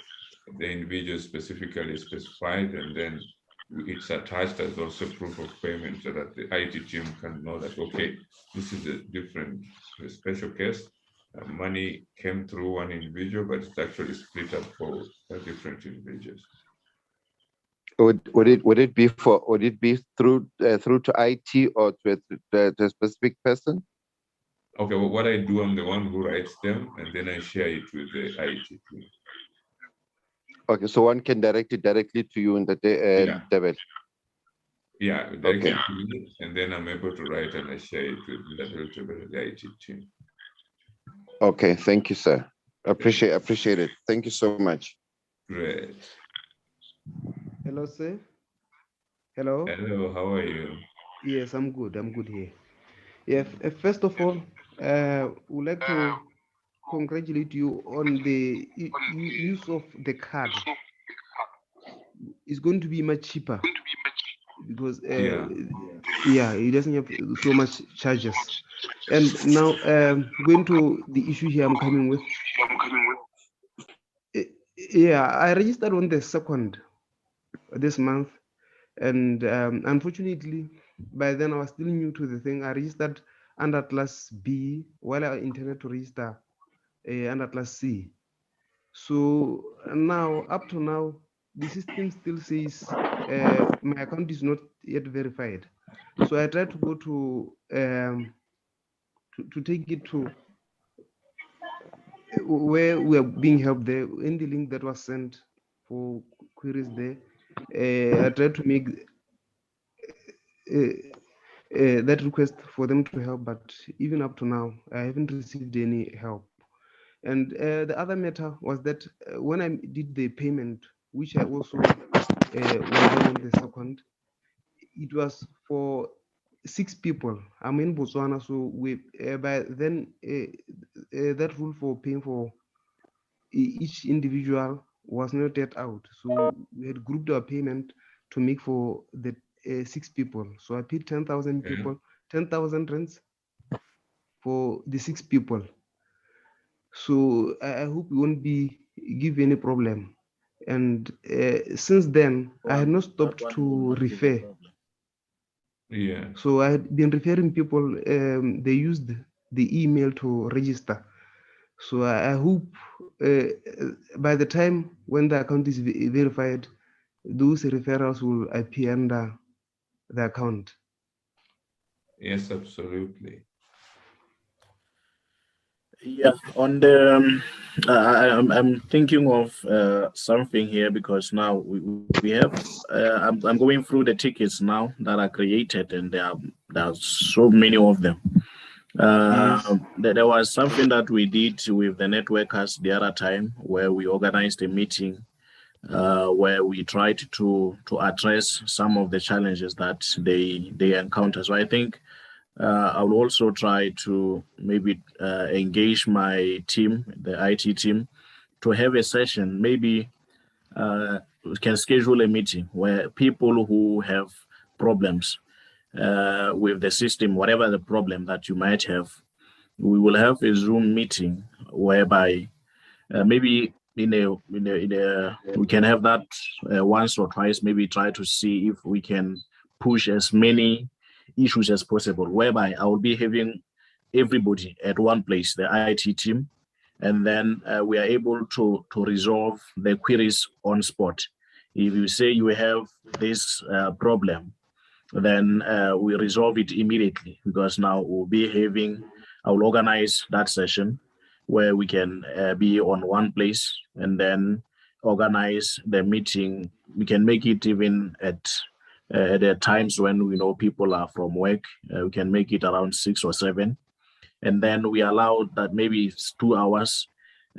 the individual specifically specified, and then it's attached as also proof of payment so that the IT team can know that, okay, this is a special case. Money came through one individual, but it's actually split up for different individuals. Would it be through to IT or to a specific person? Okay, well, what I do, I'm the one who writes them, and then I share it with the IT team. Okay, so one can direct it directly to you in the David. Yeah, directly to me, and then I'm able to write and I share it with the IT team. Okay, thank you, sir. Appreciate it. Thank you so much. Great. Hello, sir. Hello. Hello, how are you? Yes, I'm good. I'm good here. Yeah, first of all, would like to congratulate you on the use of the card. It's going to be much cheaper because yeah, it doesn't have so much charges. And now going to the issue here I'm coming with. Yeah, I registered on the 2nd this month, and unfortunately by then I was still new to the thing. I registered under class B while I intended to register under class C. So now, up to now, the system still says my account is not yet verified. So I tried to go to take it to where we are being helped there in the link that was sent for queries there. I tried to make that request for them to help, but even up to now, I haven't received any help. And the other matter was that when I did the payment, which I also went there on the 2nd, it was for 6 people. I'm in Botswana, so we by then that rule for paying for each individual was not yet out. So we had grouped our payment to make for the 6 people. So I paid 10,000 people, 10,000 rands for the 6 people. So I hope it won't give any problem. And since then, I had not stopped to refer. Yeah. So I had been referring people. They used the email to register. So I hope by the time when the account is verified, those referrals will appear under the account. Yes, absolutely. Yeah, on the I'm thinking of something here because now we have I'm going through the tickets now that are created, and there are so many of them. There was something that we did with the networkers the other time where we organized a meeting where we tried to address some of the challenges that they encounter. So I think I will also try to maybe engage my team, the IT team, to have a session. Maybe we can schedule a meeting where people who have problems with the system, whatever the problem that you might have, we will have a Zoom meeting whereby maybe we can have that once or twice, maybe try to see if we can push as many issues as possible, whereby I will be having everybody at one place, the IT team, and then we are able to resolve the queries on spot. If you say you have this problem, then we resolve it immediately, because now we'll be I will organize that session where we can be on one place and then organize the meeting. We can make it even at the times when we know people are from work. We can make it around 6 or 7, and then we allow that maybe it's 2 hours.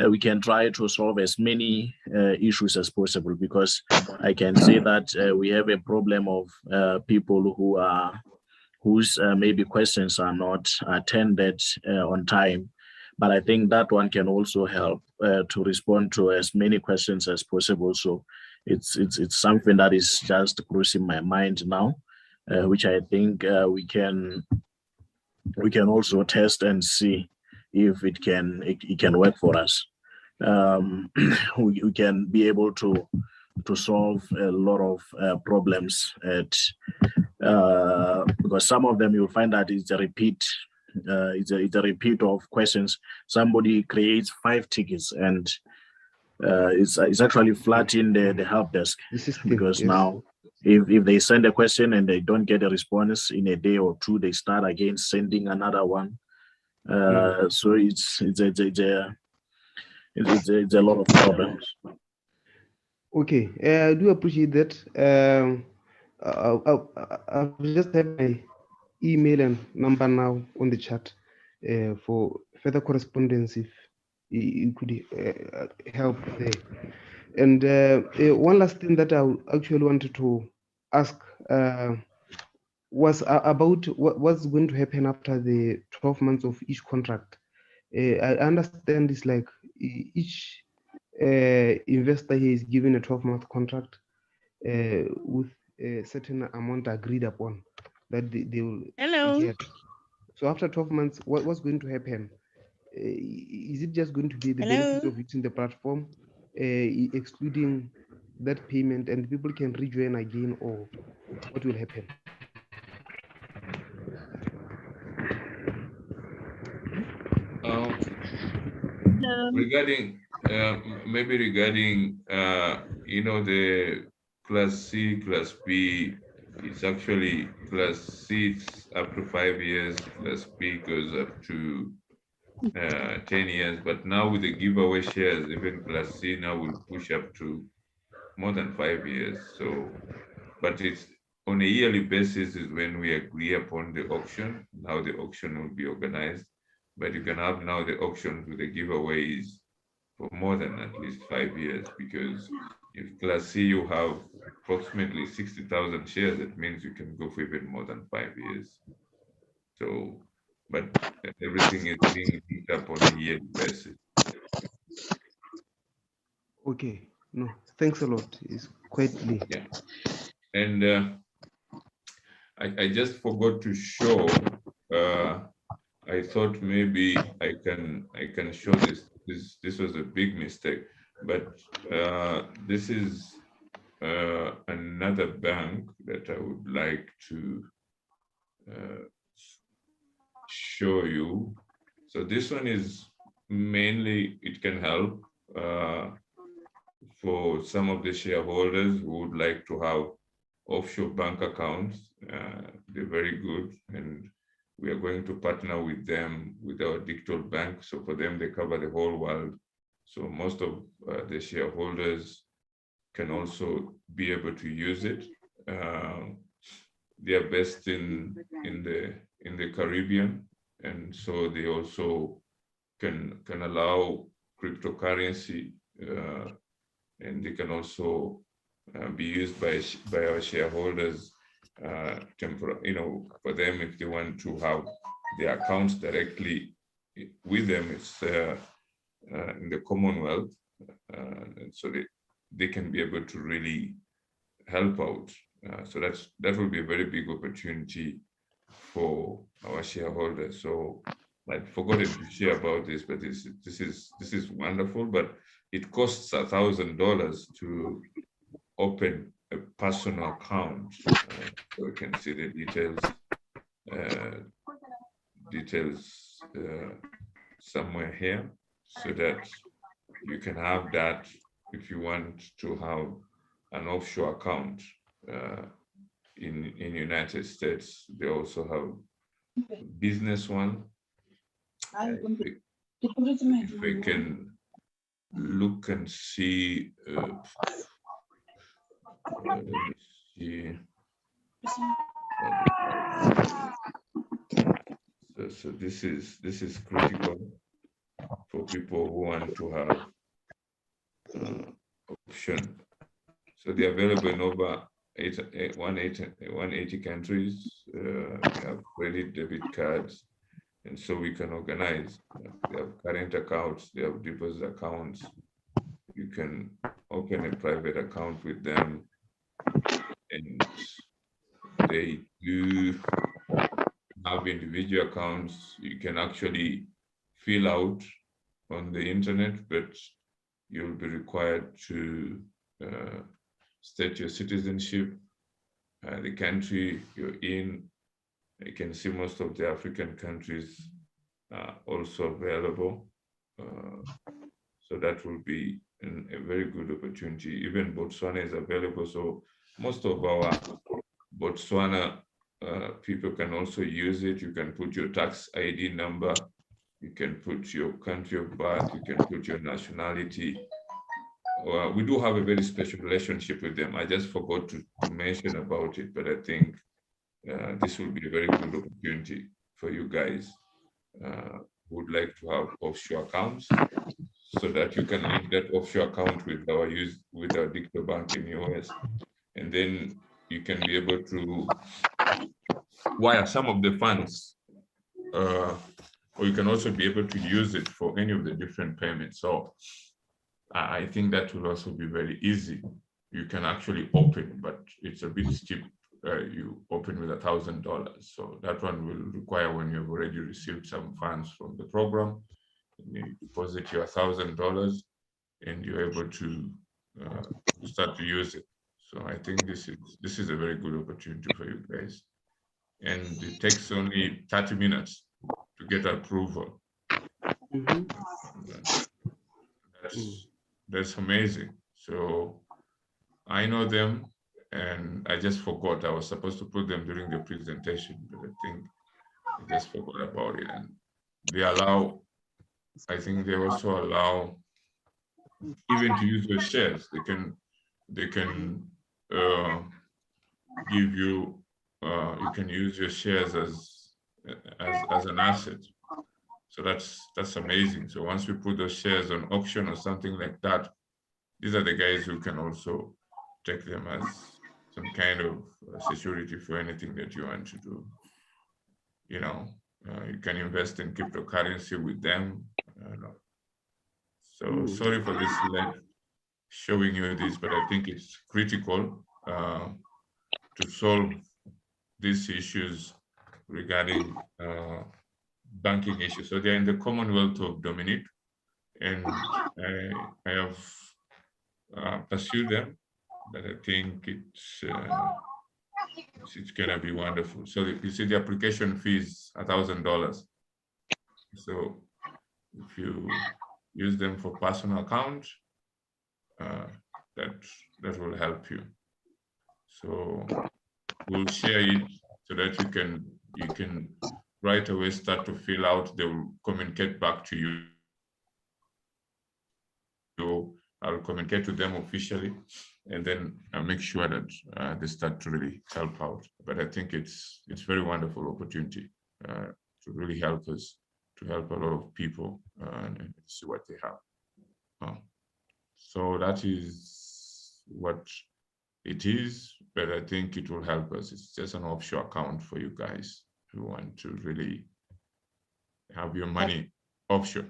We can try to solve as many issues as possible, because I can say that we have a problem of people whose maybe questions are not attended on time. But I think that one can also help to respond to as many questions as possible. So it's something that is just crossing my mind now, which I think we can also test and see if it can work for us. We can be able to solve a lot of problems because some of them you'll find that it's a repeat. It's a repeat of questions. Somebody creates 5 tickets, and it's actually flooding the help desk, because yes. now if they send a question and they don't get a response in a day or 2, they start again sending another one. So it's a lot of problems. Okay, I do appreciate that. I've just have my email and number now on the chat for further correspondence if you could help there. And one last thing that I actually wanted to ask was about what's going to happen after the 12 months of each contract. I understand it's like each investor here is given a 12-month contract with a certain amount agreed upon that they will get. So after 12 months, what's going to happen? Is it just going to be the benefits of using the platform, excluding that payment, and people can rejoin again, or what will happen? Regarding the class C, class B, it's actually class C, it's up to 5 years, class B goes up to 10 years, but now with the giveaway shares, even class C now will push up to more than 5 years. So, but it's on a yearly basis is when we agree upon the auction, how the auction will be organized. But you can have now the auctions with the giveaways for more than at least 5 years, because if class C you have approximately 60,000 shares, it means you can go for even more than 5 years. So, but everything is being picked up on a yearly basis. Okay, no, thanks a lot. It's quite clear. Yeah, and I just forgot to show. I thought maybe I can show this. This was a big mistake, but this is another bank that I would like to show you. So this one is mainly, it can help for some of the shareholders who would like to have offshore bank accounts. They're very good, and we are going to partner with them with our digital bank. So for them, they cover the whole world. So most of the shareholders can also be able to use it. They are based in the Caribbean, and so they also can allow cryptocurrency, and they can also be used by our shareholders for them if they want to have their accounts directly with them. It's in the Commonwealth, and so they can be able to really help out. So that will be a very big opportunity for our shareholders. So I'd forgotten to share about this, but this is wonderful. But it costs $1,000 to open a personal account. So you can see the details somewhere here, so that you can have that if you want to have an offshore account in United States. They also have business one. If we can look and see, let me see. So this is critical for people who want to have option. So they're available in over 180 countries. We have credit, debit cards, and so we can organize. They have current accounts, they have deposit accounts. You can open a private account with them, and they do have individual accounts you can actually fill out on the internet, but you'll be required to state your citizenship, the country you're in. You can see most of the African countries are also available. So that will be a very good opportunity. Even Botswana is available. So most of our Botswana people can also use it. You can put your tax ID number. You can put your country of birth. You can put your nationality. We do have a very special relationship with them. I just forgot to mention about it, but I think this will be a very good opportunity for you guys who would like to have offshore accounts, so that you can link that offshore account with our Dicto Bank in US, and then you can be able to wire some of the funds, or you can also be able to use it for any of the different payments. So I think that will also be very easy. You can actually open, but it's a bit steep. You open with $1,000. So that one will require, when you've already received some funds from the program, you deposit your $1,000 and you're able to start to use it. So I think this is a very good opportunity for you guys. And it takes only 30 minutes to get approval. That's amazing. So I know them, and I just forgot. I was supposed to put them during the presentation, but I think I just forgot about it. And they allow, I think they also allow even to use your shares. They can give you, you can use your shares as an asset. So that's amazing. So once we put those shares on auction or something like that, these are the guys who can also take them as some kind of security for anything that you want to do. You know, you can invest in cryptocurrency with them. So sorry for this late showing you this, but I think it's critical to solve these issues regarding banking issues. So they're in the Commonwealth of Dominic, and I have pursued them, but I think it's gonna be wonderful. So you see, the application fee is $1,000. So if you use them for personal account, that will help you. So we'll share it so that you can right away start to fill out. They will communicate back to you. So I'll communicate to them officially, and then I'll make sure that they start to really help out. But I think it's very wonderful opportunity to really help us, to help a lot of people and see what they have. So that is what it is, but I think it will help us. It's just an offshore account for you guys who want to really have your money offshore.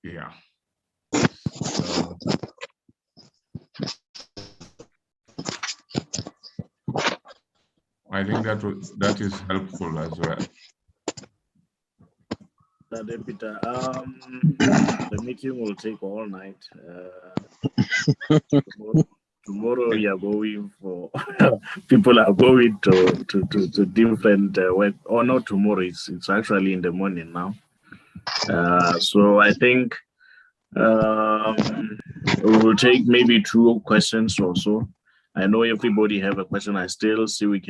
Yeah. So, I think that is helpful as well. Peter, the meeting will take all night. Tomorrow we are going for people are going to different work. Or not tomorrow, it's actually in the morning now. So I think we will take maybe 2 questions or so. I know everybody have a question. I still see we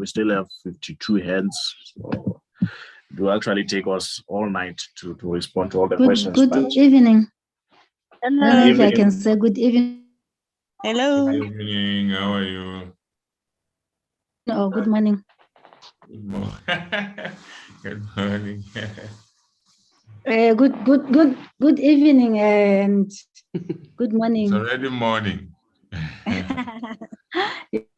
still have 52 hands. So it will actually take us all night to respond to all the questions. Good evening. I don't know if I evening. can say good evening. Hello. Good evening. How are you? or good morning. Good morning. Good morning. Good evening and good morning. It's already morning.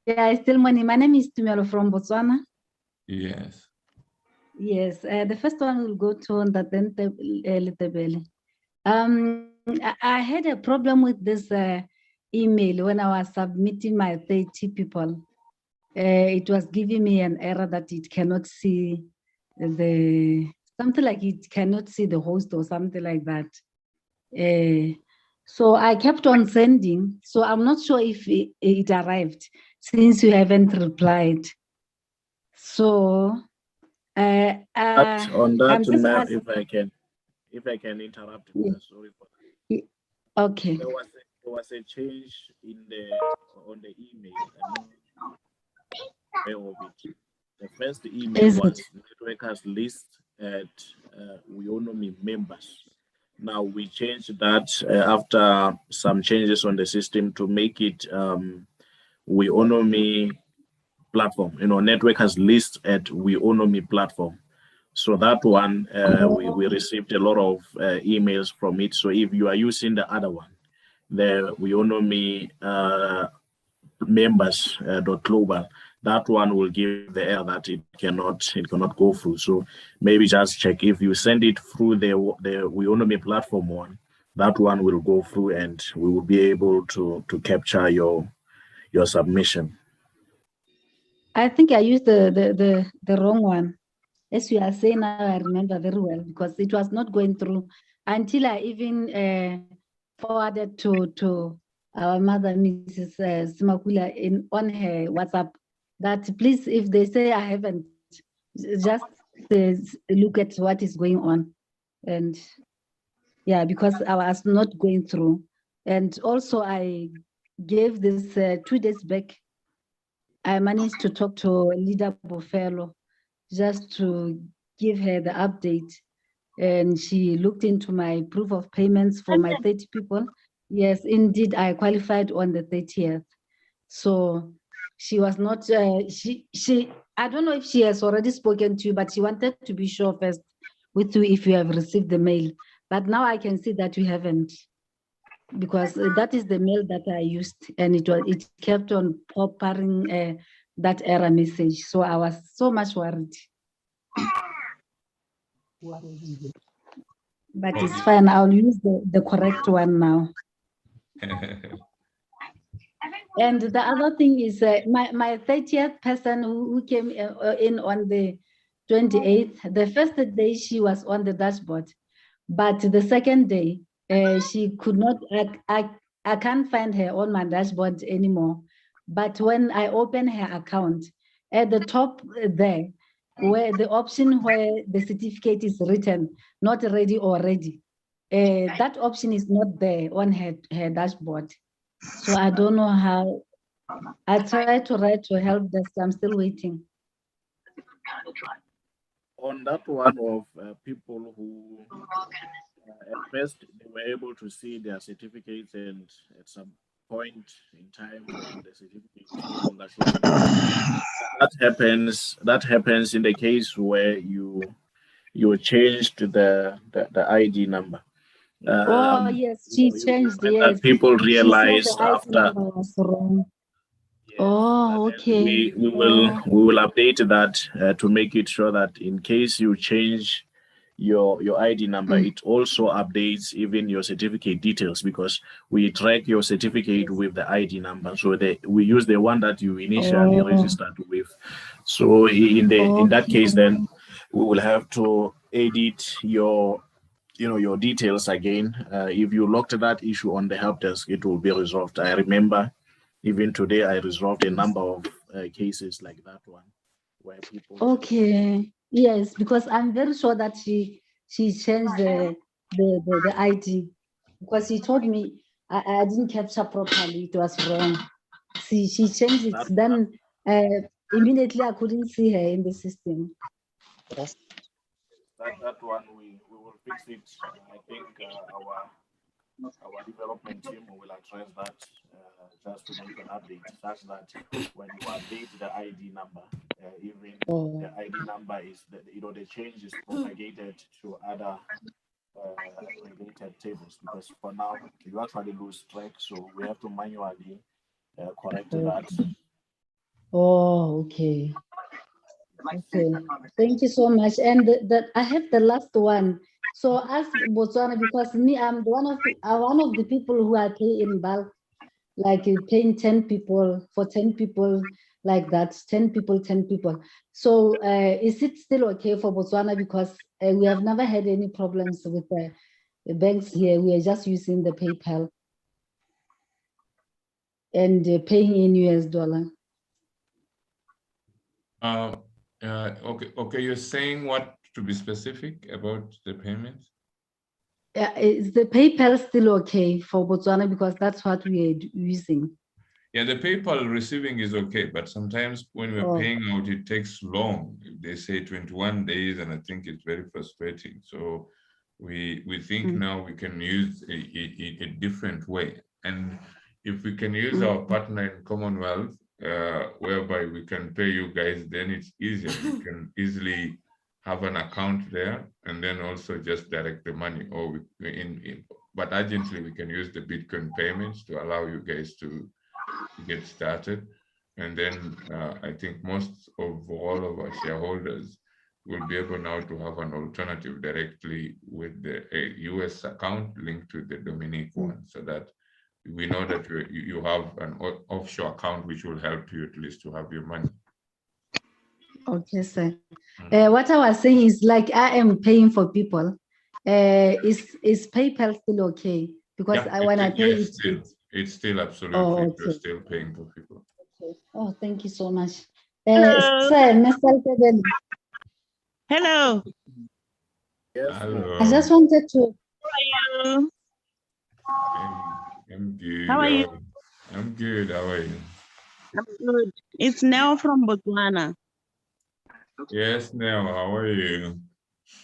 Yeah, it's still morning. My name is Tumelo from Botswana. Yes. Yes, the first one will go to Letebele. I had a problem with this email when I was submitting my 30 people. It was giving me an error that it cannot see something like it cannot see the host or something like that. So I kept on sending. So I'm not sure if it arrived since you haven't replied. So on that I'm just map, asking. if I can interrupt, sorry for that. Okay. There was a change on the email. Aware of it. The first email was networkers list at Weownomy members. Now we changed that after some changes on the system to make it Weownomy platform. Networkers list at Weownomy platform. So that one, we received a lot of emails from it. So if you are using the other one, the Weownomy members .global, that one will give the error that it cannot go through. So maybe just check if you send it through the Weownomy platform one, that one will go through and we will be able to capture your submission. I think I used the wrong one. As you are saying now, I remember very well because it was not going through until I even forwarded to our mother, Mrs. Simakula, on her WhatsApp that please, if they say I haven't, just look at what is going on. And yeah, because I was not going through. And also I gave this 2 days back, I managed to talk to Leader Bofelo just to give her the update. And she looked into my proof of payments for my 30 people. Yes, indeed, I qualified on the 30th. So she was not, I don't know if she has already spoken to you, but she wanted to be sure first with you if you have received the mail. But now I can see that you haven't, because that is the mail that I used, and it kept on popping that error message. So I was so much worried. But it's fine. I'll use the correct one now. And the other thing is my 30th person who came in on the 28th, the first day she was on the dashboard, but the second day she could not, I can't find her on my dashboard anymore. But when I open her account, at the top there, where the option where the certificate is written, not ready or ready, that option is not there on her dashboard. So I don't know how. I tried to write to help desk. I'm still waiting. On that one of people who at first they were able to see their certificates, and at some point in time the certificate is no longer showing. That happens in the case where you changed the ID number. Oh yes, she changed. Yes, people she said realized the ID after. number was wrong. Oh, okay. We will update that to make it sure that in case you change your ID number, it also updates even your certificate details, because we track your certificate with the ID number. So we use the one that you initially registered with. So in that case, then we will have to edit your details again. If you locked that issue on the help desk, it will be resolved. I remember even today I resolved a number of cases like that one where people. Okay. Yes, because I'm very sure that she changed the ID, because she told me I didn't capture properly. It was wrong. She changed it. Then immediately I couldn't see her in the system. That one we will fix it. I think our development team will address that just to make an update, such that when you update the ID number, even the ID number is, the change is propagated to other related tables, because for now you actually lose track, so we have to manually correct that. Oh, okay. Okay, thank you so much. And I have the last one. So ask Botswana, because me, I'm one of the people who I pay in bulk, like paying 10 people for 10 people, like that, 10 people, 10 people. So is it still okay for Botswana? Because we have never had any problems with the banks here. We are just using the PayPal and paying in US dollar. Okay, you're saying what, to be specific about the payments? Is the PayPal still okay for Botswana? Because that's what we are using. Yeah, the PayPal receiving is okay, but sometimes when we're paying out, it takes long. They say 21 days, and I think it's very frustrating. So we think now we can use a different way. And if we can use our partner in Commonwealth, whereby we can pay you guys, then it's easier. We can easily have an account there and then also just direct the money, or but urgently we can use the Bitcoin payments to allow you guys to get started. And then I think most of all of our shareholders will be able now to have an alternative directly with the US account linked to the Dominique one, so that we know that you have an offshore account which will help you at least to have your money. Okay, sir. What I was saying is, like, I am paying for people. Is PayPal still okay? Because when I pay it's still absolutely, okay. You're still paying for people. Okay. Oh, thank you so much. Hello. Sir, Mr. Kevin. Hello. Yes, hello. I just wanted to. How are you? I'm good. How are you? I'm good. How are you? I'm good. It's Nell from Botswana. Yes, Nell. How are you?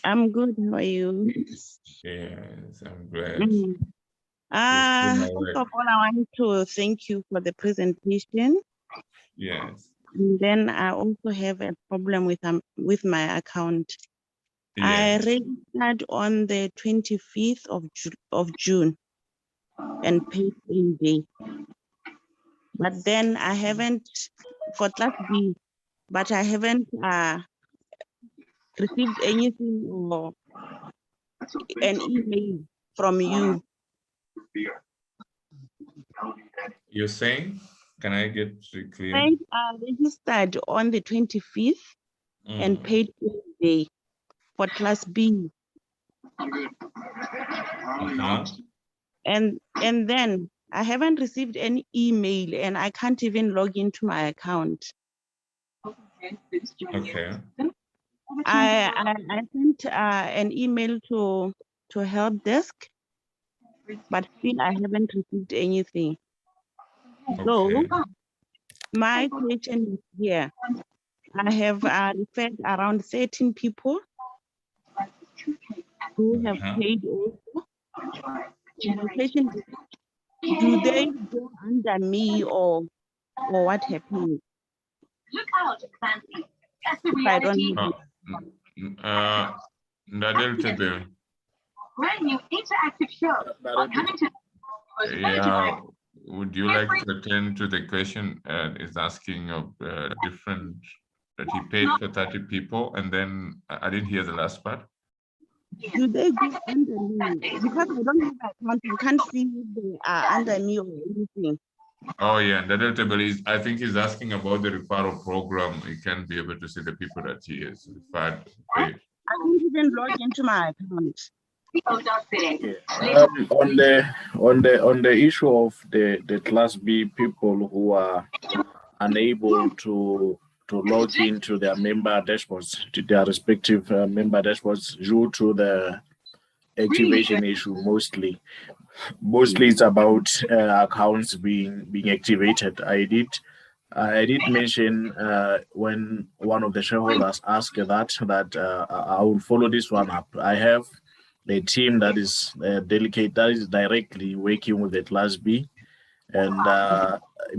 I'm good. How are you? Yes, I'm glad. First of all, I want to thank you for the presentation. Yes. And then I also have a problem with my account. I registered on the 25th of June and paid in day. But then I haven't, for Class B, but I haven't received anything or an email from you. You're saying? Can I get clear? I registered on the 25th and paid in day for Class B. And then I haven't received any email and I can't even log into my account. Okay. I sent an email to help desk, but still I haven't received anything. So my question is here. I have referred around 13 people who have paid also. My question is, do they go under me or what happened? Look out, Mzanzi. That's the reality. Brand new interactive show on Huntington. Yeah. Would you like to attend to the question? Is asking of different, that he paid for 30 people, and then I didn't hear the last part. Do they go under me? Because I don't have an account, I can't see if they are under me or anything. Oh yeah, the delta table is, I think he's asking about the referral program. He can be able to see the people that he has referred. I can't even log into my account. On the issue of the Class B people who are unable to log into their member dashboards, to their respective member dashboards due to the activation issue. Mostly it's about accounts being activated. I did mention when one of the shareholders asked that I will follow this one up. I have a team that is delicate, that is directly working with the Class B. And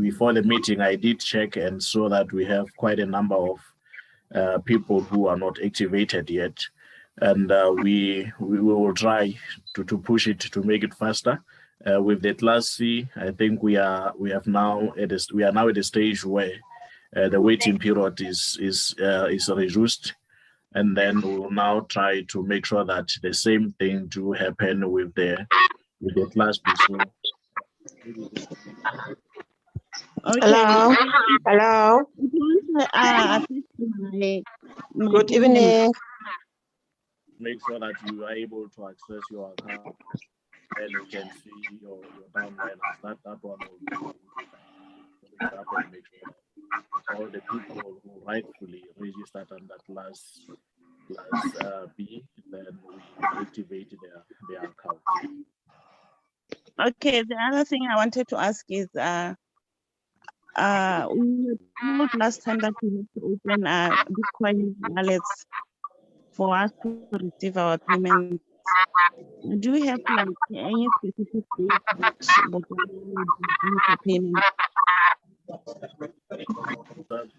before the meeting, I did check and saw that we have quite a number of people who are not activated yet. And we will try to push it to make it faster. With the Class C, I think we are now at a stage where the waiting period is reduced, and then we will now try to make sure that the same thing do happen with the Class B. So, Hello. Hello. Good evening. Make sure that you are able to access your account and you can see your downliners. That one will be up and make sure that all the people who rightfully registered under Class B, then we activate their account. Okay, the other thing I wanted to ask is we were told last time that we have to open Bitcoin wallets for us to receive our payments. Do we have like any specific date that the payment?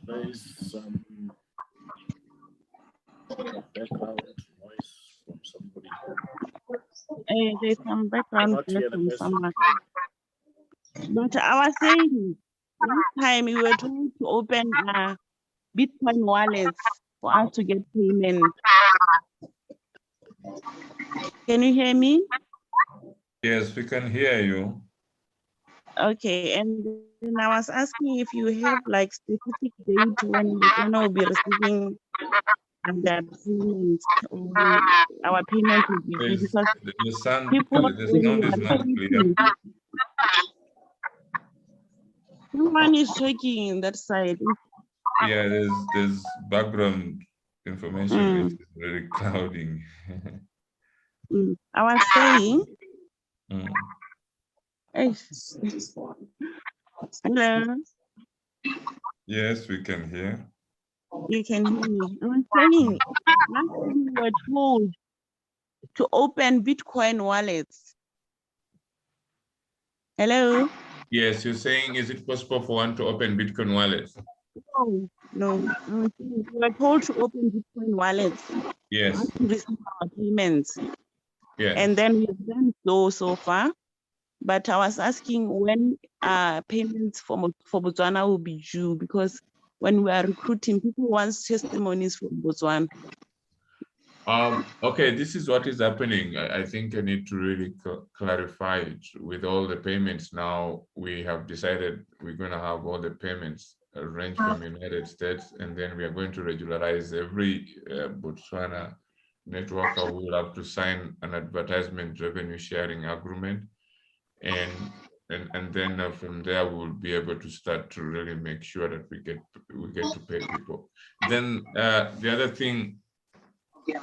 There is some background noise from somebody. There's some background Not noise hear the from question. someone. But I was saying last time we were told to open Bitcoin wallets for us to get payment. Can you hear me? Yes, we can hear you. Okay, and then I was asking if you have like specific date when we're gonna be receiving that payment, or our payment will be due, because The sound is not clear. someone is checking in that side. Yeah, there's background information which is very clouding. I was saying, hello. Yes, we can hear. You can hear me. I was saying, last time we were told to open Bitcoin wallets. Hello? Yes, you're saying, is it possible for one to open Bitcoin wallets? No. I was saying, we were told to open Bitcoin wallets. Yes. To receive our payments. Yes. And then we've done so far. But I was asking when payments for Botswana will be due, because when we are recruiting, people want testimonies from Botswana. Okay, this is what is happening. I think I need to really clarify it. With all the payments now, we have decided we're going to have all the payments arranged from United States, and then we are going to regularize every Botswana networker who will have to sign an advertisement revenue sharing agreement. And then from there we'll be able to start to really make sure that we get to pay people. Then the other thing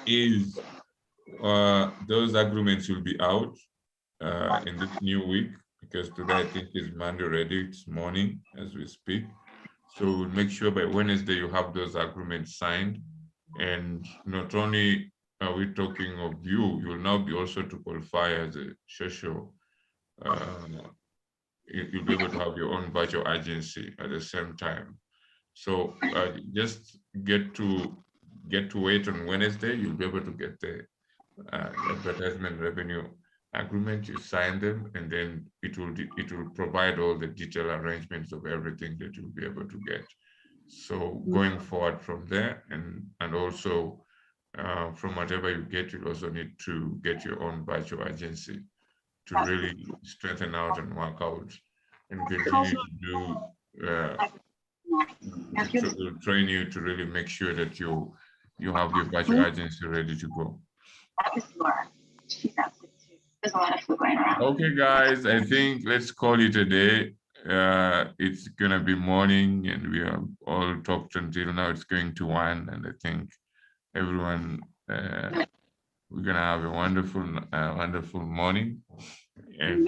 is those agreements will be out in this new week, because today I think is Monday already, it's morning as we speak. So we'll make sure by Wednesday you have those agreements signed. And not only are we talking of you, you'll now be also to qualify as a social. You'll be able to have your own virtual agency at the same time. So just get to wait on Wednesday. You'll be able to get the advertisement revenue agreement. You sign them, and then it will provide all the detailed arrangements of everything that you'll be able to get. So going forward from there, and also from whatever you get, you'll also need to get your own virtual agency to really strengthen out and work out and continue to do. We'll train you to really make sure that you have your virtual agency ready to go. Okay, guys, I think let's call it a day. It's gonna be morning, and we have all talked until now. It's going to 1, and I think everyone we're gonna have a wonderful morning, and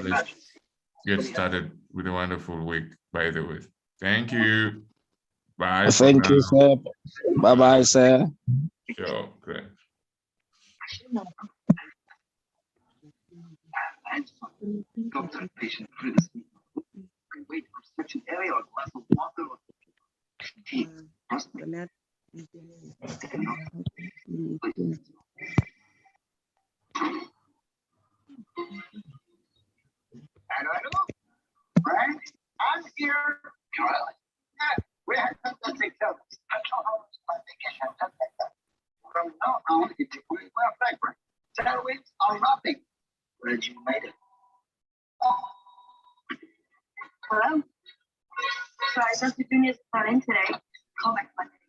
let's get started with a wonderful week. By the way, thank you. Bye. Thank you, sir. Bye bye, sir. Sure, great. Patient through the sleep and wait for such an area or glass of water or tea. Trust me. Right? I'm here. You're right. Yeah, we have to take care of this. Control how much my vacation just like that. From now on, it's a quick flagrant. 10 weeks or nothing. Where'd you made it? Hello? Sorry, Dr. Junior's running today. Call back Monday.